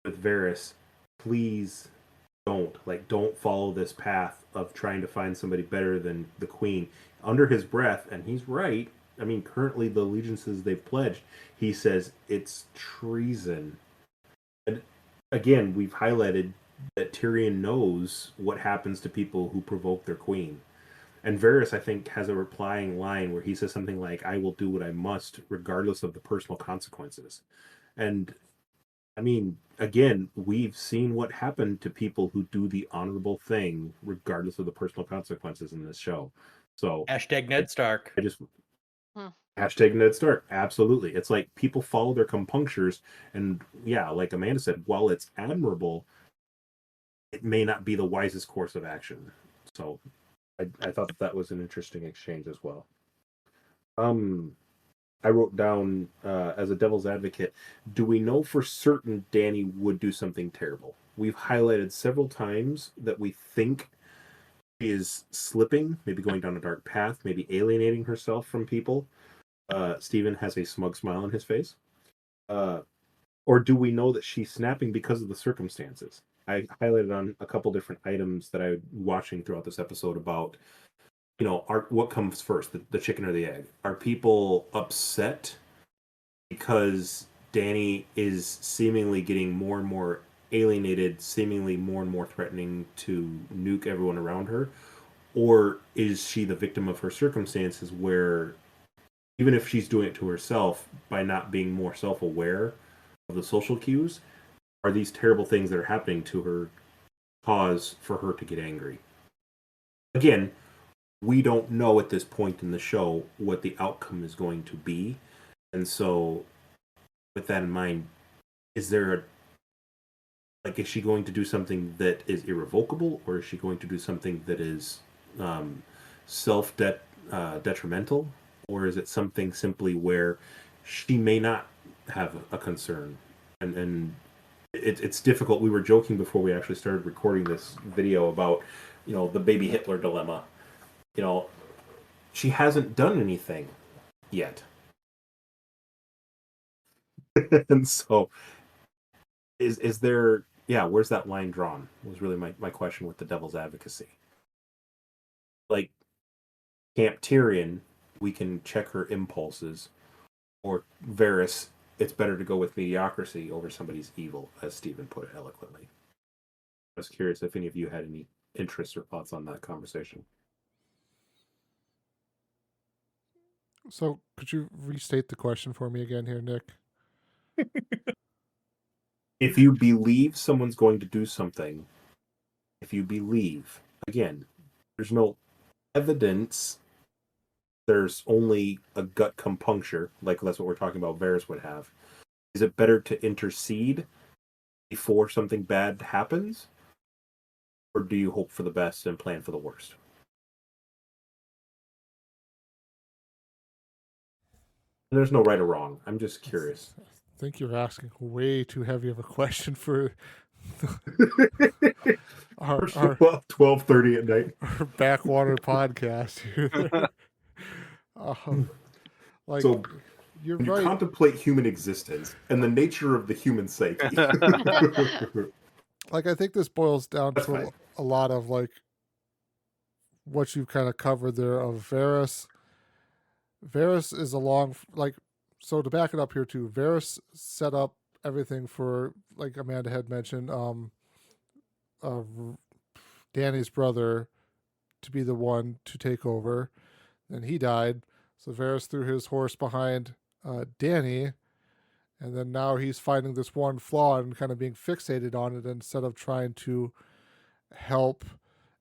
with Varys, please don't follow this path of trying to find somebody better than the queen. Under his breath, and he's right. I mean, currently the allegiances they've pledged, he says it's treason. And again, we've highlighted that Tyrion knows what happens to people who provoke their queen. And Varys, I think, has a replying line where he says something like, I will do what I must, regardless of the personal consequences. And, I mean, again, we've seen what happened to people who do the honorable thing, regardless of the personal consequences in this show. So, Hashtag Ned Stark. Hashtag Ned Stark. Absolutely. It's like people follow their compunctures. And, yeah, like Amanda said, while it's admirable, it may not be the wisest course of action. So, I thought that was an interesting exchange as well. I wrote down, as a devil's advocate, do we know for certain Dany would do something terrible? We've highlighted several times that we think she is slipping, maybe going down a dark path, maybe alienating herself from people. Stephen has a smug smile on his face. Or do we know that she's snapping because of the circumstances? I highlighted on a couple different items that I'm watching throughout this episode about, what comes first, the chicken or the egg? Are people upset because Dany is seemingly getting more and more alienated, seemingly more and more threatening to nuke everyone around her? Or is she the victim of her circumstances where, even if she's doing it to herself, by not being more self-aware of the social cues, are these terrible things that are happening to her cause for her to get angry? Again, we don't know at this point in the show what the outcome is going to be. And so, with that in mind, is there is she going to do something that is irrevocable, or is she going to do something that is detrimental? Or is it something simply where she may not have a concern? And it's difficult. We were joking before we actually started recording this video about, the baby Hitler dilemma. She hasn't done anything yet. And so is there, where's that line drawn? Was really my question with the devil's advocacy. Like, Camp Tyrion, we can check her impulses, or Varys, it's better to go with mediocrity over somebody's evil, as Stephen put it eloquently. I was curious if any of you had any interest or thoughts on that conversation. So, could you restate the question for me again here, Nick? If you believe someone's going to do something, again, there's no evidence, there's only a gut compuncture, like that's what we're talking about Varys would have. Is it better to intercede before something bad happens? Or do you hope for the best and plan for the worst? There's no right or wrong. I'm just curious. I think you're asking way too heavy of a question for our 12:30 at night. Our backwater podcast here. So you're when you right. contemplate human existence and the nature of the human psyche. Like, I think this boils down That's to fine. a lot of like what you've kind of covered there of Varys. Varys is so to back it up here too, Varys set up everything for, like Amanda had mentioned, Dany's brother to be the one to take over. Then he died. So Varys threw his horse behind Dany. And then now he's finding this one flaw and kind of being fixated on it instead of trying to help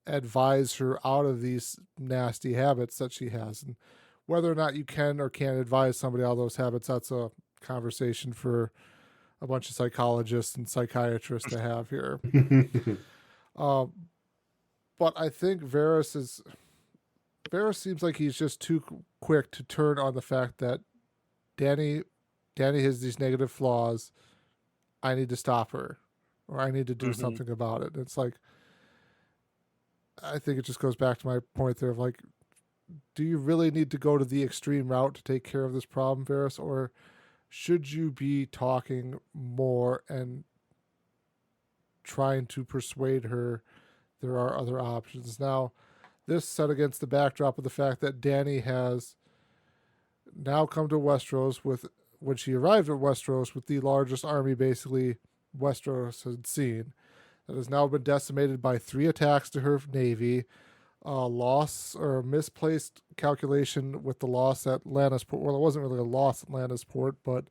advise her out of these nasty habits that she has. And whether or not you can or can't advise somebody out of those habits, that's a conversation for a bunch of psychologists and psychiatrists to have here. But I think Varys seems like he's just too quick to turn on the fact that Dany has these negative flaws. I need to stop her, or I need to do something about it. It's like, I think it just goes back to my point there of like, do you really need to go to the extreme route to take care of this problem, Varys, or should you be talking more and trying to persuade her there are other options? Now, this set against the backdrop of the fact that Dany has now come to Westeros when she arrived at Westeros with the largest army basically Westeros had seen, that has now been decimated by 3 attacks to her navy, loss or misplaced calculation with the loss at Lannisport. Well, it wasn't really a loss at Lannisport, but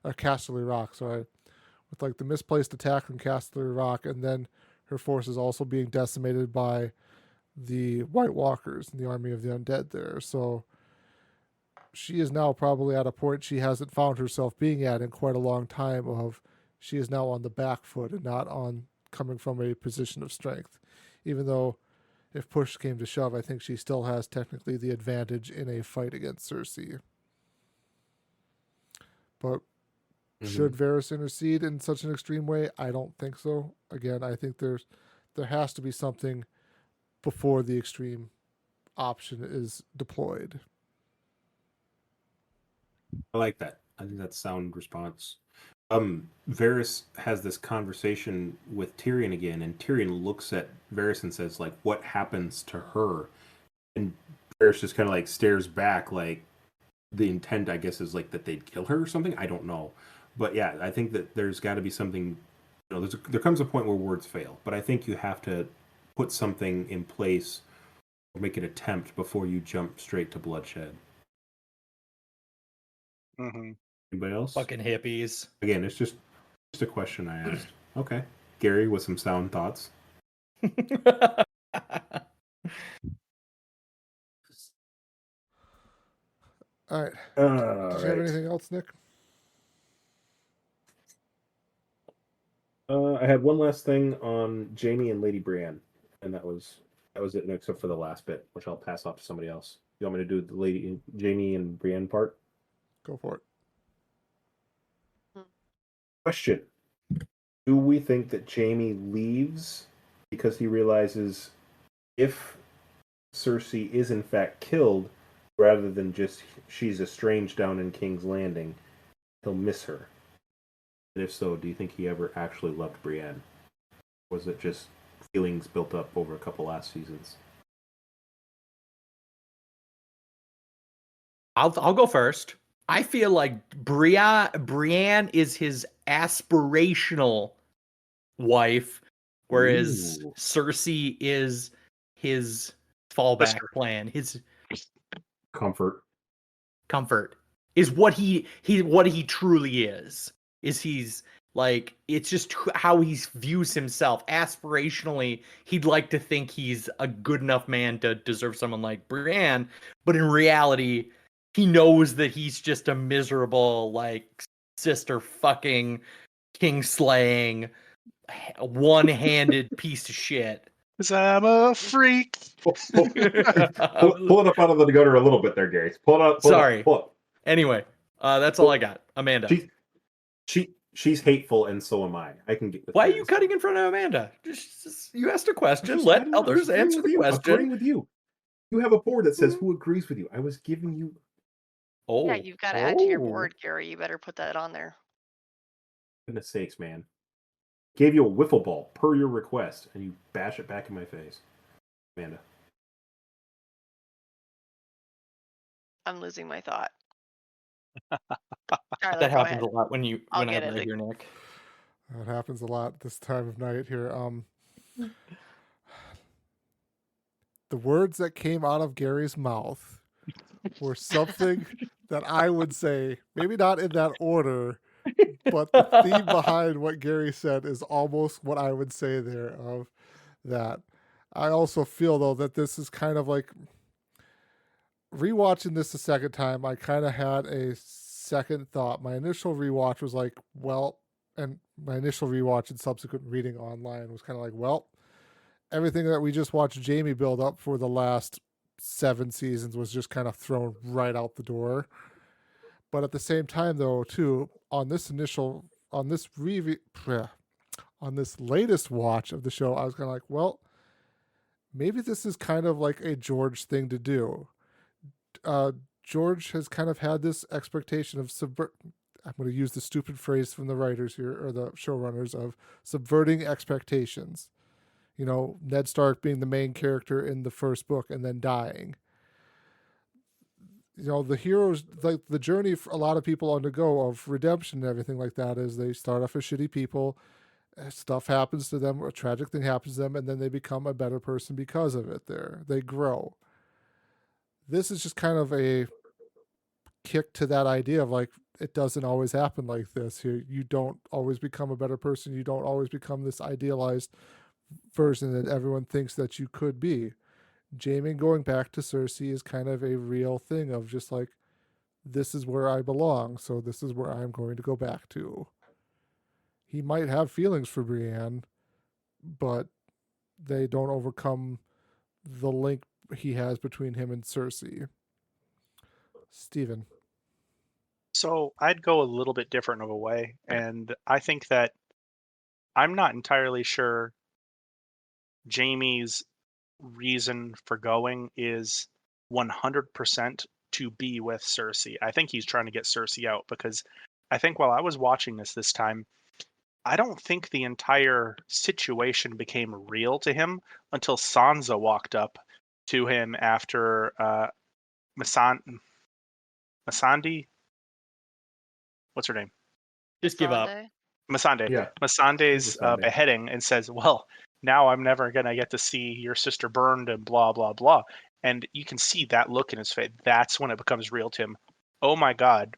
Casterly Rock, sorry. With like the misplaced attack on Casterly Rock, and then her forces also being decimated by the White Walkers and the army of the undead there. So she is now probably at a point she hasn't found herself being at in quite a long time, of she is now on the back foot and not on coming from a position of strength. Even though if push came to shove, I think she still has technically the advantage in a fight against Cersei. But should Varys intercede in such an extreme way? I don't think so. Again, I think there has to be something before the extreme option is deployed. I like that. I think that's a sound response. Varys has this conversation with Tyrion again, and Tyrion looks at Varys and says, like, what happens to her? And Varys just kind of like stares back, like the intent, I guess, is like that they'd kill her or something. I don't know. But yeah, I think that there's got to be something, there comes a point where words fail, but I think you have to put something in place or make an attempt before you jump straight to bloodshed. Anybody else? Fucking hippies. Again, it's just a question I asked. Okay. Gary with some sound thoughts. All right. Did you have anything else, Nick? I had one last thing on Jaime and Lady Brienne, and that was it, except for the last bit, which I'll pass off to somebody else. You want me to do the Lady Jaime and Brienne part? Go for it. Question: Do we think that Jaime leaves because he realizes if Cersei is in fact killed, rather than just she's estranged down in King's Landing, he'll miss her? And if so, do you think he ever actually loved Brienne? Was it just feelings built up over a couple last seasons? I'll go first. I feel like Brienne is his aspirational wife, whereas Ooh. Cersei is his fallback Sister. plan. His Comfort. comfort is what he truly is. He's like, it's just how he views himself. Aspirationally, he'd like to think he's a good enough man to deserve someone like Brienne, but in reality, he knows that he's just a miserable, like, sister fucking, king slaying, one-handed piece of shit. 'Cause I'm a freak. Pull it up out of the gutter a little bit there, Gary. Pull it up. Sorry. Pull it. Anyway, that's all I got. Amanda. She's hateful, and so am I. I can get. Why are you cutting in front of Amanda? You asked a question. Let others answer the I'm agreeing question. with you. You have a board that says who agrees with you. I was giving you. Oh, Yeah, you've got to add to your board, Gary. You better put that on there. Goodness sakes, man. Gave you a wiffle ball per your request, and you bash it back in my face, Amanda. I'm losing my thought. That happens a lot when I'll I'm get right it. here, Nick. That happens a lot this time of night here. The words that came out of Gary's mouth were something that I would say, maybe not in that order, but the theme behind what Gary said is almost what I would say there of that. I also feel, though, that this is kind of like rewatching this a second time. I kind of had a second thought. My initial rewatch was like, well, and my initial rewatch and subsequent reading online was kind of like, well, everything that we just watched Jaime build up for the last 7 seasons was just kind of thrown right out the door. But at the same time, though, too, on this latest watch of the show, I was kind of like, well, maybe this is kind of like a George thing to do. George has kind of had this expectation of I'm going to use the stupid phrase from the writers here, or the showrunners, of subverting expectations. You know, Ned Stark being the main character in the first book and then dying. You know, the heroes, like the journey for a lot of people undergo of redemption and everything like that is they start off as shitty people, stuff happens to them, a tragic thing happens to them, and then they become a better person because of it. They grow. This is just kind of a kick to that idea of like, it doesn't always happen like this. You don't always become a better person. You don't always become this idealized version that everyone thinks that you could be. Jaime going back to Cersei is kind of a real thing of just like, this is where I belong, so this is where I'm going to go back to. He might have feelings for Brienne, but they don't overcome the link he has between him and Cersei. Steven. So I'd go a little bit different of a way, and I think that I'm not entirely sure Jaime's reason for going is 100% to be with Cersei. I think he's trying to get Cersei out, because I think while I was watching this time, I don't think the entire situation became real to him until Sansa walked up to him after Missandei? What's her name? Just give up. Missandei. Yeah. Missandei's Missandei. beheading, and says, well, now I'm never going to get to see your sister burned and blah, blah, blah. And you can see that look in his face. That's when it becomes real to him. Oh my God,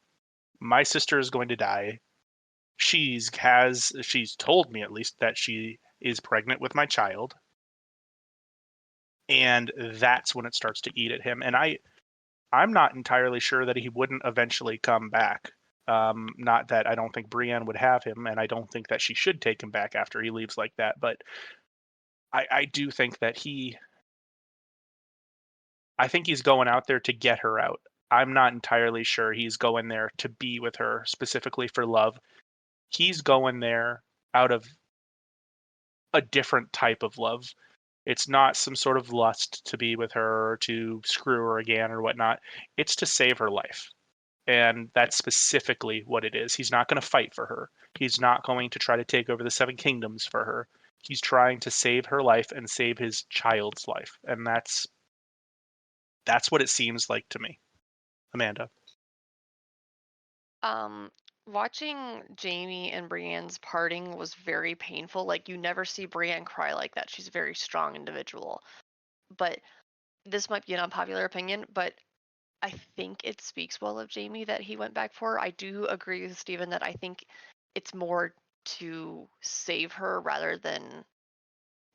my sister is going to die. She's told me at least that she is pregnant with my child. And that's when it starts to eat at him. And I'm not entirely sure that he wouldn't eventually come back. Not that I don't think Brienne would have him, and I don't think that she should take him back after he leaves like that. But I do think that I think he's going out there to get her out. I'm not entirely sure he's going there to be with her specifically for love. He's going there out of a different type of love. It's not some sort of lust to be with her or to screw her again or whatnot. It's to save her life. And that's specifically what it is. He's not going to fight for her. He's not going to try to take over the Seven Kingdoms for her. He's trying to save her life and save his child's life. And that's what it seems like to me. Amanda. Watching Jamie and Brienne's parting was very painful. Like, you never see Brienne cry like that. She's a very strong individual. But this might be an unpopular opinion, but I think it speaks well of Jamie that he went back for her. I do agree with Steven that I think it's more to save her rather than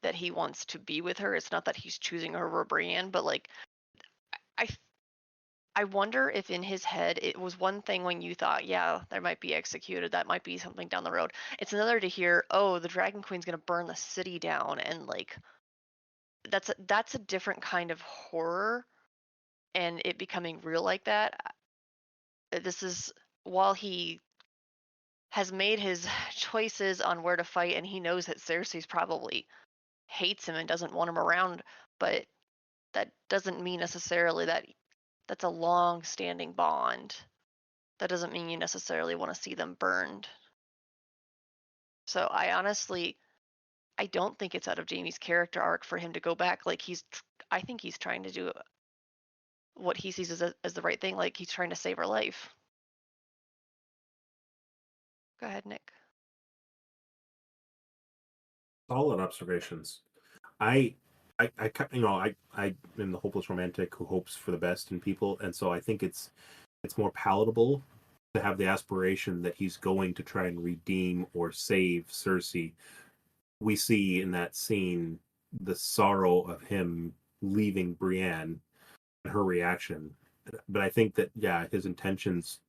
that he wants to be with her. It's not that he's choosing her over Brienne, but like, I wonder if in his head it was one thing when you thought, yeah, there might be executed, that might be something down the road. It's another to hear, oh, the Dragon Queen's gonna burn the city down, and like, that's a different kind of horror, and it becoming real like that. This is while he has made his choices on where to fight, and he knows that Cersei's probably hates him and doesn't want him around, but that doesn't mean necessarily that that's a long-standing bond. That doesn't mean you necessarily want to see them burned. So I don't think it's out of Jamie's character arc for him to go back. Like, I think he's trying to do what he sees as the right thing. Like, he's trying to save her life. Go ahead, Nick. Solid observations. I am the hopeless romantic who hopes for the best in people, and so I think it's more palatable to have the aspiration that he's going to try and redeem or save Cersei. We see in that scene the sorrow of him leaving Brienne and her reaction. But I think that, yeah, his intentions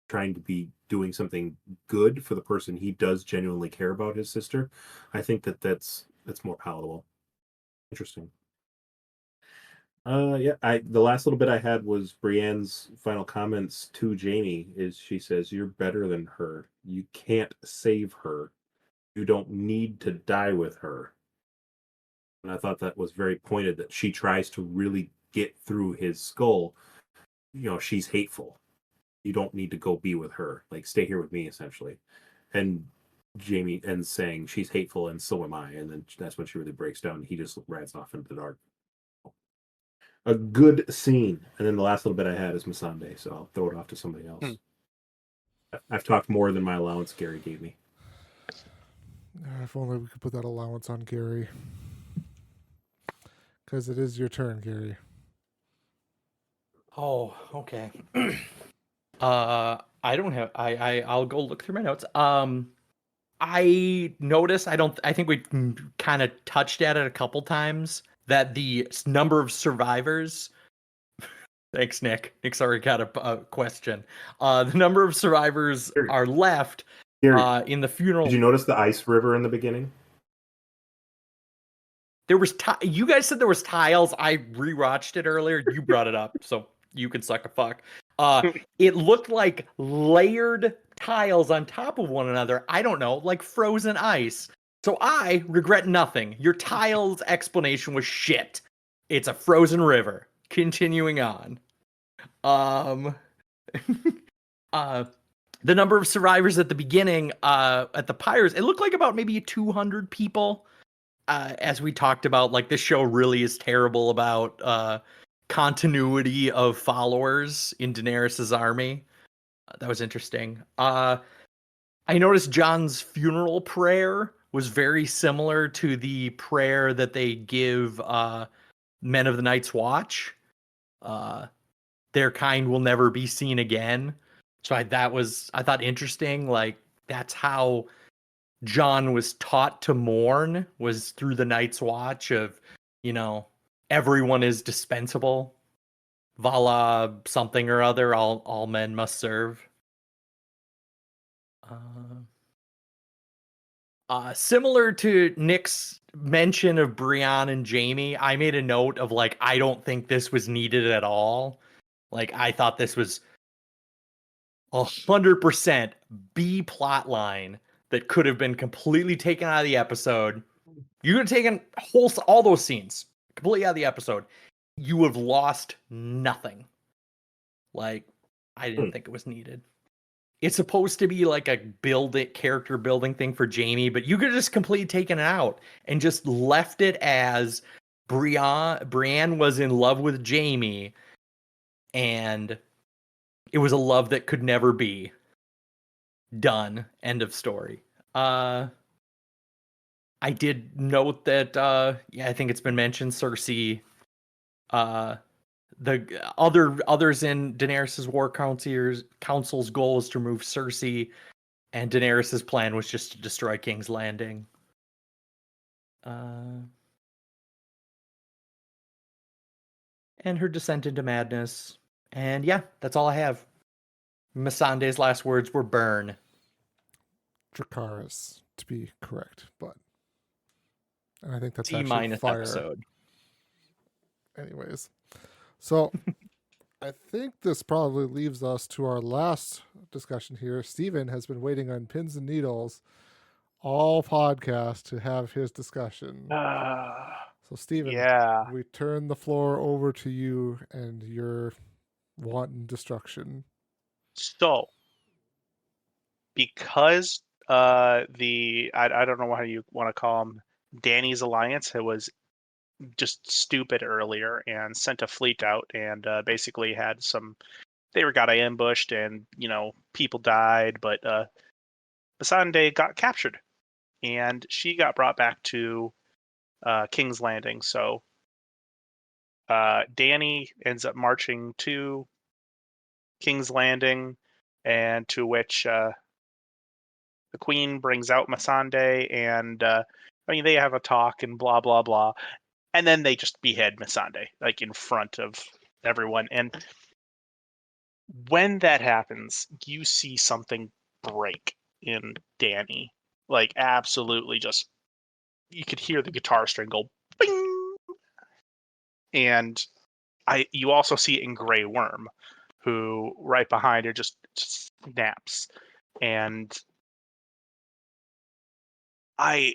trying to be doing something good for the person he does genuinely care about, his sister. I think that's more palatable. Interesting. The last little bit I had was Brienne's final comments to Jamie is she says, "You're better than her. You can't save her. You don't need to die with her." And I thought that was very pointed, that she tries to really get through his skull. She's hateful. You don't need to go be with her. Like, stay here with me, essentially. And Jamie ends saying she's hateful and so am I. And then that's when she really breaks down. He just rides off into the dark. A good scene. And then the last little bit I had is Missandei, so I'll throw it off to somebody else. I've talked more than my allowance Gary gave me. If only we could put that allowance on Gary. Because it is your turn, Gary. Oh, okay. I don't have. I'll go look through my notes. I noticed. I think we kind of touched at it a couple times that the number of survivors. Thanks, Nick. Nick's already got a question. The number of survivors are left in the funeral. Did you notice the ice river in the beginning? There was you guys said there was tiles. I rewatched it earlier. You brought it up, so you can suck a fuck. It looked like layered tiles on top of one another. I don't know, like frozen ice. So I regret nothing. Your tiles explanation was shit. It's a frozen river. Continuing on. The number of survivors at the beginning, at the pyres, it looked like about maybe 200 people. As we talked about, like, this show really is terrible about continuity of followers in Daenerys' army. That was interesting. I noticed Jon's funeral prayer was very similar to the prayer that they give Men of the Night's Watch. Their kind will never be seen again. So I thought interesting. Like, that's how Jon was taught to mourn, was through the Night's Watch of, everyone is dispensable. Vala something or other, all men must serve. Similar to Nick's mention of Brienne and Jamie, I made a note of, like, I don't think this was needed at all. Like, I thought this was 100% B plot line that could have been completely taken out of the episode, You could have taken all those scenes completely out of the episode. You would have lost nothing. Like, I didn't think it was needed. It's supposed to be like a character building thing for Jaime, but you could have just completely taken it out and just left it as Brienne was in love with Jaime, and it was a love that could never be. Done. End of story. I did note that, I think it's been mentioned, Cersei, the others in Daenerys' war council's goal is to remove Cersei, and Daenerys' plan was just to destroy King's Landing. And her descent into madness. And yeah, that's all I have. Missandei's last words were burn. Dracarys, to be correct, and I think that's C- actually fire. episode. Anyways, so I think this probably leaves us to our last discussion here. Steven has been waiting on pins and needles all podcast to have his discussion. So Steven, Yeah. we turn the floor over to you and your wanton destruction. So, because I don't know how you want to call him, Danny's alliance, it was just stupid earlier and sent a fleet out and basically had they got ambushed and people died, but Missandei got captured and she got brought back to King's Landing. So Danny ends up marching to King's Landing, and to which the Queen brings out Missandei, and they have a talk and blah blah blah, and then they just behead Missandei like in front of everyone. And when that happens, you see something break in Danny, like absolutely just. You could hear the guitar string go bing, and you also see it in Grey Worm, who right behind her just snaps. And I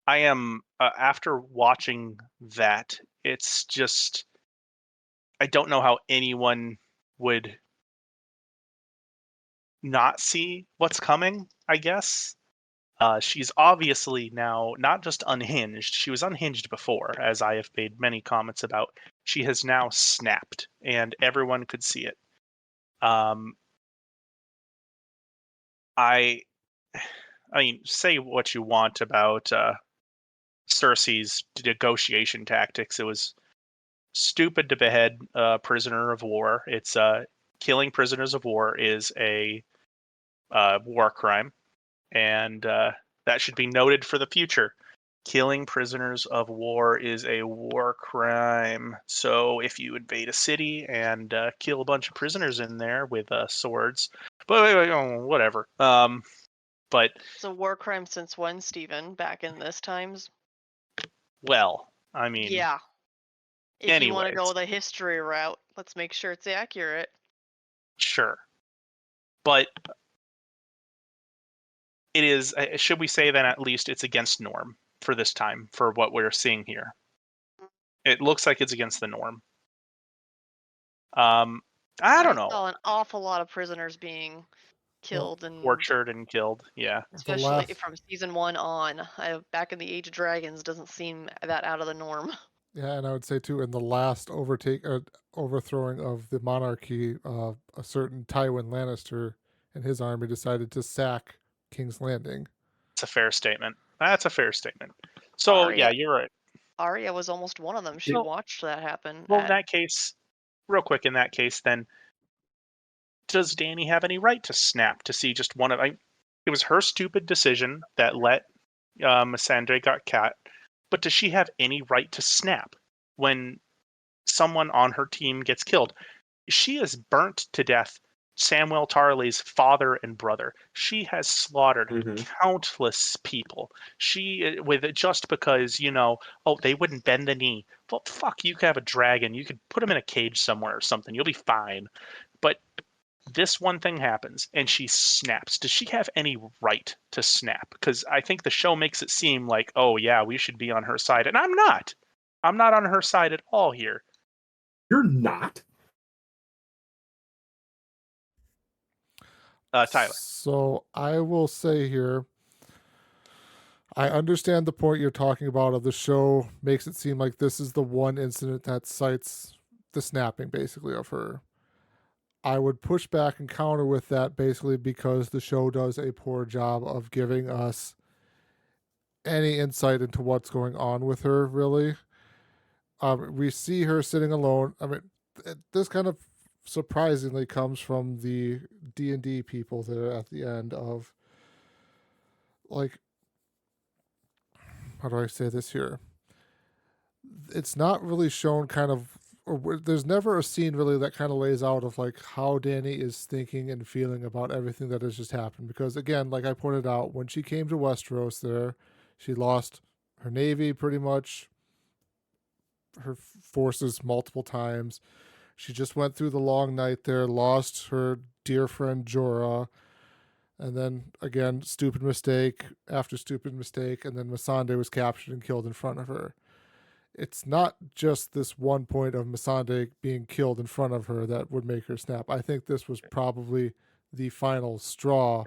am after watching that, it's just I don't know how anyone would not see what's coming, I guess. She's obviously now not just unhinged. She was unhinged before, as I have made many comments about. She has now snapped, and everyone could see it. I mean, say what you want about Cersei's negotiation tactics. It was stupid to behead a prisoner of war. It's killing prisoners of war is a war crime, and that should be noted for the future. Killing prisoners of war is a war crime. So if you invade a city and kill a bunch of prisoners in there with swords, but whatever. But It's a war crime since when, Stephen? Back in this times? well, I mean, Yeah. If you want to go anyways. the history route, let's make sure it's accurate. Sure. But it is, should we say that at least it's against norm for this time, for what we're seeing here? It looks like it's against the norm. I don't know. Saw an awful lot of prisoners being killed and Tortured and killed, yeah. especially from season 1 on. Back in the Age of Dragons doesn't seem that out of the norm. Yeah, and I would say too, in the last overthrowing of the monarchy, a certain Tywin Lannister and his army decided to sack King's Landing. It's a fair statement. That's a fair statement. So yeah, you're right. Arya was almost one of them. She watched that happen. Well, in that case, real quick, in that case, then, does Dany have any right to snap to see just one of? It was her stupid decision that let Missandei got cat, but does she have any right to snap when someone on her team gets killed? She has burnt to death Samwell Tarly's father and brother. She has slaughtered countless people. Just because, they wouldn't bend the knee. Well, fuck, you could have a dragon. You could put him in a cage somewhere or something. You'll be fine. But this one thing happens and she snaps. Does she have any right to snap? Because I think the show makes it seem like, oh yeah, we should be on her side, and I'm not. I'm not on her side at all here. You're not. Tyler. So I will say here, I understand the point you're talking about of the show makes it seem like this is the one incident that cites the snapping basically of her. I would push back and counter with that basically because the show does a poor job of giving us any insight into what's going on with her, really. We see her sitting alone. I mean, this kind of surprisingly comes from the D&D people there at the end of, like, how do I say this here? It's not really shown kind of, or there's never a scene really that kind of lays out of like how Dany is thinking and feeling about everything that has just happened. Because again, like I pointed out, when she came to Westeros there, she lost her navy pretty much, her forces multiple times. She just went through the long night there, lost her dear friend Jorah, and then again, stupid mistake after stupid mistake, and then Missandei was captured and killed in front of her. It's not just this one point of Missandei being killed in front of her that would make her snap. I think this was probably the final straw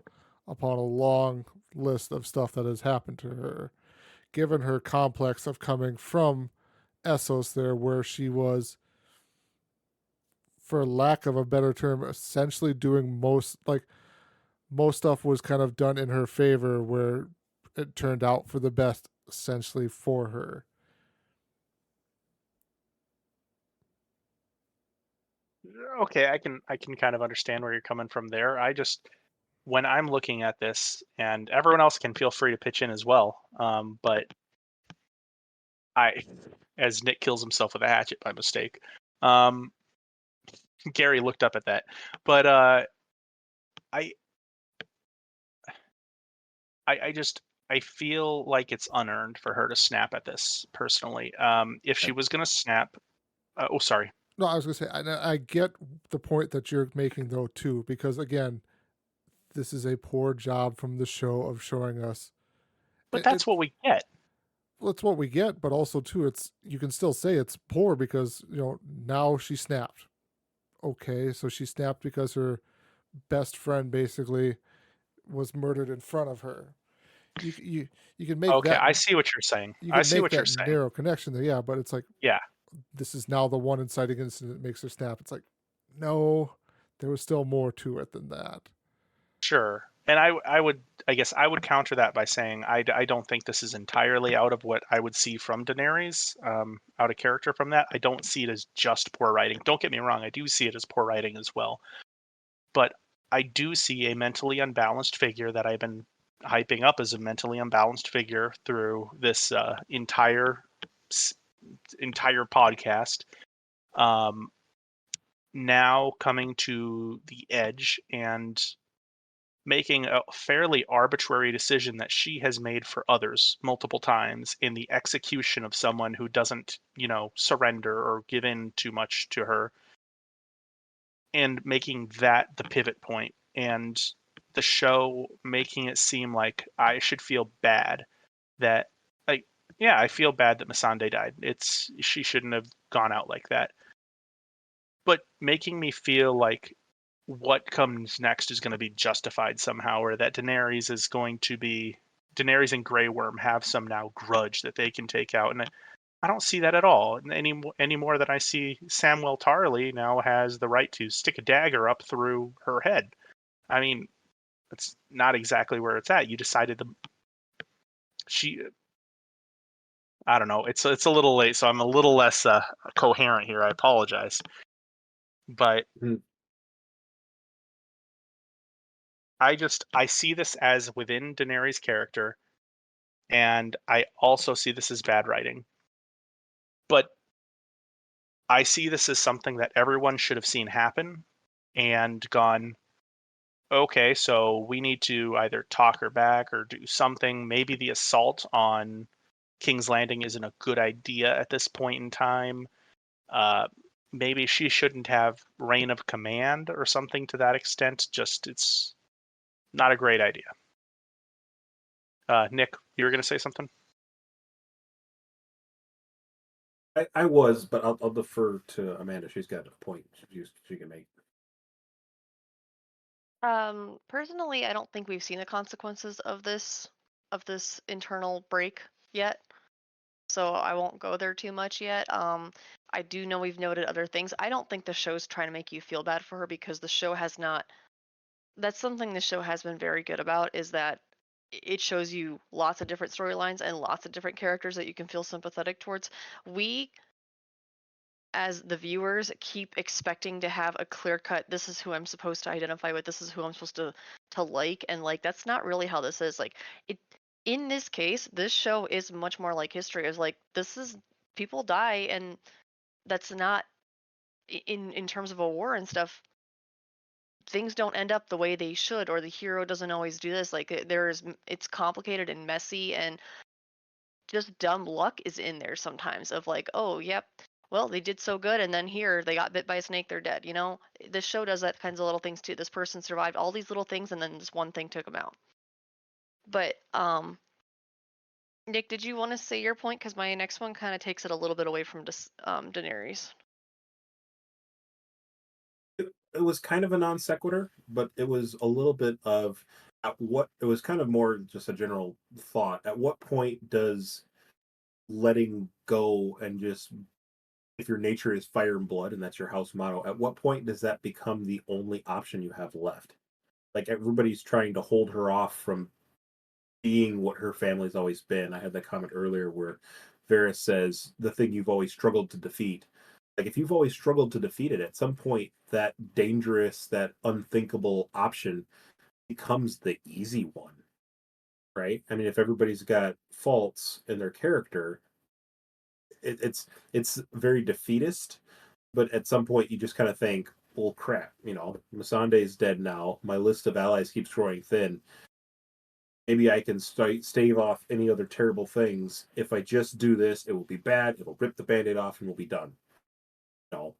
upon a long list of stuff that has happened to her, given her complex of coming from Essos there, where she was, for lack of a better term, essentially doing most stuff was kind of done in her favor, where it turned out for the best essentially for her. Okay, I can kind of understand where you're coming from there. I just, when I'm looking at this, and everyone else can feel free to pitch in as well, but as Nick kills himself with a hatchet by mistake, Gary looked up at that, but I feel like it's unearned for her to snap at this personally. If she was gonna snap, oh sorry. No, I was gonna say I get the point that you're making though too, because again, this is a poor job from the show of showing us. But that's what we get. Well, it's what we get, but also too, it's, you can still say it's poor because now she snapped. Okay, so she snapped because her best friend basically was murdered in front of her. You can make Okay, that. I see what you're saying. You can I see make what you're that saying. narrow connection there, yeah. But it's like, Yeah, this is now the one inciting incident that makes her snap. It's like, no, there was still more to it than that. sure. And I guess I would counter that by saying I don't think this is entirely out of what I would see from Daenerys, out of character from that. I don't see it as just poor writing. Don't get me wrong, I do see it as poor writing as well. But I do see a mentally unbalanced figure that I've been hyping up as a mentally unbalanced figure through this entire podcast. Now coming to the edge and making a fairly arbitrary decision that she has made for others multiple times in the execution of someone who doesn't, surrender or give in too much to her, and making that the pivot point, and the show making it seem like I should feel bad that, like, yeah, I feel bad that Missandei died. She shouldn't have gone out like that. But making me feel like what comes next is going to be justified somehow, or that Daenerys and Grey Worm have some now grudge that they can take out, and I don't see that at all any more than I see Samwell Tarly now has the right to stick a dagger up through her head. I mean, that's not exactly where it's at. You decided I don't know. It's a little late, so I'm a little less coherent here. I apologize, but I see this as within Daenerys' character, and I also see this as bad writing. But I see this as something that everyone should have seen happen and gone, okay, so we need to either talk her back or do something. Maybe the assault on King's Landing isn't a good idea at this point in time. maybe she shouldn't have reign of command or something to that extent. Just it's not a great idea. Nick, you were going to say something? I was, but I'll defer to Amanda. She's got a point she can make. Personally, I don't think we've seen the consequences of this internal break yet, so I won't go there too much yet. I do know we've noted other things. I don't think the show's trying to make you feel bad for her because the show has not. That's something the show has been very good about, is that it shows you lots of different storylines and lots of different characters that you can feel sympathetic towards. We, as the viewers, keep expecting to have a clear cut, this is who I'm supposed to identify with, this is who I'm supposed to like, and like that's not really how this is. Like it in this case, this show is much more like history. Is like this is people die, and that's not in terms of a war and stuff, things don't end up the way they should, or the hero doesn't always do this. Like it's complicated and messy, and just dumb luck is in there sometimes of like, oh yep, well they did so good and then here they got bit by a snake, they're dead. This show does that kinds of little things too. This person survived all these little things and then this one thing took them out. But Nick, did you want to say your point, because my next one kind of takes it a little bit away from Daenerys? It was kind of a non sequitur, but it was a little bit of it was kind of more just a general thought. At what point does letting go and just, if your nature is fire and blood and that's your house motto, at what point does that become the only option you have left? Like everybody's trying to hold her off from being what her family's always been. I had that comment earlier where Varys says the thing you've always struggled to defeat. Like if you've always struggled to defeat it, at some point that dangerous, that unthinkable option becomes the easy one, right? I mean, if everybody's got faults in their character, it's very defeatist. But at some point, you just kind of think, well, crap, Missandei is dead now. My list of allies keeps growing thin. Maybe I can stave off any other terrible things. If I just do this, it will be bad. It'll rip the Band-Aid off and we'll be done.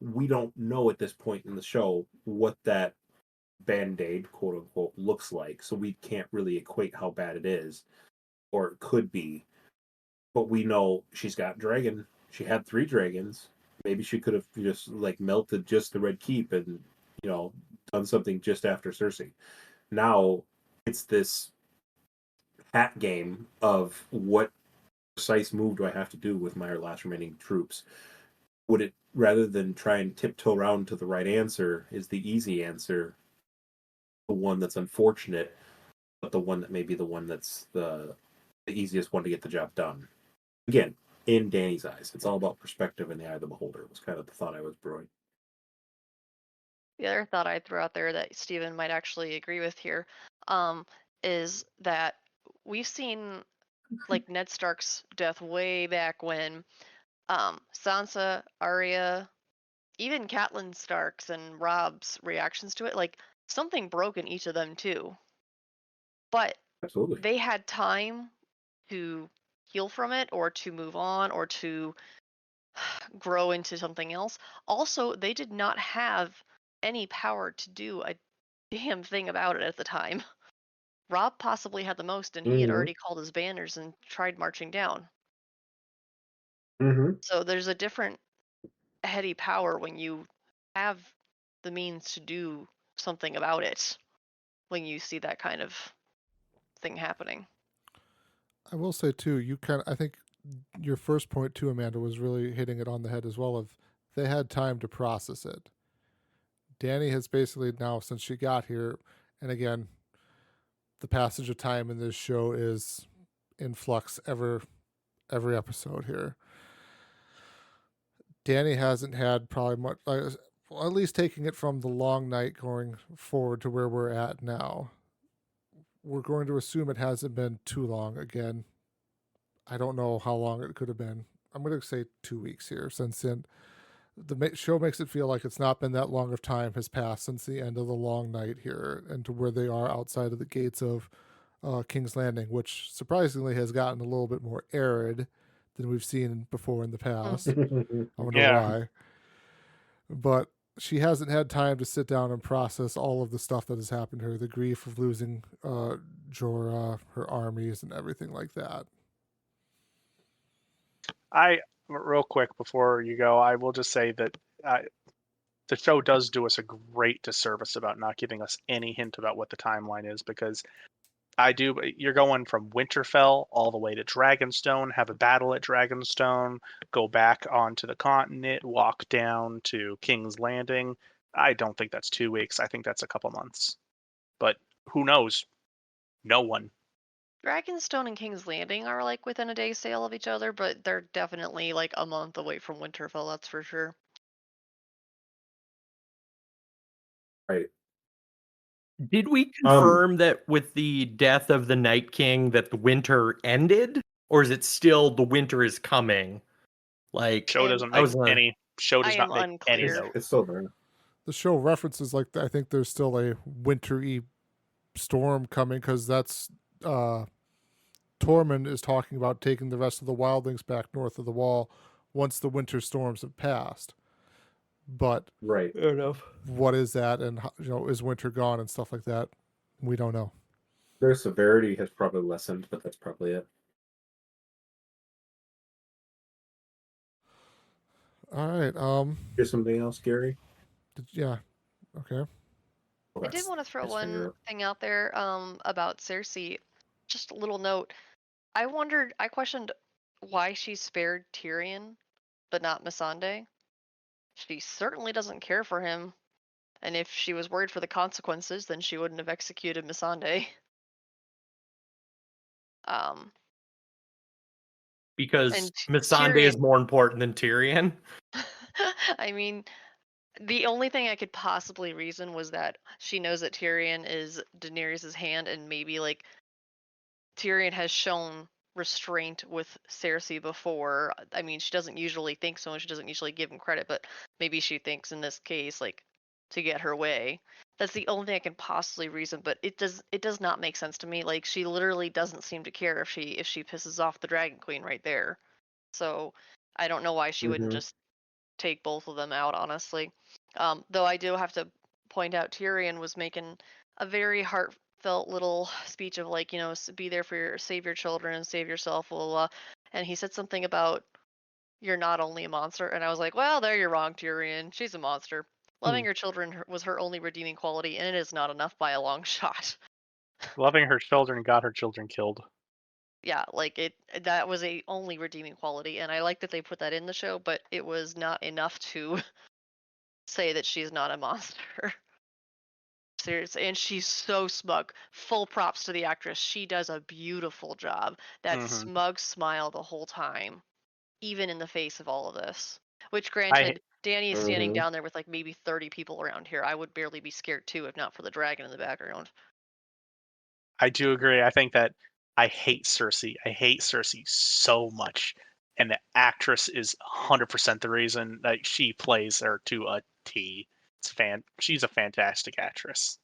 We don't know at this point in the show what that Band-Aid, quote unquote, looks like. So we can't really equate how bad it is, or it could be. But we know she's got dragon. She had 3 dragons. Maybe she could have just like melted just the Red Keep and, done something just after Cersei. Now it's this hat game of what precise move do I have to do with my last remaining troops. Would it, rather than try and tiptoe around to the right answer, is the easy answer the one that's unfortunate, but the one that may be the one that's the easiest one to get the job done? Again, in Dany's eyes, it's all about perspective in the eye of the beholder. It was kind of the thought I was brewing. The other thought I'd throw out there that Steven might actually agree with here, is that we've seen like Ned Stark's death way back when, Sansa, Arya, even Catelyn Stark's and Rob's reactions to it, like something broke in each of them too. But Absolutely. they had time to heal from it or to move on or to grow into something else. Also, they did not have any power to do a damn thing about it at the time. Rob possibly had the most, and he had already called his banners and tried marching down. So there's a different heady power when you have the means to do something about it, when you see that kind of thing happening. I will say too, I think your first point too, Amanda, was really hitting it on the head as well. Of they had time to process it. Dany has basically now, since she got here, and again, the passage of time in this show is in flux every episode here. Dany hasn't had probably much, well, at least taking it from the long night going forward to where we're at now. We're going to assume it hasn't been too long. Again, I don't know how long it could have been. I'm going to say 2 weeks here, since then the show makes it feel like it's not been that long of time has passed since the end of the long night here and to where they are outside of the gates of King's Landing, which surprisingly has gotten a little bit more arid than we've seen before in the past. I wonder why. but she hasn't had time to sit down and process all of the stuff that has happened to her, the grief of losing Jorah, her armies, and everything like that. Real quick before you go, I will just say that the show does do us a great disservice about not giving us any hint about what the timeline is, because you're going from Winterfell all the way to Dragonstone, have a battle at Dragonstone, go back onto the continent, walk down to King's Landing. I don't think that's 2 weeks. I think that's a couple months. But who knows? No one. Dragonstone and King's Landing are like within a day's sail of each other, but they're definitely like a month away from Winterfell, that's for sure. Right. Did we confirm that with the death of the Night King that the winter ended, or is it still the winter is coming? Like Show doesn't I make any. Show does I not am make any unclear. note. It's still there. The show references like I think there's still a wintry storm coming because that's Tormund is talking about taking the rest of the wildlings back north of the wall once the winter storms have passed. But Right. fair enough. what is that, and is winter gone and stuff like that? We don't know. Their severity has probably lessened, but that's probably it. All right. Here's something else, Gary. Yeah. Okay. I did want to throw That's one fair. thing out there about Cersei. Just a little note. I questioned why she spared Tyrion, but not Missandei. She certainly doesn't care for him, and if she was worried for the consequences, then she wouldn't have executed Missandei. Because And Missandei is Tyrion- more important than Tyrion. I mean, the only thing I could possibly reason was that she knows that Tyrion is Daenerys' hand, and maybe like Tyrion has shown restraint with Cersei before. I mean, she doesn't usually think so, and she doesn't usually give him credit, but maybe she thinks in this case, like, to get her way. That's the only thing I can possibly reason, but it does not make sense to me. Like, she literally doesn't seem to care if she pisses off the Dragon Queen right there. So I don't know why she wouldn't just take both of them out, honestly. Though I do have to point out Tyrion was making a very heartfelt little speech of like, be there for save your children and save yourself, blah, blah, blah. And he said something about you're not only a monster, and I was like, well, there you're wrong, Tyrion. She's a monster. Loving her children was her only redeeming quality, and it is not enough by a long shot. Loving her children got her children killed. Yeah, like that was a only redeeming quality, and I like that they put that in the show, but it was not enough to say that she's not a monster. Seriously, and she's so smug. Full props to the actress. She does a beautiful job. That smug smile the whole time, even in the face of all of this. Which, granted, Danny is standing down there with like maybe 30 people around here. I would barely be scared too, if not for the dragon in the background. I do agree. I think that I hate Cersei. I hate Cersei so much, and the actress is 100% the reason that she plays her to a T. She's a fantastic actress.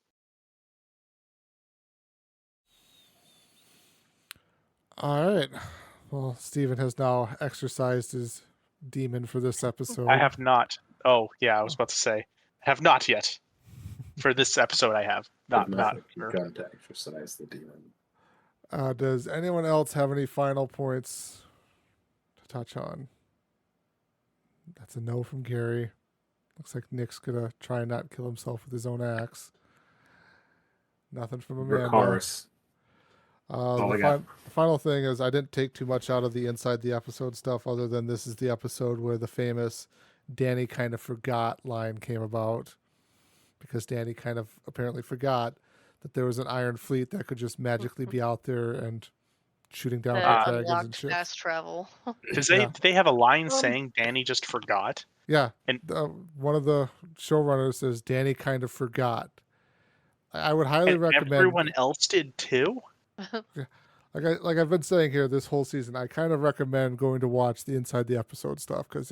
All right. Well, Steven has now exercised his demon for this episode. I have not. Oh, yeah, I was about to say. Have not yet. For this episode, I have. Not. You've got to exercise the demon. Does anyone else have any final points to touch on? That's a no from Gary. Looks like Nick's gonna try and not kill himself with his own axe. Nothing from Amanda. Dracarys. The final thing is I didn't take too much out of the inside the episode stuff other than this is the episode where the famous Danny kind of forgot line came about, because Danny kind of apparently forgot that there was an Iron Fleet that could just magically be out there and shooting down dragons unlocked and ships. fast travel. Do they have a line saying Danny just forgot? Yeah, and one of the showrunners says Danny kind of forgot. I would highly recommend. Everyone else did too. Yeah. Like I've been saying here this whole season, I kind of recommend going to watch the inside the episode stuff because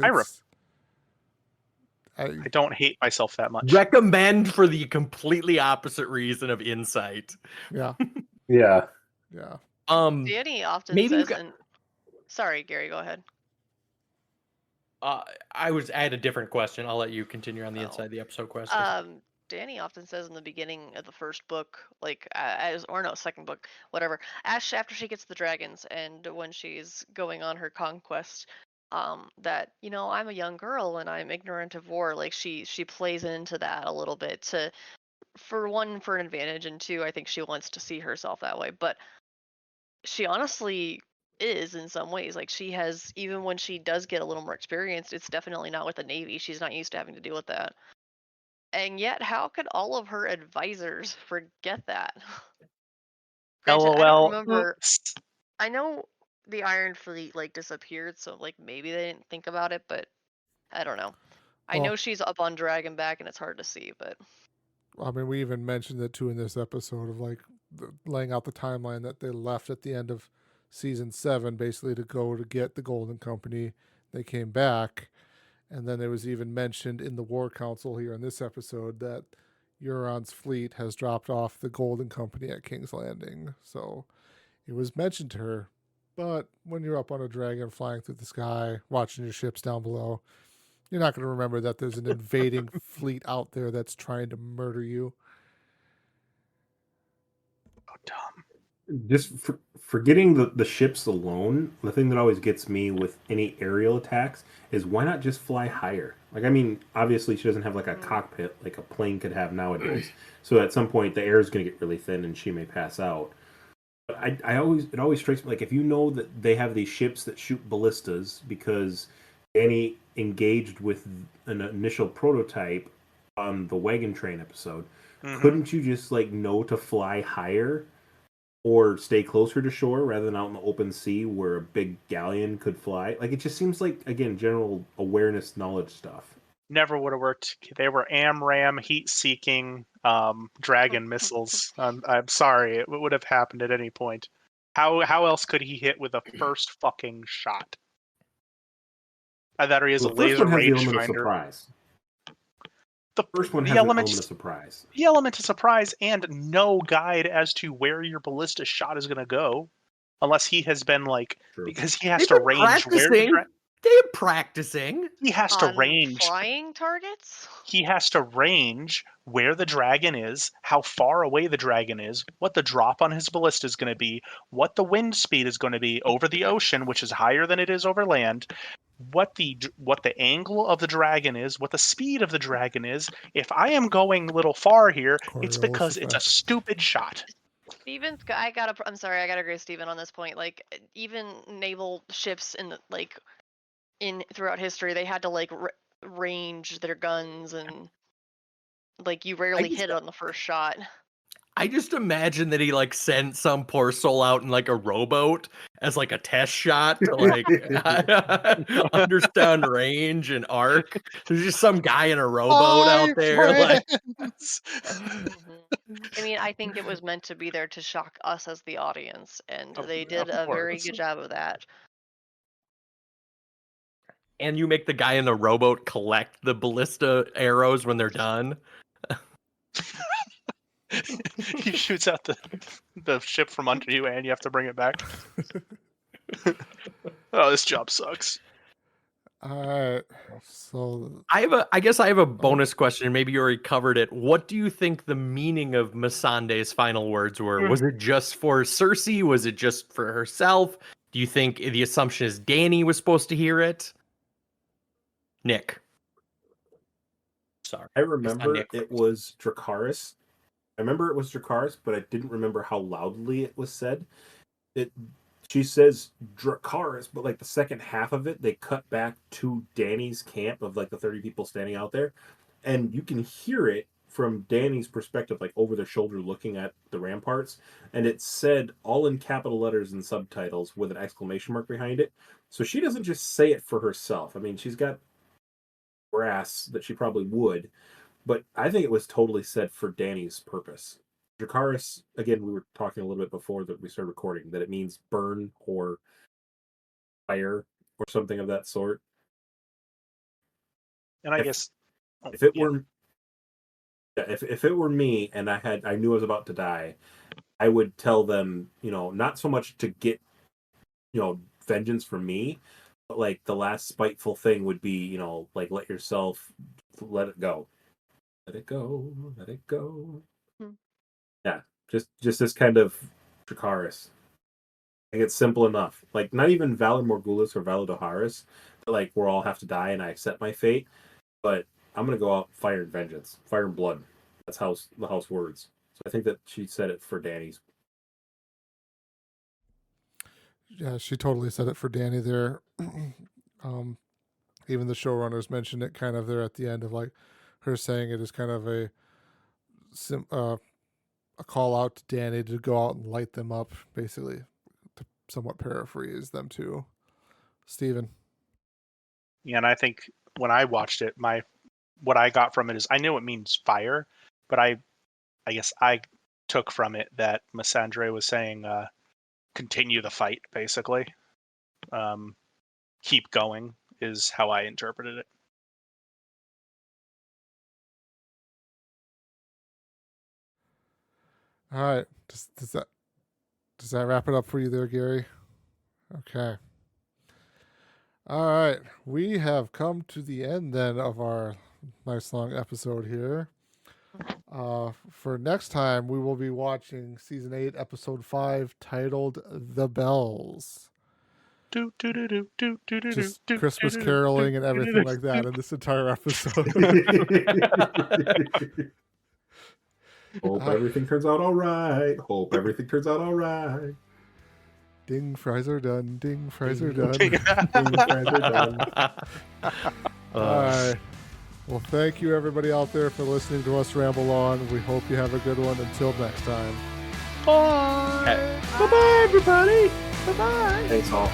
I don't hate myself that much. Recommend for the completely opposite reason of insight. Yeah. Yeah. Yeah. Danny often says, sorry, Gary, go ahead. I had a different question. I'll let you continue on the Oh. inside the episode question. Danny often says in the beginning of the first book, like second book, whatever. After she gets the dragons and when she's going on her conquest, that I'm a young girl and I'm ignorant of war. Like she plays into that a little bit for an advantage, and two, I think she wants to see herself that way. But she honestly is in some ways. Like she has, even when she does get a little more experienced, it's definitely not with the Navy. She's not used to having to deal with that. And yet, how could all of her advisors forget that? Granted, I don't LOL. remember. I know the Iron Fleet like disappeared, so like maybe they didn't think about it, but I don't know. I Well- know she's up on Dragonback and it's hard to see, but I mean, we even mentioned it too in this episode of like laying out the timeline that they left at the end of season 7, basically to go to get the Golden Company. They came back, and then it was even mentioned in the War Council here in this episode that Euron's fleet has dropped off the Golden Company at King's Landing. So it was mentioned to her. But when you're up on a dragon flying through the sky, watching your ships down below, you're not going to remember that there's an invading fleet out there that's trying to murder you. Oh, dumb. Just forgetting the ships alone, the thing that always gets me with any aerial attacks is why not just fly higher? Like, I mean, obviously she doesn't have like a cockpit like a plane could have nowadays. So at some point the air is going to get really thin and she may pass out. But it always strikes me, like, if you know that they have these ships that shoot ballistas because Danny engaged with an initial prototype on the wagon train episode, couldn't you just like know to fly higher or stay closer to shore rather than out in the open sea where a big galleon could fly? Like, it just seems like, again, general awareness knowledge stuff. Never would have worked. They were AMRAAM heat-seeking dragon missiles. I'm sorry, it would have happened at any point. How else could he hit with a first fucking shot? Either he has Well, a the first laser one has the element of rangefinder. surprise. The First one the has an element element of surprise. the element of surprise and no guide as to where your ballista shot is going to go, unless he has been like, True. because he has They've to been range where practicing. They're practicing. he has to on range. flying targets. He has to range where the dragon is, how far away the dragon is, what the drop on his ballista is going to be, what the wind speed is going to be over the ocean, which is higher than it is over land, what the angle of the dragon is, what the speed of the dragon is. If I am going a little far here, it's Coriolis because it's a effect. stupid shot. I'm sorry, I gotta agree with Steven on this point. Like, even naval ships in throughout history, they had to like range their guns, and like you rarely hit on the first shot. I just imagine that he like sent some poor soul out in like a rowboat as like a test shot to like understand range and arc. There's just some guy in a rowboat out there. Like, I mean, I think it was meant to be there to shock us as the audience, and they did of a very course. good job of that. and you make the guy in the rowboat collect the ballista arrows when they're done. He shoots out the ship from under you, and you have to bring it back. Oh, this job sucks. Alright, so I guess I have a bonus question. Maybe you already covered it. What do you think the meaning of Missandei's final words were? Was it just for Cersei? Was it just for herself? Do you think the assumption is Dany was supposed to hear it? Nick. Sorry. I remember Nick. it was Dracarys. I remember it was Dracarys, but I didn't remember how loudly it was said. She says Dracarys, but like the second half of it, they cut back to Dany's camp of like the 30 people standing out there, and you can hear it from Dany's perspective, like over their shoulder looking at the ramparts, and it said all in capital letters and subtitles with an exclamation mark behind it. So she doesn't just say it for herself. I mean, she's got brass that she probably would, but I think it was totally said for Dany's purpose. Dracarys, again, we were talking a little bit before that we started recording, that it means burn or fire or something of that sort. And I guess If it were if it were me and I knew I was about to die, I would tell them, not so much to get, vengeance from me, But like the last spiteful thing would be, like let it go. Let it go. Let it go. Hmm. Yeah. Just this kind of Dracarys. Like it's simple enough. Like not even Valar Morghulis or Valar Doharis. Like we're all have to die and I accept my fate. But I'm gonna go out fire and vengeance. Fire and blood. That's the house words. So I think that she said it for Dany's. Yeah, she totally said it for Dany there. Even the showrunners mentioned it kind of there at the end of like her saying it is kind of a call out to Dany to go out and light them up, basically, to somewhat paraphrase them too. Steven. Yeah, and I think when I watched it, what I got from it is I knew it means fire, but I guess I took from it that Missandre was saying continue the fight, basically. Keep going is how I interpreted it. All right. Does that wrap it up for you there, Gary? Okay. All right. We have come to the end then of our nice long episode here. For next time, we will be watching season 8, episode 5, titled "The Bells." Just Christmas caroling and everything like that in this entire episode. Hope everything turns out all right. Hope everything turns out all right. Ding, fries are done. Ding, fries are done. Ding, fries are done. All right. Well, thank you everybody out there for listening to us ramble on. We hope you have a good one. Until next time. Bye. Bye-bye, everybody. Bye-bye. Thanks all.